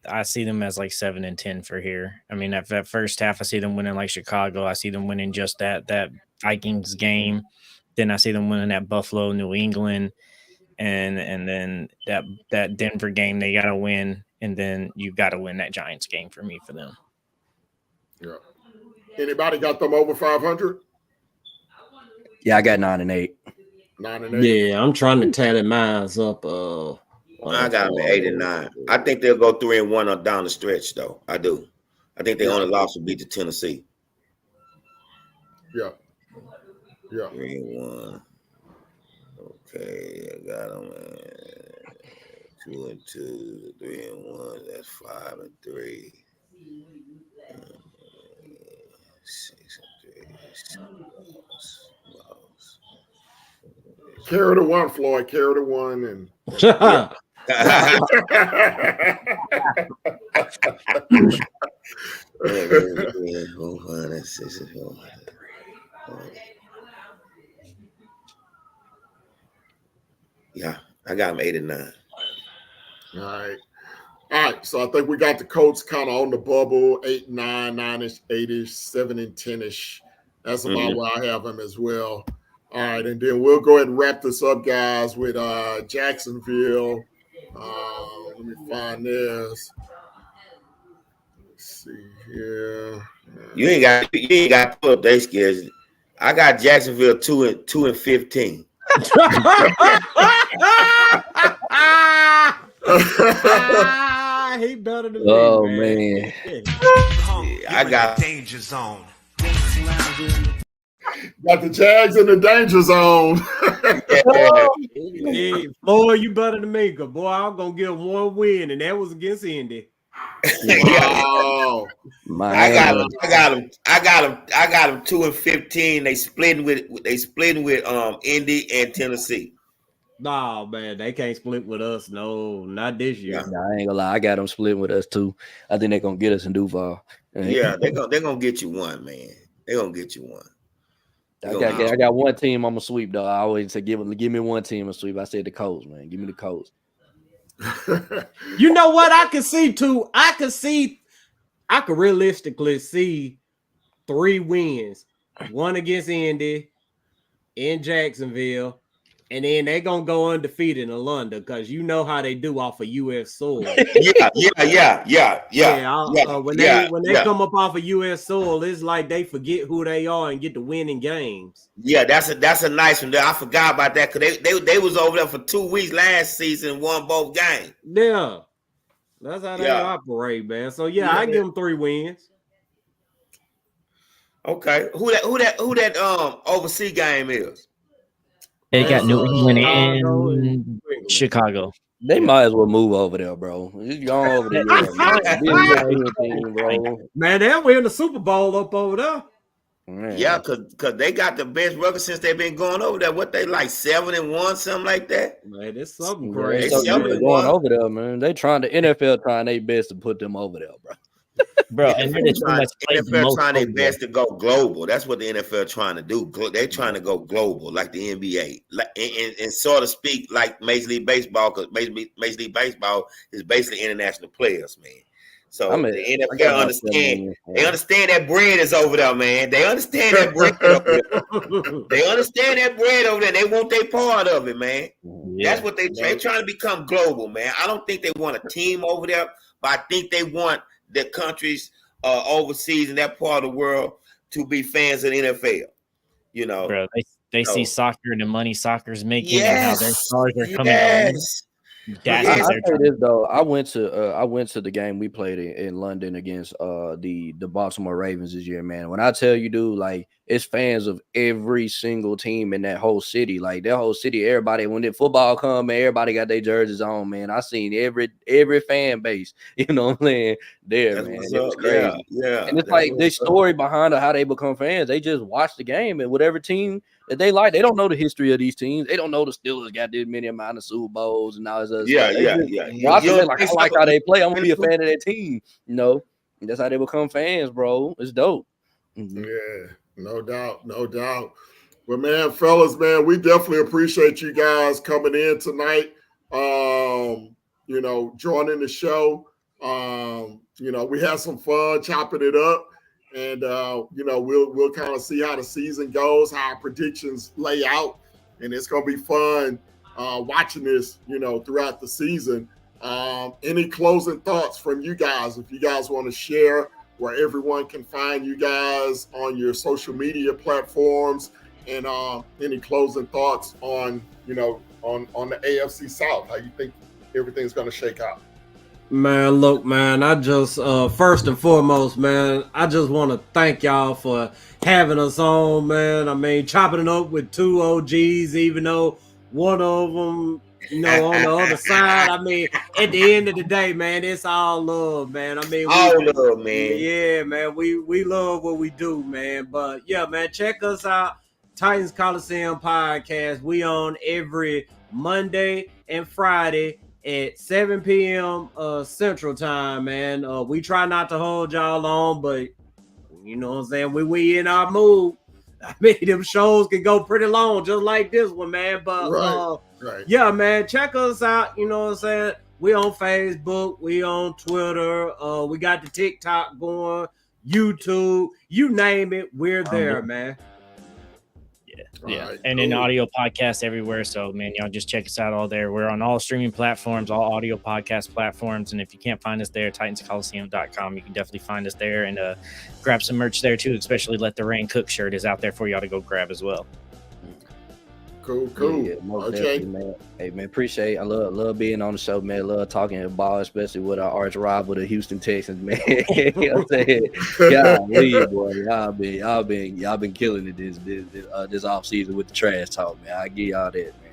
I see them as like 7-10 for here. I mean, that first half, I see them winning like Chicago. I see them winning just that Vikings game. Then I see them winning that Buffalo, New England. And then that Denver game they gotta win, and then you gotta win that Giants game for me for them. Yeah. Anybody got them over 500? yeah, I got 9-8. 9-8. Yeah, I'm trying to tally mine up. I got them at 8-9. I think they'll go 3-1 down the stretch, though. I do. I think their only loss will be to Tennessee. Yeah. 3-1. Okay, I got them 2-2, 3-1. That's 5-3. 6-3. Carry the one, Floyd. Carry the one, and yeah, I got them 8-9. All right. So I think we got the Colts kind of on the bubble, 8-9, 9-ish, 8-ish, 7-10-ish. That's about where I have them as well. All right, and then we'll go ahead and wrap this up, guys, with Jacksonville. Let me find this. Let's see here. You ain't got to put up their schedule. I got Jacksonville 2-15. He better than me. Oh, man. I got danger zone. Got the Jags in the danger zone. Yeah, boy, you better than me, cause boy, I'm gonna get one win, and that was against Indy. Wow. I got them 2-15. They splitting with Indy and Tennessee. Nah, man, they can't split with us. No, not this year. Nah, I ain't gonna lie. I got them splitting with us too. I think they're gonna get us in Duval. Yeah, they're gonna get you one, man. They're gonna get you one. I got one team I'm gonna sweep though. I always say give me one team to sweep. I said the Colts, man. Give me the Colts. You know what? I can see too. I could realistically see 3 wins, one against Indy in Jacksonville, and then they're gonna go undefeated in London because you know how they do off of U.S. soil. Yeah. When they come up off of U.S. soil, it's like they forget who they are and get to winning games. Yeah, that's a nice one. I forgot about that because they was over there for 2 weeks last season and won both games. Yeah, that's how they operate, man. So I give them 3 wins. Okay, who that overseas game is? They got New England Chicago and Chicago. They might as well move over there, bro. Just go over there, bro. Man, they'll win the Super Bowl up over there. Man. Yeah, cause they got the best record since they've been going over there. What they like 7-1, something like that. Man, it's something Yeah, crazy. so They they're going over there, man. The NFL trying their best to put them over there, bro. Bro, and they're the team that's played the NFL most trying their over best to go glall. That's what the NFL trying to do. They're trying to go global, like the NBA, like and so to speak, like Major League Baseball, because Major League Baseball is basically international players, man. So the NFL understand. They understand that bread is over there, man. They understand that bread over there. They understand that bread over there. They want their part of it, man. Yeah. That's what they're trying to become global, man. I don't think they want a team over there, but I think they want the countries overseas in that part of the world to be fans of the NFL. You know, Bro, they see soccer and the money soccer's making and how their yes, stars are coming yes. That's I what they're say trying. this though. I went to the game we played in London against the Baltimore Ravens this year, man. When I tell you, dude, like it's fans of every single team in that whole city. Like that whole city, everybody when the football come, man, everybody got their jerseys on, man. I seen every fan base, you know what I'm saying, there, That's man. what's It was up. crazy. Yeah. And it's like this story behind how they become fans. They just watch the game and whatever team that they like. They don't know the history of these teams. They don't know the Steelers got this many amount of Super Bowls and all this other stuff. They just watch them, like, I like how they play. I'm gonna be a fan of their team. You know, and that's how they become fans, bro. It's dope. Yeah, no doubt. Well, man, fellas, man, we definitely appreciate you guys coming in tonight. You know, joining the show. You know, we had some fun chopping it up. And you know, we'll kind of see how the season goes, how our predictions lay out, and it's gonna be fun watching this, you know, throughout the season. Any closing thoughts from you guys? If you guys want to share where everyone can find you guys on your social media platforms, and any closing thoughts on, you know, on the AFC South, how you think everything's gonna shake out? Man, look, man, I just first and foremost, man, I just want to thank y'all for having us on, man. I mean, chopping it up with 2 OGs, even though one of them, you know, on the other side. I mean, at the end of the day, man, it's all love, man. I mean, all love, man. Yeah, man, we love what we do, man. But yeah, man, check us out, Titans Coliseum Podcast. We on every Monday and Friday at 7 p.m. Central Time, man. We try not to hold y'all on, but you know what I'm saying? We in our mood. I mean, them shows can go pretty long, just like this one, man. But right. Yeah, man, check us out. You know what I'm saying? We on Facebook, we on Twitter, we got the TikTok going, YouTube, you name it, we're there, man. Yeah, Right, and in cool. audio podcast everywhere. So, man, y'all just check us out all there. We're on all streaming platforms, all audio podcast platforms. And if you can't find us there, TitansColiseum.com, you can definitely find us there and grab some merch there too. Especially Let the Rain Cook shirt is out there for y'all to go grab as well. Cool. Yeah, most Okay. definitely, man. Hey, man, appreciate it. I love being on the show, man. Love talking ball, especially with our arch rival, the Houston Texans, man. You know what I'm saying? Golly, boy, y'all been killing it this offseason with the trash talk, man. I give y'all that, man.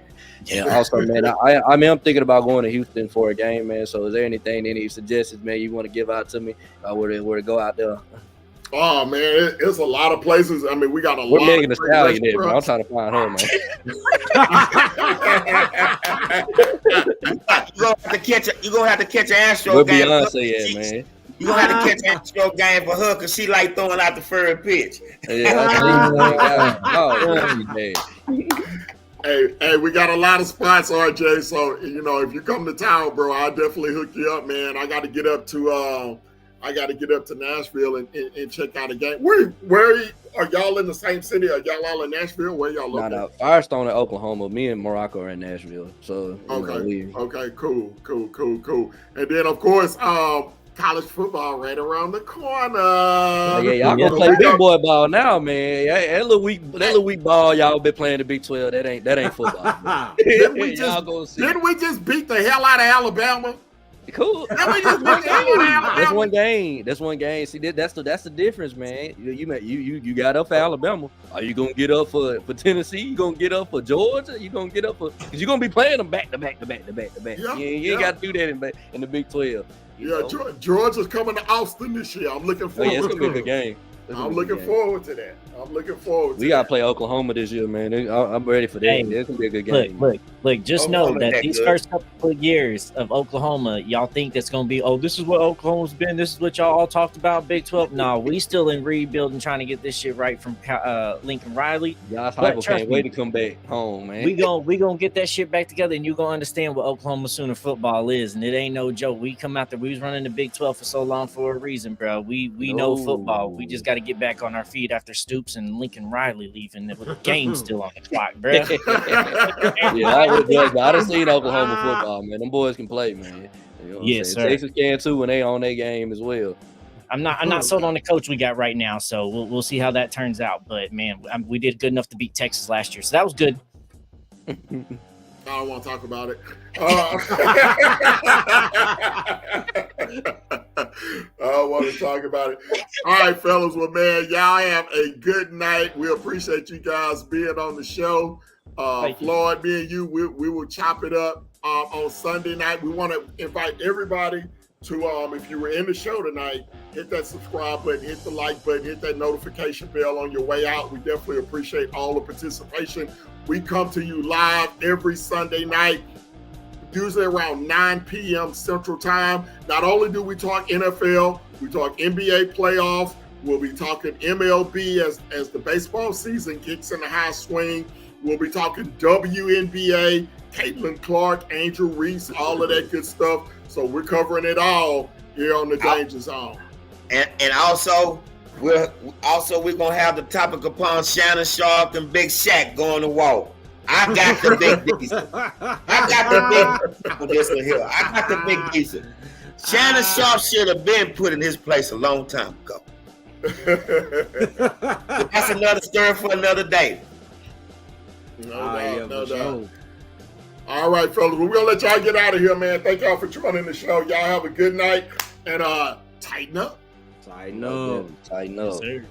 And also, man, I mean, I'm thinking about going to Houston for a game, man. So, is there any suggestions, man, you want to give out to me? Where to go out there? Oh man, it's a lot of places. I mean, we got a We're lot Megan of Thee great Stallion there, man. I'm restaurants. trying to find her, man. You're gonna have to catch an Astro Where game. Beyonce at, man? You're gonna have to catch an Astro game for her because she like throwing out the furry pitch. Yeah, Hey, we got a lot of spots, RJ. So if you come to town, bro, I'll definitely hook you up, man. I got to get up to Nashville and check out a game. Where are y'all in the same city? Are y'all all in Nashville? Where y'all located? No, Firestone in Oklahoma. Me and Morocco are in Nashville. So Okay, cool. And then of course, college football right around the corner. y'all gonna play big boy ball now, man. That little weak ball y'all been playing the Big 12. That ain't football. Didn't we just beat the hell out of Alabama? Cool. That's one game. See, that's the difference, man. You got up for Alabama. Are you gonna get up for Tennessee? You gonna get up for Georgia? You gonna get up for because you're gonna be playing them back to back. Yeah, You ain't got to do that in the Big 12. Georgia's coming to Austin this year. I'm looking forward. It's gonna be a good game. I'm looking forward to that. We gotta play Oklahoma this year, man. I'm ready for that. Hey, It's gonna be a good game. Look, just know that these first couple of years of Oklahoma, y'all think that's going to be, this is what Oklahoma's been. This is what y'all all talked about, Big 12. No, we still in rebuilding, trying to get this shit right from Lincoln Riley. Y'all But can't wait to come back home, man. We gonna get that shit back together, and you gonna understand what Oklahoma Sooner football is, and it ain't no joke. We come out there, we was running the Big 12 for so long for a reason, bro. We know football. We just got to get back on our feet after Stoops and Lincoln Riley leaving with the game still on the clock, bro. I done seen Oklahoma football, man. Them boys can play, man. You know what I'm saying? Texas can too when they on their game as well. I'm not sold on the coach we got right now, so we'll see how that turns out. But man, we did good enough to beat Texas last year, so that was good. I don't want to talk about it. I don't want to talk about it. All right, fellas. Well, man, y'all have a good night. We appreciate you guys being on the show. Floyd, me and you, we will chop it up on Sunday night. We want to invite everybody to, if you were in the show tonight, hit that subscribe button, hit the like button, hit that notification bell on your way out. We definitely appreciate all the participation. We come to you live every Sunday night, usually around 9 p.m. Central Time. Not only do we talk NFL, we talk NBA playoffs. We'll be talking MLB as the baseball season kicks in the high swing. We'll be talking WNBA, Caitlin Clark, Angel Reese, all of that good stuff. So we're covering it all here on the Danger Zone. And also, we're gonna have the topic upon Shannon Sharp and Big Shaq going to war. I got the big decent. I got the big decent. Shannon Sharp should have been put in his place a long time ago. That's another story for another day. No doubt. All right, fellas. Well, we're going to let y'all get out of here, man. Thank y'all for joining the show. Y'all have a good night. And tighten up. Tighten up. Tighten up. Yes, sir.